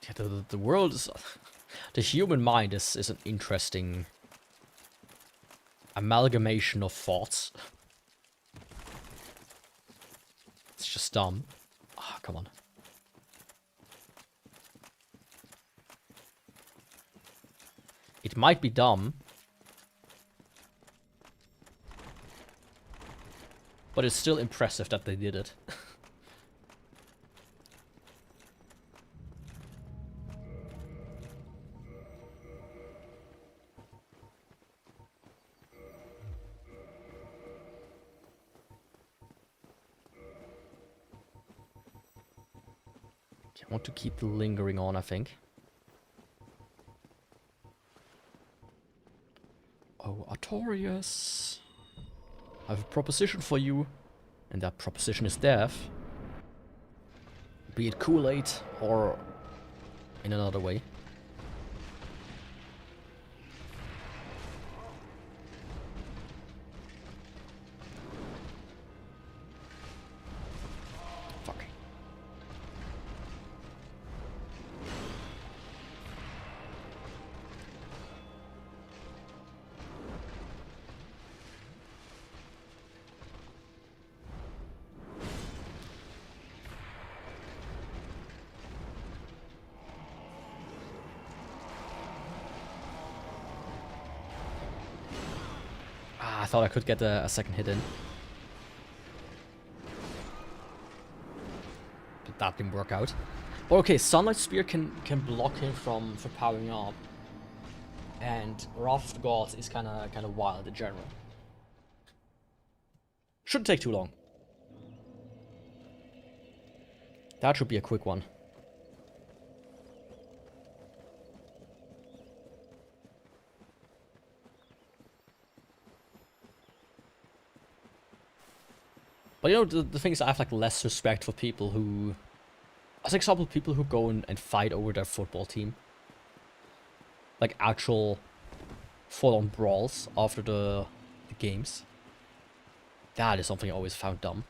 Yeah, the world is... the human mind is an interesting amalgamation of thoughts. It's just dumb. Ah, come on. It might be dumb, but it's still impressive that they did it. I want to keep lingering on, I think. Oh, Artorias. I have a proposition for you. And that proposition is death. Be it Kool-Aid or in another way. Fuck. I thought I could get a second hit in. But that didn't work out. But okay, Sunlight Spear can block him from powering up. And Wrath of the Gods is kinda wild in general. Shouldn't take too long. That should be a quick one. But you know, the thing is, I have like less respect for people who As an example, people who go and fight over their football team. Like actual full-on brawls after the games. That is something I always found dumb.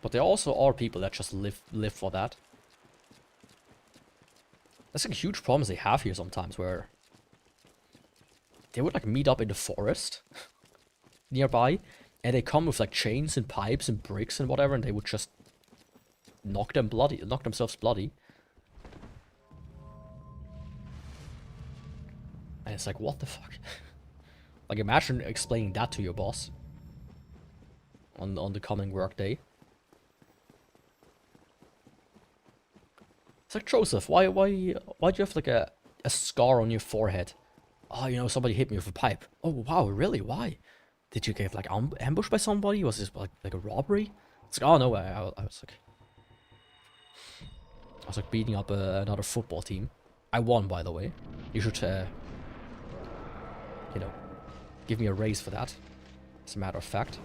But there also are people that just live for that. That's like huge problems they have here sometimes, where they would like meet up in the forest nearby, and they come with like chains and pipes and bricks and whatever, and they would just knock themselves bloody. And it's like, what the fuck? Like, imagine explaining that to your boss on the coming work day. It's like, Joseph, why do you have like a scar on your forehead? Oh, you know, somebody hit me with a pipe. Oh, wow, really? Why? Did you get like ambushed by somebody? Was this like a robbery? It's like, oh no, I was like beating up another football team. I won, by the way. You should, you know, give me a raise for that. As a matter of fact.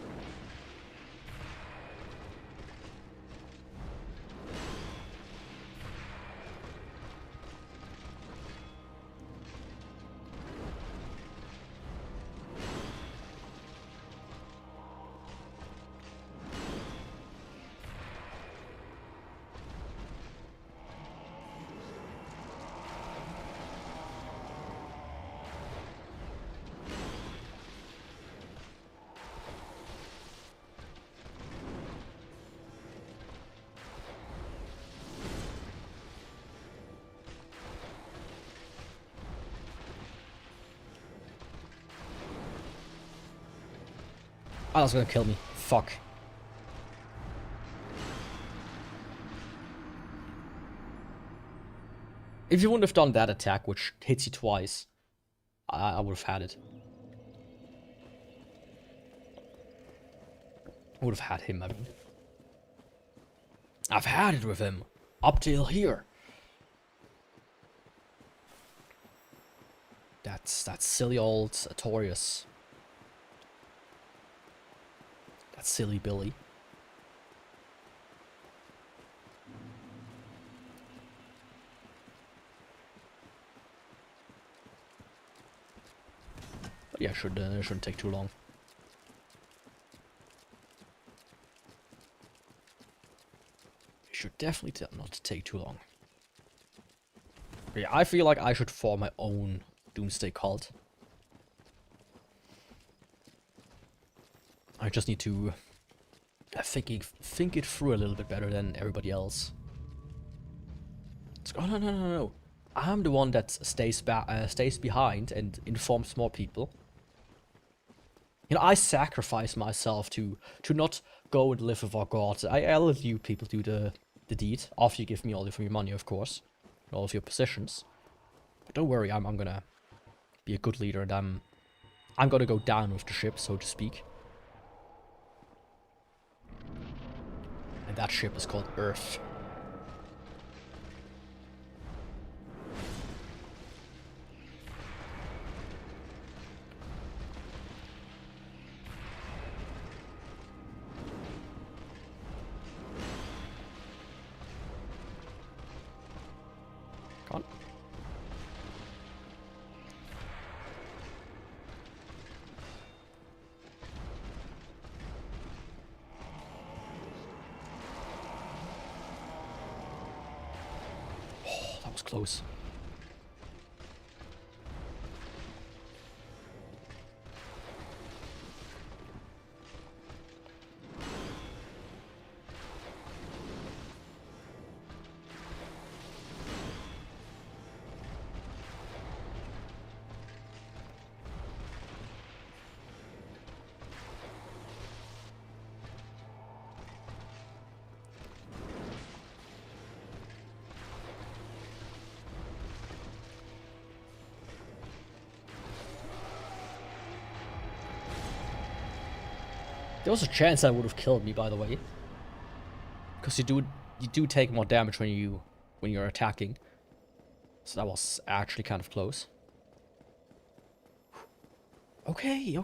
Oh, that's gonna kill me. Fuck. If you wouldn't have done that attack, which hits you twice, I would have had it. I would have had him, I mean. I've had it with him. Up till here. That's that silly old Artorias. That silly Billy. But yeah, it shouldn't take too long. It should definitely not take too long. But yeah, I feel like I should form my own Doomsday cult. I just need to think it through a little bit better than everybody else. It's, oh no! I'm the one that stays behind and informs more people. You know, I sacrifice myself to not go and live with our gods. I'll let you people do the deed after you give me all of your money, of course, and all of your positions. But don't worry, I'm gonna be a good leader, and I'm gonna go down with the ship, so to speak. And that ship is called Earth. Come on. That was close. There was a chance that would have killed me, by the way, because you do take more damage when you're attacking. So that was actually kind of close. Okay.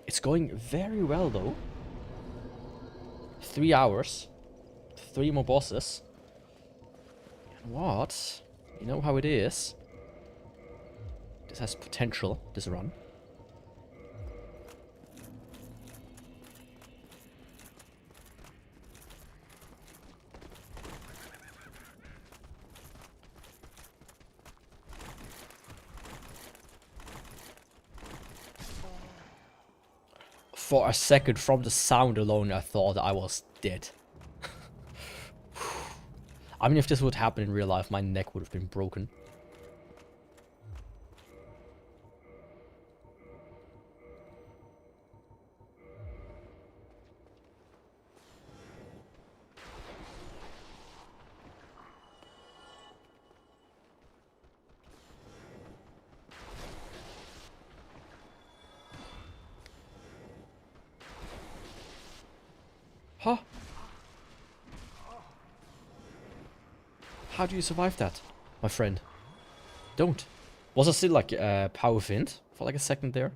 It's going very well though. 3 hours. 3 more bosses. And what? You know how it is. This has potential, this run. For a second, from the sound alone, I thought I was dead. I mean, if this would happen in real life, my neck would have been broken. Huh? How do you survive that, my friend? Don't. Was I still like power fint for like a second there?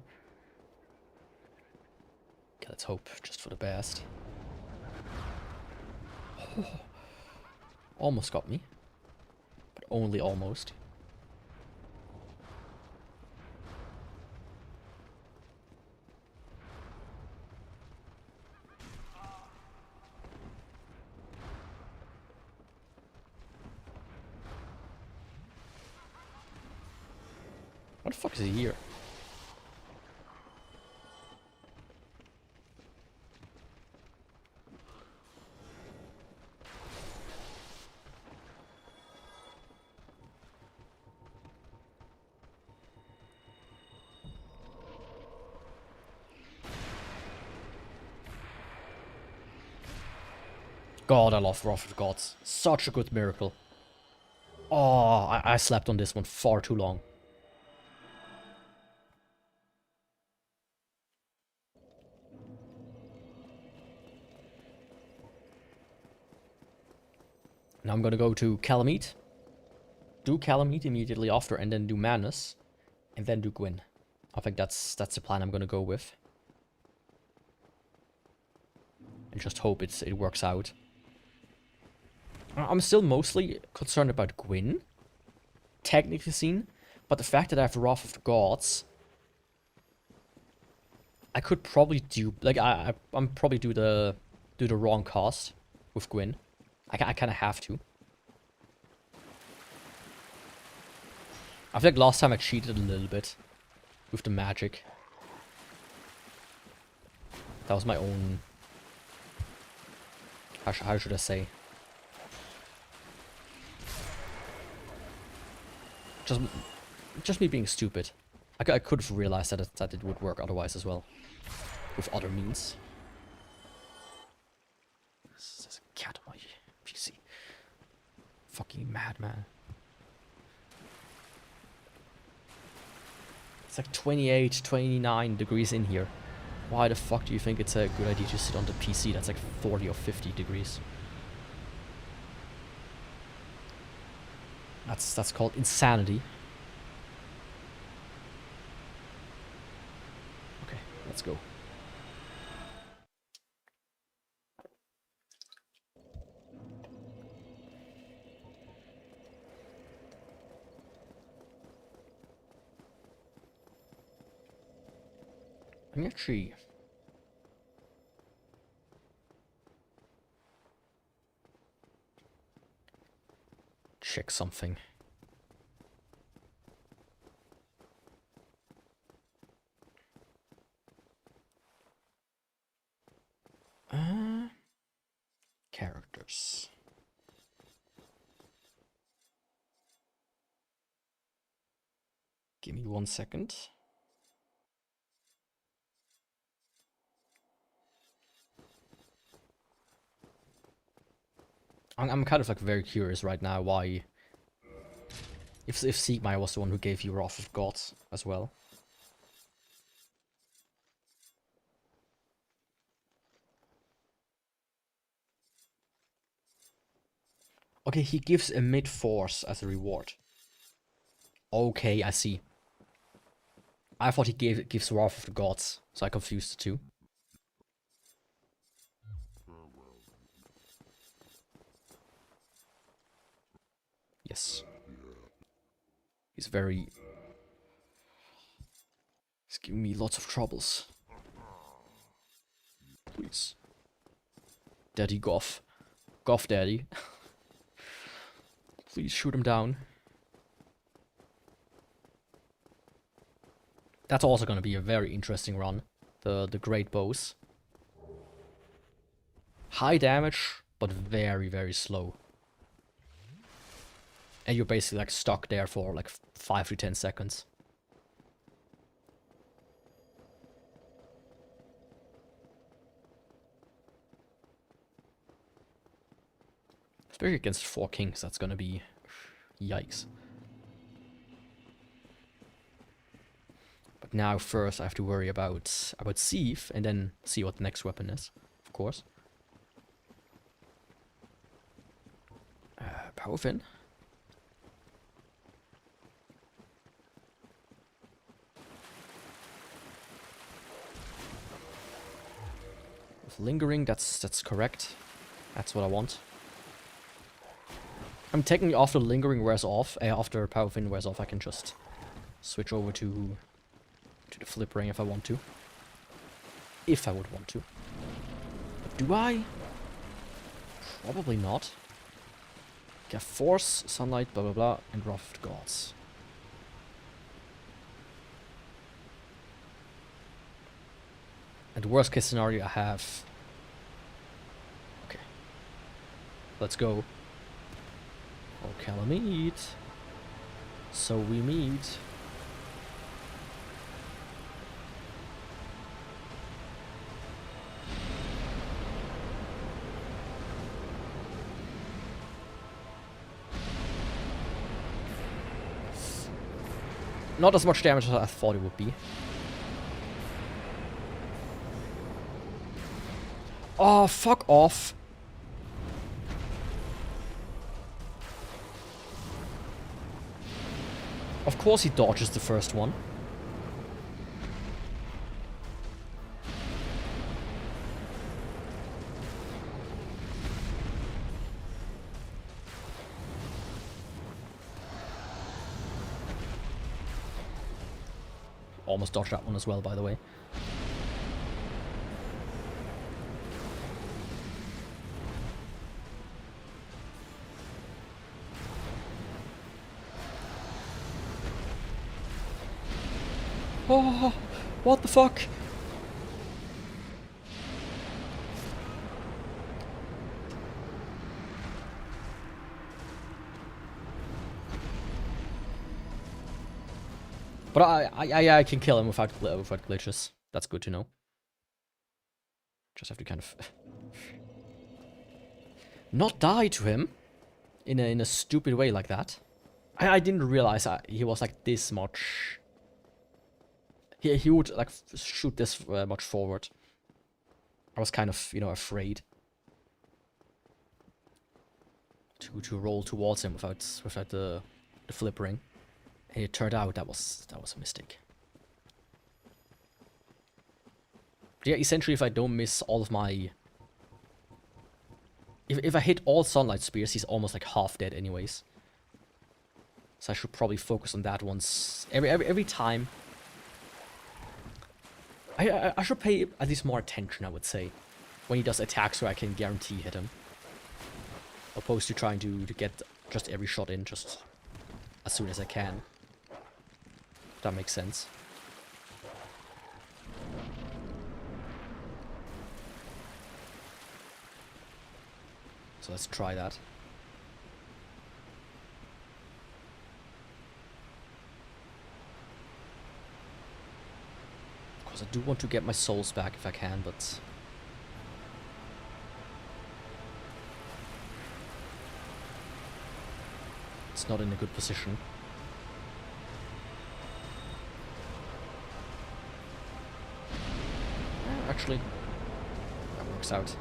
Okay, let's hope just for the best. Oh, almost got me, but only almost. What the fuck is he here? God, I love Wrath of the Gods. Such a good miracle. Oh, I slept on this one far too long. Now I'm gonna go to Calamite. Do Calamite immediately after, and then do Madness. And then do Gwyn. I think that's the plan I'm gonna go with. And just hope it works out. I'm still mostly concerned about Gwyn, technically seen, but the fact that I have Wrath of the Gods, I could probably do, like, I'm probably do the wrong cast with Gwyn. I kind of have to. I feel like last time I cheated a little bit with the magic. That was my own, how should I say? Just me being stupid. I could have realized that it would work otherwise as well. With other means. There's a cat on my PC. Fucking madman. It's like 28, 29 degrees in here. Why the fuck do you think it's a good idea to sit on the PC that's like 40 or 50 degrees? That's called insanity. Okay, let's go. I'm actually check something. Characters. Give me 1 second. I'm kind of like very curious right now why, if Sigmar was the one who gave you Wrath of Gods as well. Okay, he gives a mid-force as a reward. Okay, I see. I thought he gives Wrath of the Gods, so I confused the two.
Farewell.
Yes. He's very... He's giving me lots of troubles. Please. Daddy Goff. Goff Daddy. Please shoot him down. That's also going to be a very interesting run. The great bows. High damage, but very, very slow. And you're basically like stuck there for like 5 to 10 seconds. Especially against 4 kings, that's gonna be... Yikes. But now first I have to worry about Sieve, and then see what the next weapon is, of course. Power Fin. With lingering, that's correct. That's what I want. I'm taking after lingering wears off, after Power Fin wears off, I can just switch over to the flip ring if I want to. If I would want to. But do I? Probably not. Okay, Force, Sunlight, blah blah blah, and Wrath of the Gods. And the worst case scenario I have... Okay. Let's go. Okay, let me eat. So we meet. Not as much damage as I thought it would be. Oh, fuck off. Of course he dodges the first one. Almost dodged that one as well, by the way. Oh, what the fuck? But I can kill him without glitches. That's good to know. Just have to kind of not die to him in a stupid way like that. I didn't realize he was like this much. He would like shoot this much forward. I was kind of, you know, afraid to roll towards him without the flip ring. And it turned out that was a mistake. But yeah, essentially if I don't miss all of my... If I hit all Sunlight Spears, he's almost like half dead anyways. So I should probably focus on that once every time. I should pay at least more attention, I would say, when he does attacks where I can guarantee hit him. Opposed to trying to get just every shot in just as soon as I can. If that makes sense. So let's try that. Of course, I do want to get my souls back if I can, but... it's not in a good position. Actually, that works out.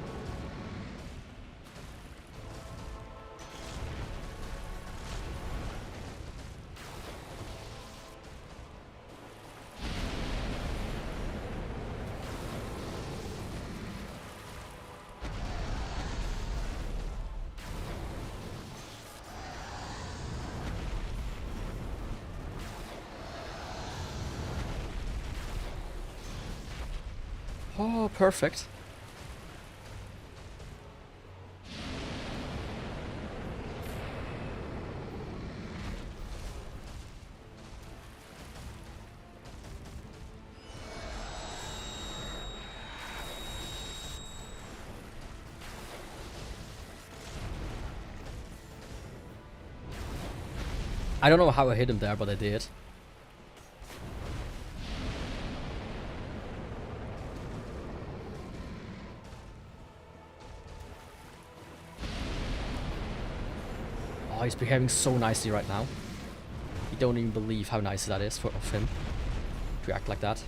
Oh, perfect. I don't know how I hit him there, but I did. Oh, he's behaving so nicely right now. You don't even believe how nice that is of him to act like that.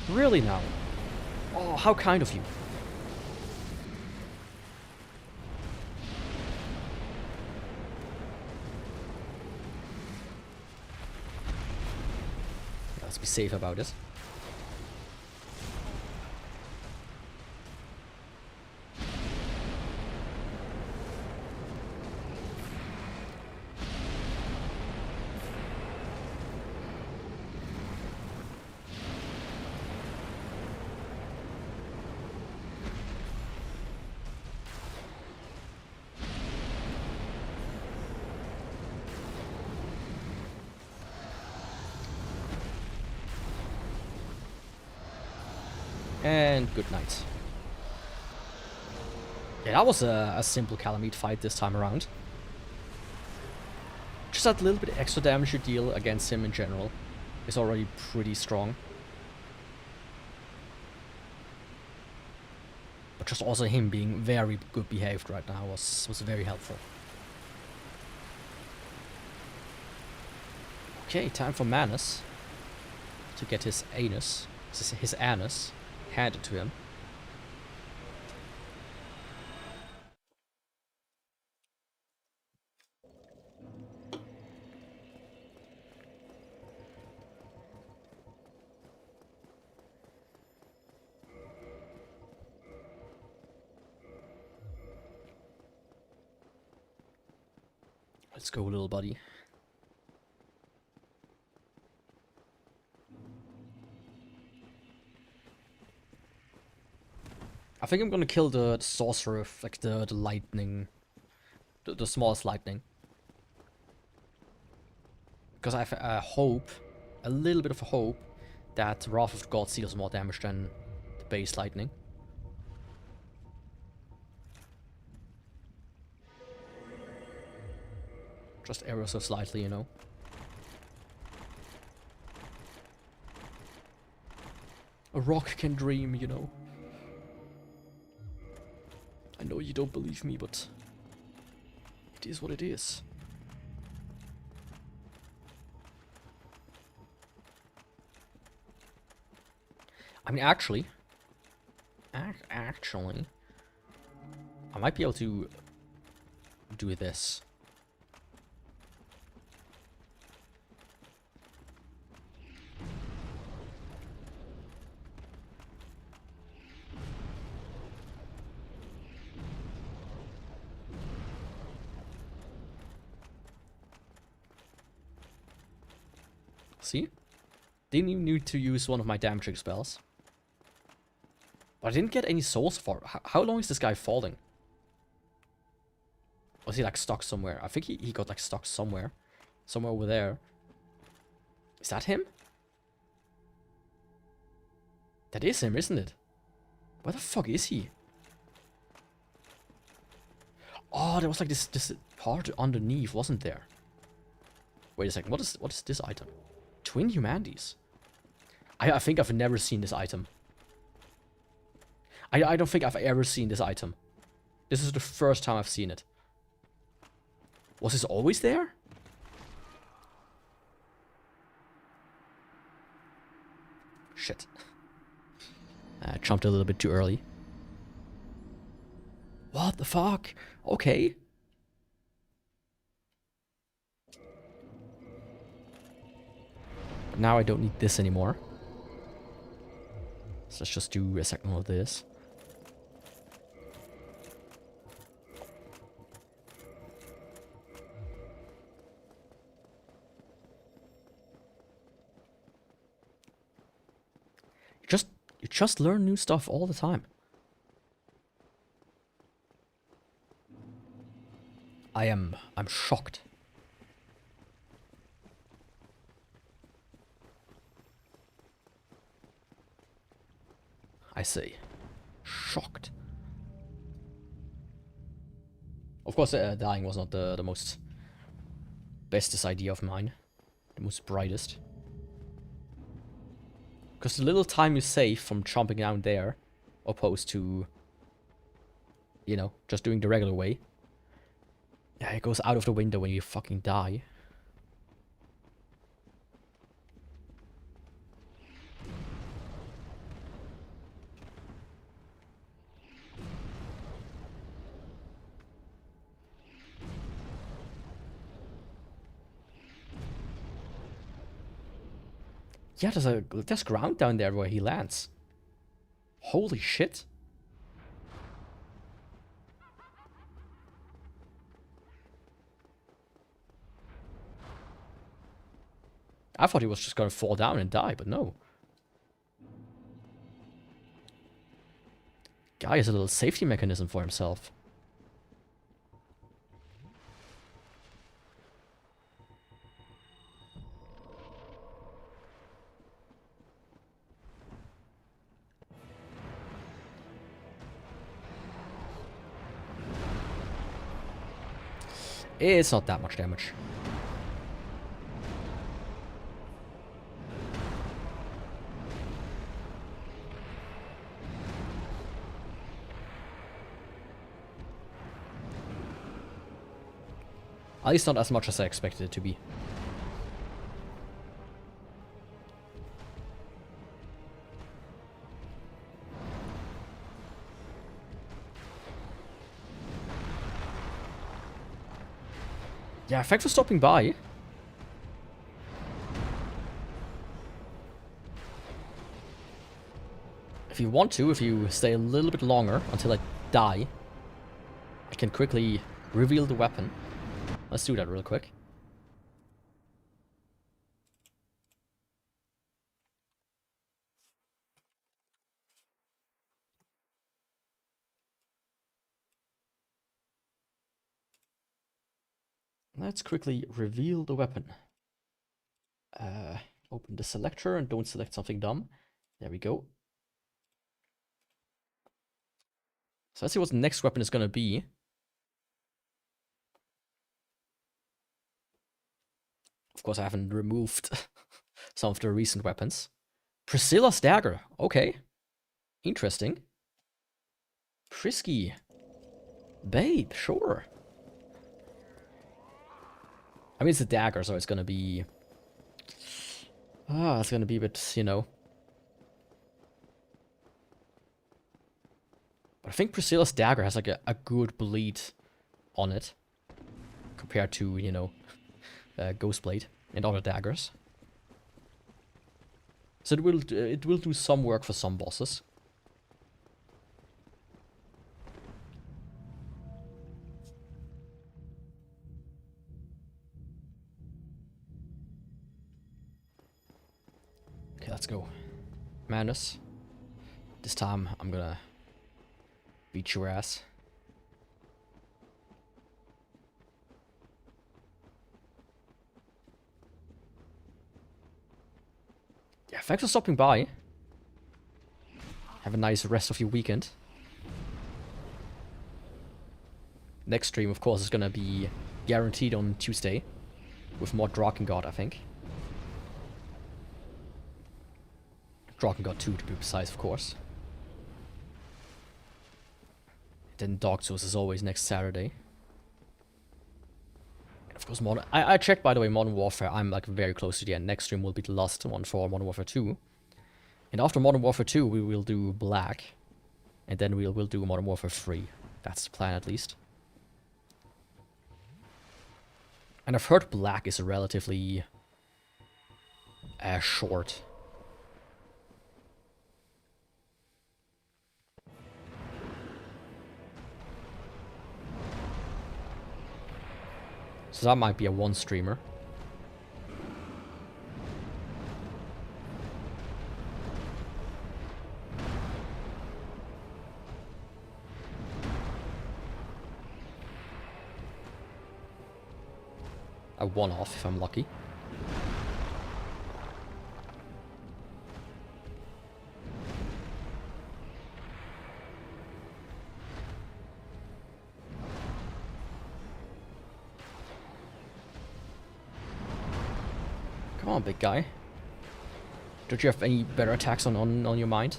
Really now? Oh, how kind of you. Let's be safe about it. And good night. Yeah, that was a simple Calamite fight this time around. Just that little bit extra damage you deal against him in general is already pretty strong. But just also him being very good behaved right now was very helpful. Okay, time for Manus to get his anus, his anus, handed to him. Let's go, little buddy. I think I'm gonna kill the sorcerer, like the lightning, the smallest lightning. Because I have a hope, a little bit of a hope, that Wrath of God deals more damage than the base lightning. Just ever so slightly, you know. A rock can dream, you know. I know you don't believe me, but it is what it is. I mean, actually, I might be able to do this. See? Didn't even need to use one of my damaging spells. But I didn't get any souls for. How long is this guy falling? Was he like stuck somewhere? I think he got like stuck somewhere. Somewhere over there. Is that him? That is him, isn't it? Where the fuck is he? Oh, there was like this part underneath, wasn't there? Wait a second, what is this item? Twin Humanities. I think I've never seen this item. I don't think I've ever seen this item. This is the first time I've seen it. Was this always there? Shit. I jumped a little bit too early. What the fuck? Okay. But now I don't need this anymore. So let's just do a second of this. You just learn new stuff all the time. I'm shocked. I say, shocked. Of course, dying was not the most bestest idea of mine. The most brightest. Because the little time you save from jumping down there, opposed to, you know, just doing the regular way. Yeah, it goes out of the window when you fucking die. Yeah, there's ground down there where he lands. Holy shit. I thought he was just gonna fall down and die, but no. Guy has a little safety mechanism for himself. It's not that much damage. At least not as much as I expected it to be. Yeah, thanks for stopping by. If you want to, if you stay a little bit longer until I die, I can quickly reveal the weapon. Let's do that real quick. Let's quickly reveal the weapon. Open the selector and don't select something dumb. There we go. So let's see what the next weapon is gonna be. Of course, I haven't removed some of the recent weapons. Priscilla's dagger. Okay. Interesting. Frisky. Babe, sure. I mean, it's a dagger, so it's gonna be... it's gonna be a bit, you know... But I think Priscilla's dagger has like a good bleed on it. Compared to, you know, Ghostblade and other daggers. So it will do some work for some bosses. Okay, let's go. Madness. This time I'm gonna beat your ass. Yeah, thanks for stopping by. Have a nice rest of your weekend. Next stream, of course, is gonna be guaranteed on Tuesday. With more Drakengard, I think. Drakengard 2 to be precise, of course. Then Dark Souls is always next Saturday. And of course, I checked, by the way, Modern Warfare. I'm like very close to the end. Next stream will be the last one for Modern Warfare 2. And after Modern Warfare 2, we will do Black. And then we'll do Modern Warfare 3. That's the plan, at least. And I've heard Black is relatively short. So that might be a one streamer. a one-off if I'm lucky. Come on, big guy. Don't you have any better attacks on your mind?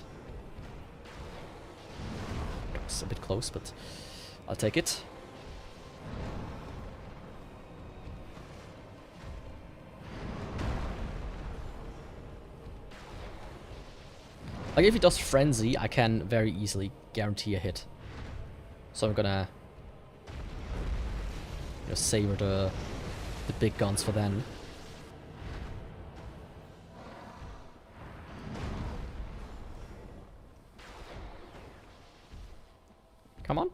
It's a bit close, but I'll take it. Like, if he does Frenzy, I can very easily guarantee a hit. So I'm gonna savor the big guns for then. Come on.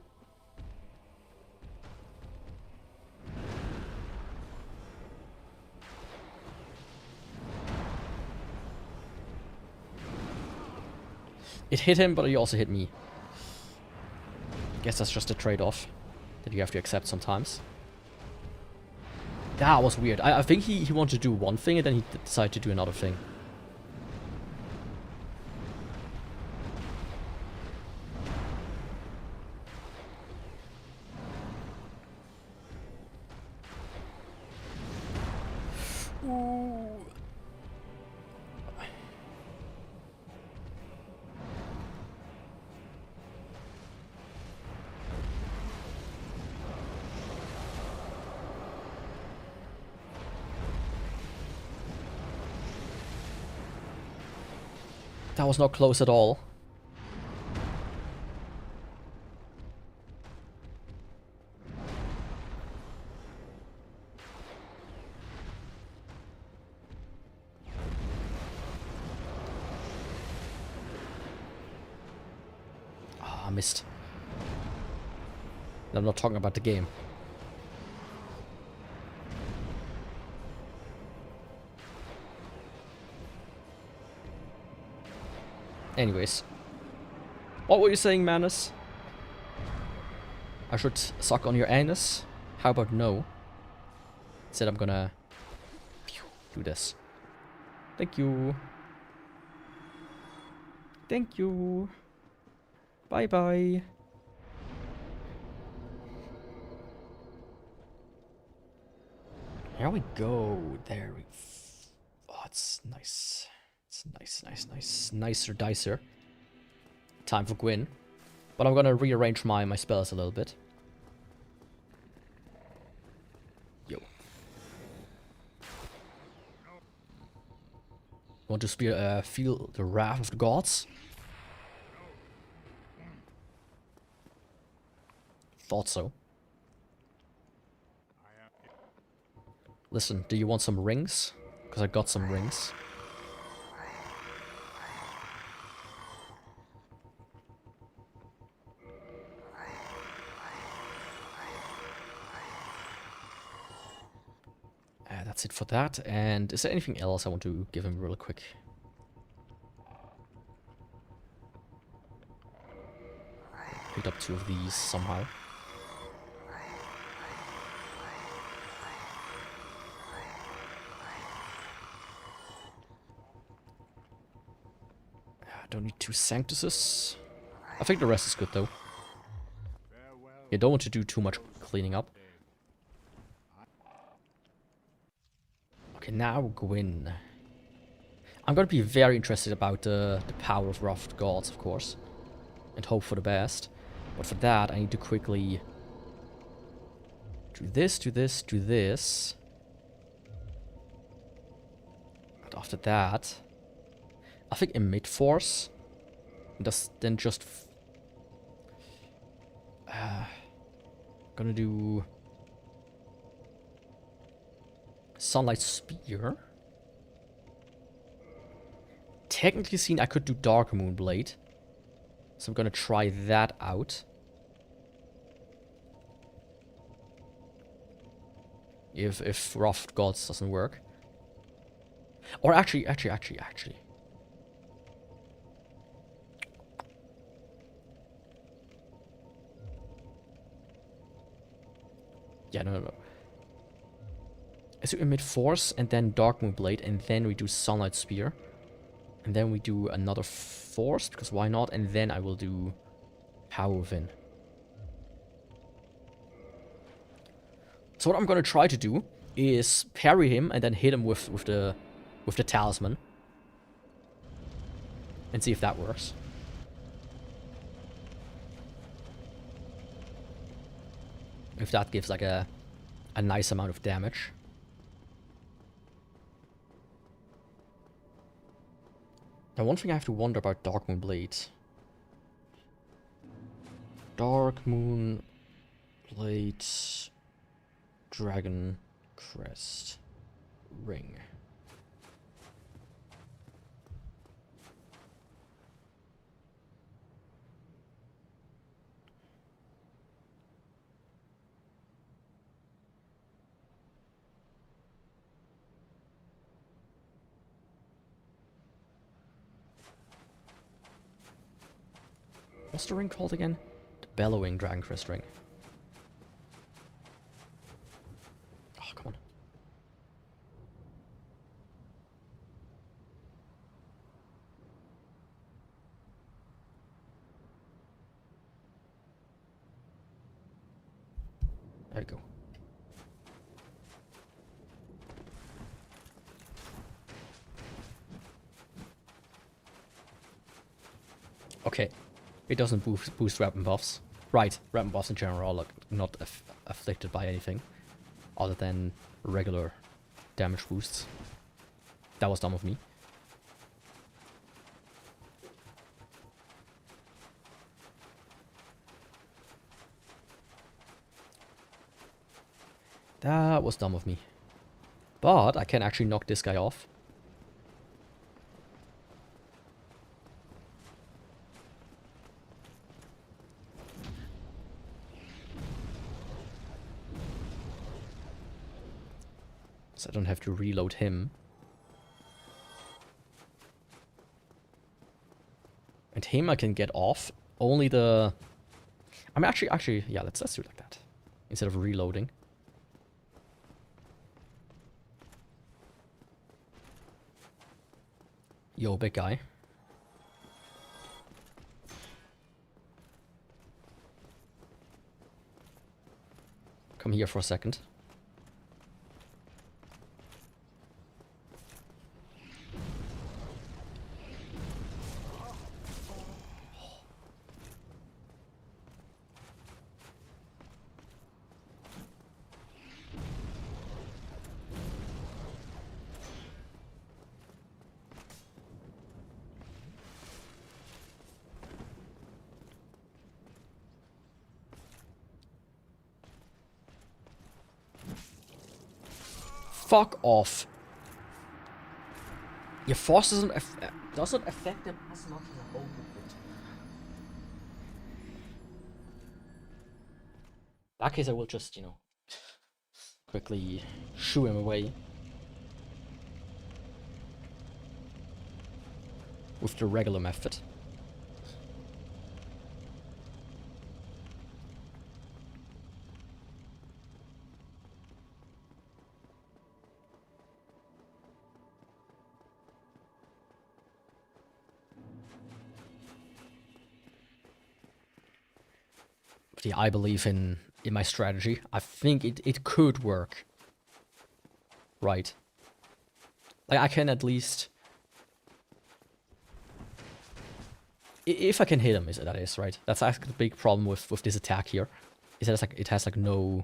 It hit him, but it also hit me. Guess that's just a trade-off that you have to accept sometimes. That was weird. I think he wanted to do one thing and then he decided to do another thing. That was not close at all. Ah, I missed. I'm not talking about the game. Anyways. What were you saying, Manus? I should suck on your anus? How about no? Instead I'm gonna do this. Thank you. Thank you. Bye bye. Here we go. There we oh, it's nice. It's nice. Nicer dicer. Time for Gwyn. But I'm gonna rearrange my spells a little bit. Yo. Want to feel the wrath of the gods? Thought so. Listen, do you want some rings? Because I got some rings. That's it for that. And is there anything else I want to give him real quick? Picked up 2 of these somehow. I don't need 2 Sanctuses. I think the rest is good though. You don't want to do too much cleaning up. Okay, now Gwyn. I'm gonna be very interested about the power of Wrath Gods, of course. And hope for the best. But for that, I need to quickly do this, do this, do this. And after that, I think emit force. Then just gonna do Sunlight Spear. Technically seen, I could do Darkmoon Blade. So I'm gonna try that out. If Wrath Gods doesn't work. Or actually. Yeah, no. So emit force and then Darkmoon blade, and then we do sunlight spear. And then we do another force, because why not? And then I will do power within. So what I'm gonna try to do is parry him and then hit him with the talisman. And see if that works. If that gives like a nice amount of damage. Now one thing I have to wonder about Darkmoon Blade. Darkmoon Blade Dragon Crest Ring. What's the ring called again? The Bellowing Dragon Crest Ring. Oh, come on. There we go. Okay. It doesn't boost weapon buffs. Right, weapon buffs in general are like not afflicted by anything other than regular damage boosts. That was dumb of me. That was dumb of me. But I can actually knock this guy off. So I don't have to reload him. And him I can get off. Only the... I mean, actually, yeah, let's do it like that. Instead of reloading. Yo, big guy. Come here for a second. Fuck off. Your force doesn't affect them as much as a open bit. In that case, I will just, you know, quickly shoo him away. With the regular method. But yeah, I believe in my strategy. I think it could work. Right. Like, I can at least... If I can hit him, that is, right? That's actually the big problem with this attack here. Is that it has like no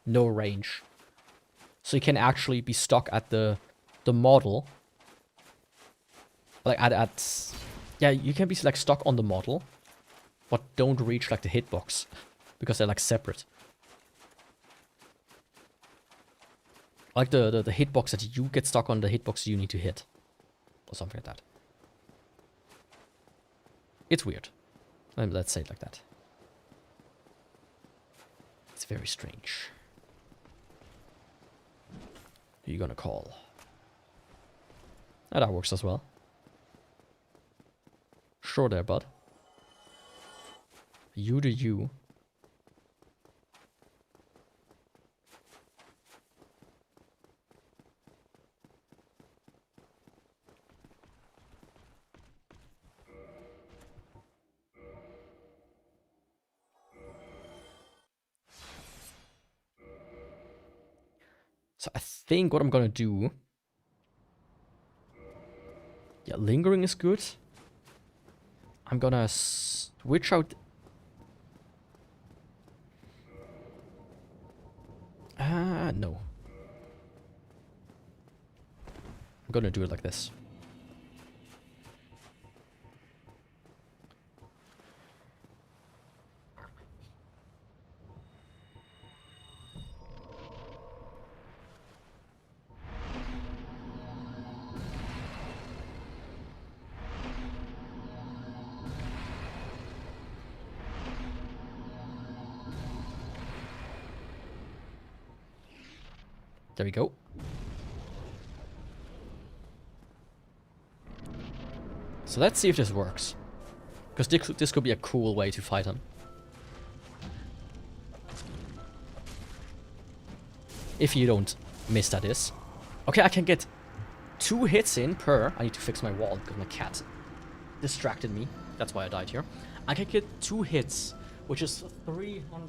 range. So you can actually be stuck at the model. Like yeah, you can be like stuck on the model. But don't reach like the hitbox, because they're like separate. Like the hitbox that you get stuck on, the hitbox you need to hit, or something like that. It's weird. Let's say it like that. It's very strange. Who are you gonna call? That works as well. Sure there, bud. You to you. So I think what I'm gonna do... Yeah, lingering is good. I'm gonna switch out... no. I'm gonna do it like this. There we go. So let's see if this works. Because this could be a cool way to fight him. If you don't miss, that is. Okay, I can get 2 hits in per... I need to fix my wall because my cat distracted me. That's why I died here. I can get 2 hits, which is 300...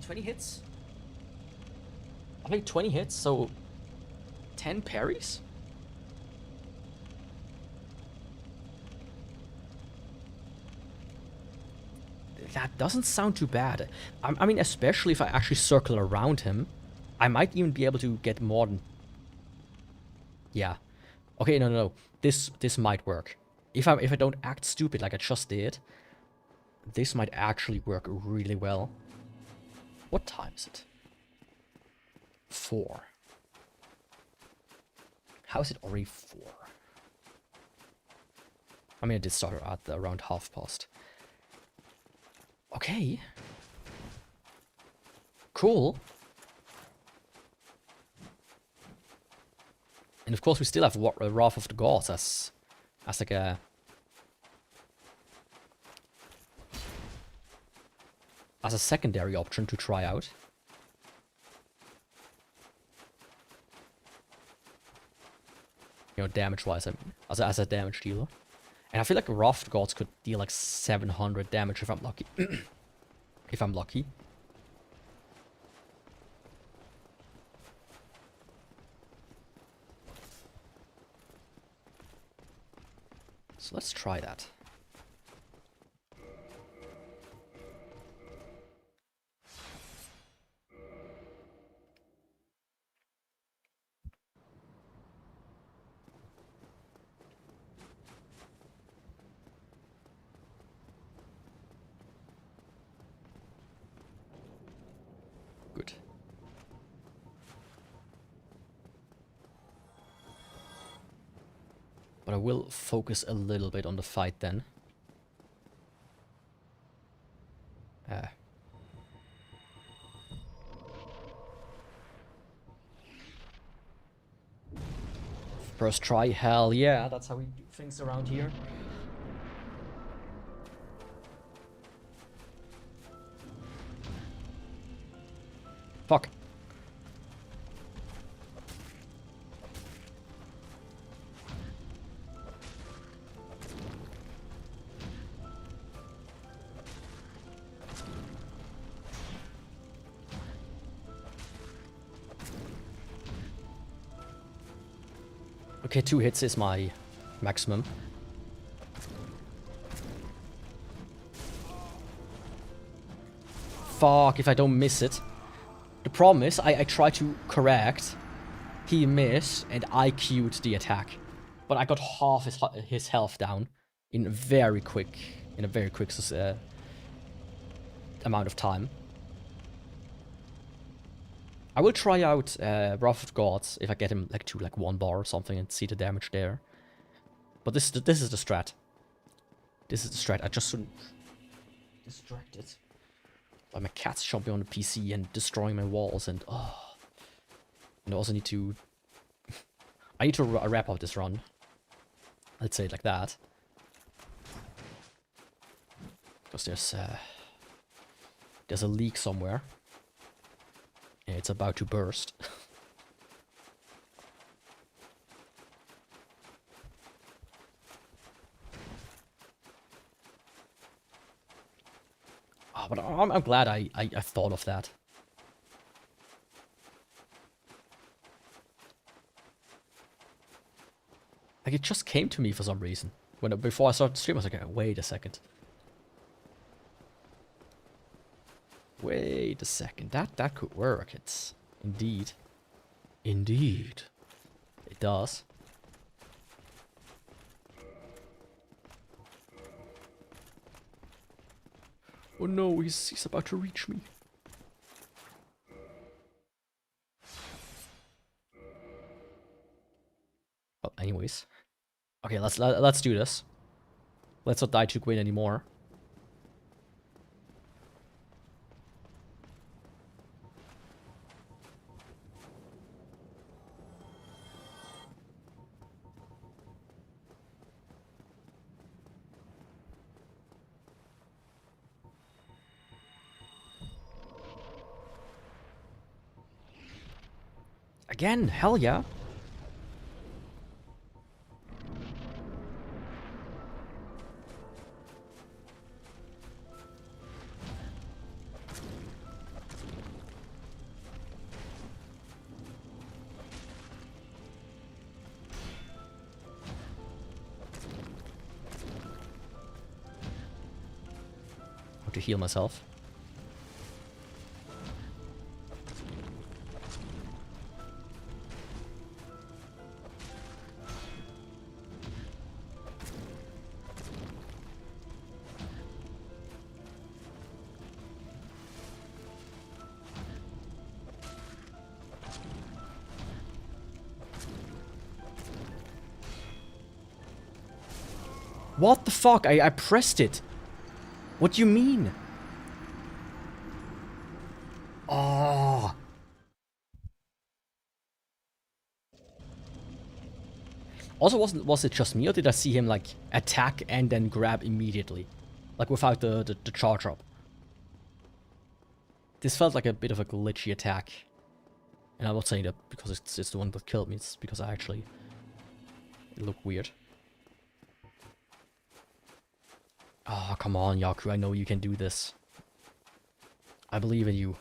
20 hits? I think 20 hits, so 10 parries? That doesn't sound too bad. I mean, especially if I actually circle around him, I might even be able to get more than... Yeah. Okay, no. This might work. If I don't act stupid like I just did, this might actually work really well. What time is it? 4. How is it already 4? I mean, I did start at around past. Okay. Cool. And of course we still have Wrath of the Gods as like a... as a secondary option to try out. You know, damage-wise, I mean, as a damage dealer. And I feel like Wrath of the Gods could deal like 700 damage if I'm lucky. If I'm lucky. So let's try that. Good. But I will focus a little bit on the fight then. First try, hell yeah, that's how we do things around here. Fuck. Okay, 2 hits is my maximum. Fuck, if I don't miss it. The problem is, I try to correct, he missed, and I queued the attack. But I got half his health down in a very quick amount of time. I will try out Wrath of Gods if I get him to 1 bar or something and see the damage there. But this is the strat. This is the strat. I just shouldn't distract it. Like my cat's jumping on the PC and destroying my walls and and I also need to... I need to wrap up this run. Let's say it like that. Because there's a leak somewhere. And it's about to burst. But I'm glad I thought of that. Like, it just came to me for some reason. Before I started the stream, I was like, wait a second. Wait a second. That could work. It's... Indeed. Indeed. It does. Oh no, he's about to reach me. Well, anyways. Okay, let's do this. Let's not die too quick anymore. Again, hell yeah. How to heal myself. What the fuck? I pressed it. What do you mean? Oh. Also, was it just me, or did I see him like attack and then grab immediately? Like without the charge up. This felt like a bit of a glitchy attack. And I'm not saying that because it's the one that killed me, it's because it looked weird. Oh, come on, Yaku, I know you can do this. I believe in you.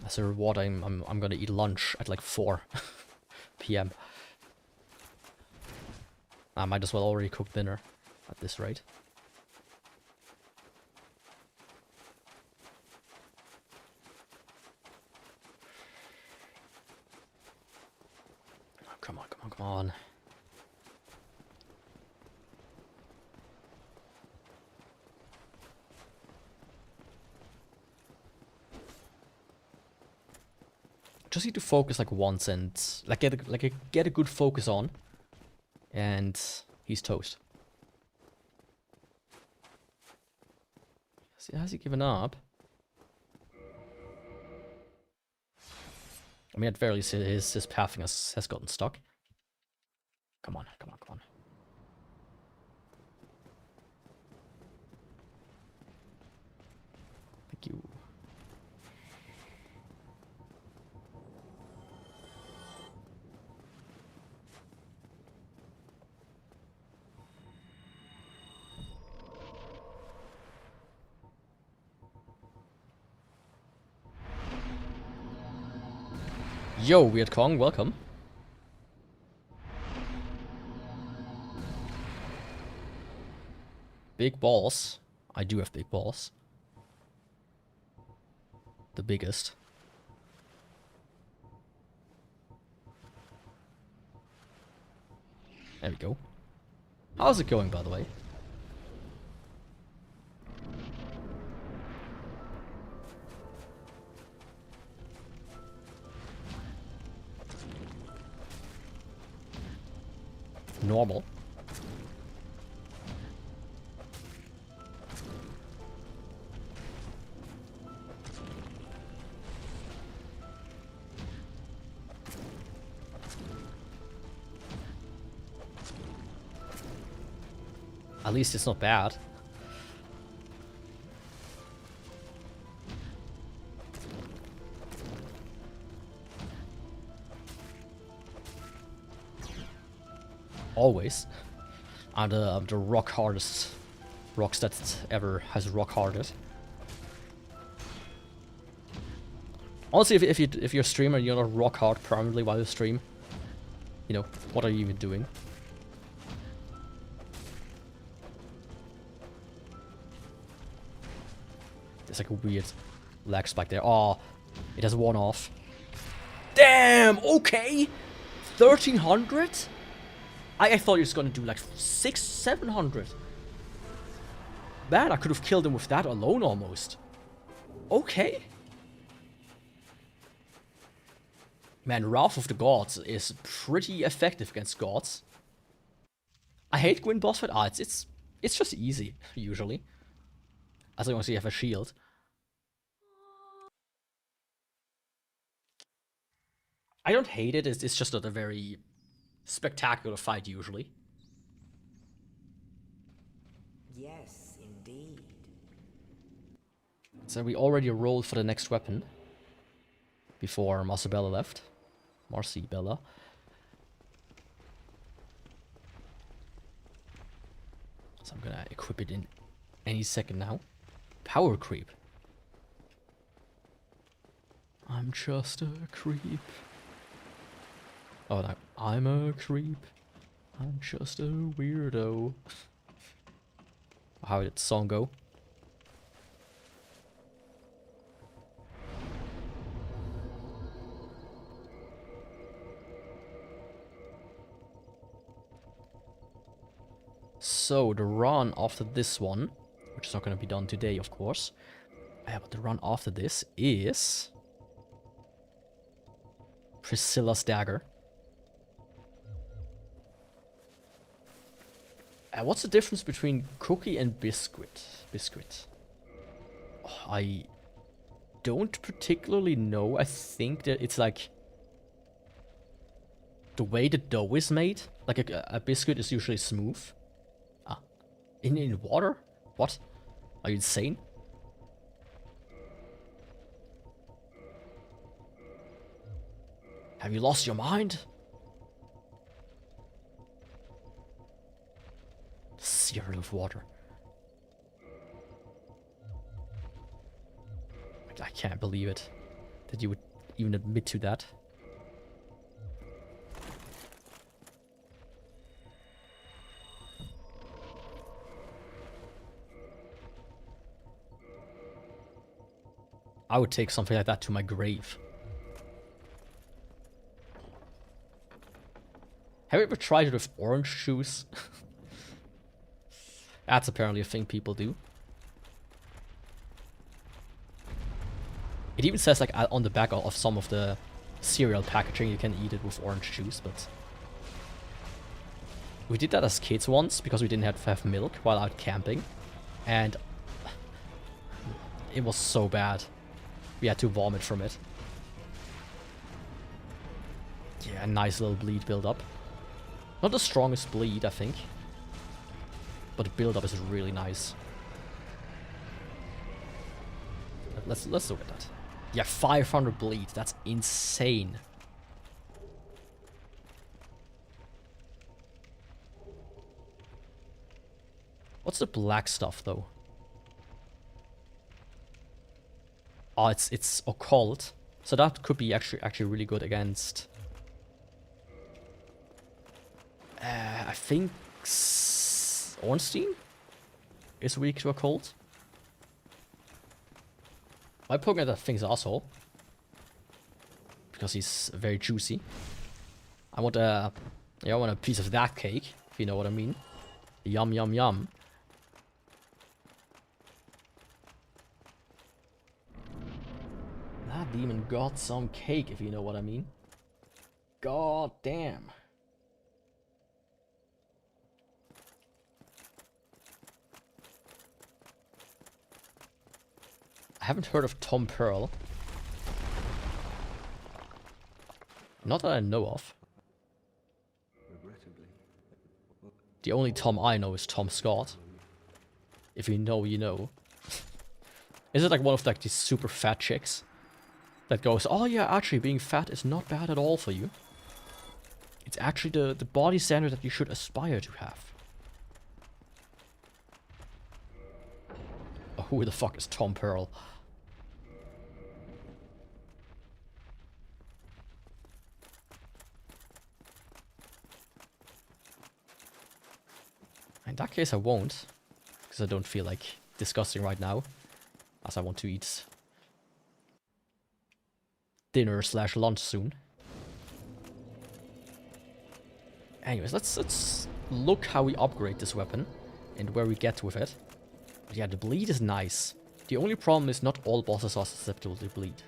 As a reward, I'm gonna eat lunch at like 4 p.m. I might as well already cook dinner at this rate. Oh, come on, come on, come on. Just need to focus like once and like get a good focus on, and he's toast. Has he given up? I mean, at very least his pathing has gotten stuck. Come on, come on, come on. Thank you. Yo, Weird Kong, welcome. Big balls. I do have big balls. The biggest. There we go. How's it going, by the way? Normal. At least it's not bad. Always. I'm the rock hardest rocks that ever has rock harded. Honestly, if you're a streamer and you're not rock hard permanently while you stream, you know, what are you even doing? There's like a weird lag spike there. Oh, it has one off. Damn, okay. 1300? I thought he was gonna do like 600-700. Man, I could have killed him with that alone almost. Okay. Man, Wrath of the Gods is pretty effective against gods. I hate Gwyn boss fight. Ah, it's just easy, usually. As long as you have a shield. I don't hate it, it's just not a very spectacular fight usually.
Yes, indeed.
So we already rolled for the next weapon. Before Marcibella left. Marcibella. So I'm gonna equip it in any second now. Power creep. I'm just a creep. Oh no, I'm a creep. I'm just a weirdo. How did the song go? So the run after this one, which is not going to be done today, of course. But the run after this is Priscilla's Dagger. What's the difference between cookie and biscuit? Oh, I don't particularly know. I think that it's like the way the dough is made. Like a biscuit is usually smooth. Ah, in water? What? Are you insane? Have you lost your mind? Cereal of water. I can't believe it. That you would even admit to that. I would take something like that to my grave. Have you ever tried it with orange juice? That's apparently a thing people do. It even says like on the back of some of the cereal packaging you can eat it with orange juice, but we did that as kids once because we didn't have milk while out camping, and it was so bad. We had to vomit from it. Yeah, a nice little bleed build up. Not the strongest bleed, I think. But the build up is really nice. Let's look at that. Yeah, 500 bleed. That's insane. What's the black stuff though? Oh, it's occult. So that could be actually really good against I think Ornstein is weak to occult. My Pokemon that thing's asshole. Because he's very juicy. I want a piece of that cake, if you know what I mean. Yum yum yum. That demon got some cake, if you know what I mean. God damn. I haven't heard of Tom Pearl. Not that I know of. The only Tom I know is Tom Scott. If you know, you know. Is it like one of like these super fat chicks? That goes, oh yeah, actually being fat is not bad at all for you. It's actually the body standard that you should aspire to have. Oh, who the fuck is Tom Pearl? In that case I won't, because I don't feel like discussing right now, as I want to eat dinner / lunch soon. Anyways, let's look how we upgrade this weapon and where we get with it. But yeah, the bleed is nice. The only problem is not all bosses are susceptible to bleed.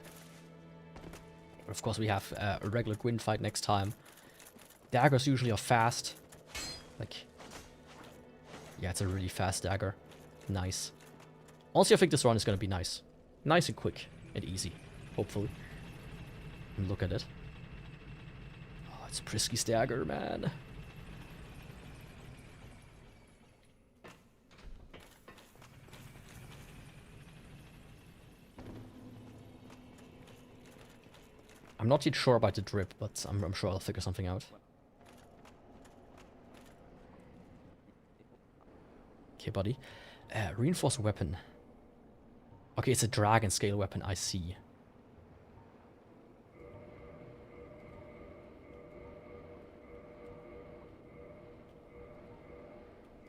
Of course, we have a regular Gwyn fight next time. Daggers usually are fast. Like, yeah, it's a really fast dagger. Nice. Honestly, I think this run is going to be nice. Nice and quick and easy, hopefully. And look at it. Oh, it's Prisky's dagger, man. I'm not yet sure about the drip, but I'm sure I'll figure something out. Okay, buddy. Reinforced weapon. Okay, it's a dragon scale weapon, I see.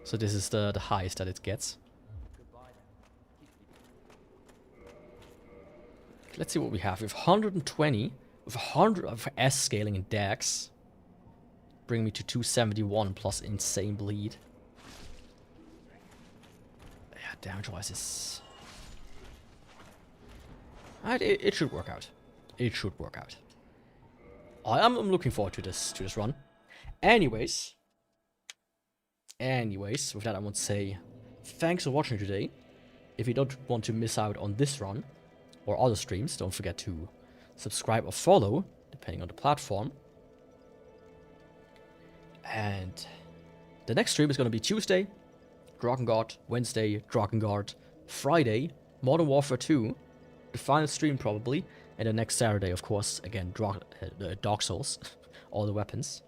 So this is the highest that it gets. Let's see what we have. We have 120 with 100 of S scaling in Dex. Bring me to 271 plus insane bleed. Yeah, damage wise is... It should work out. It should work out. I'm looking forward to this run. Anyways, with that I want to say thanks for watching today. If you don't want to miss out on this run or other streams, don't forget to subscribe or follow, depending on the platform. And the next stream is going to be Tuesday, Drakengard, Wednesday, Drakengard, Friday, Modern Warfare 2, the final stream probably, and the next Saturday, of course, again, Dark Souls, all the weapons.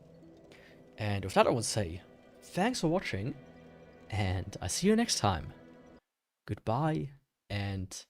And with that I want to say thanks for watching, and I see you next time. Goodbye, and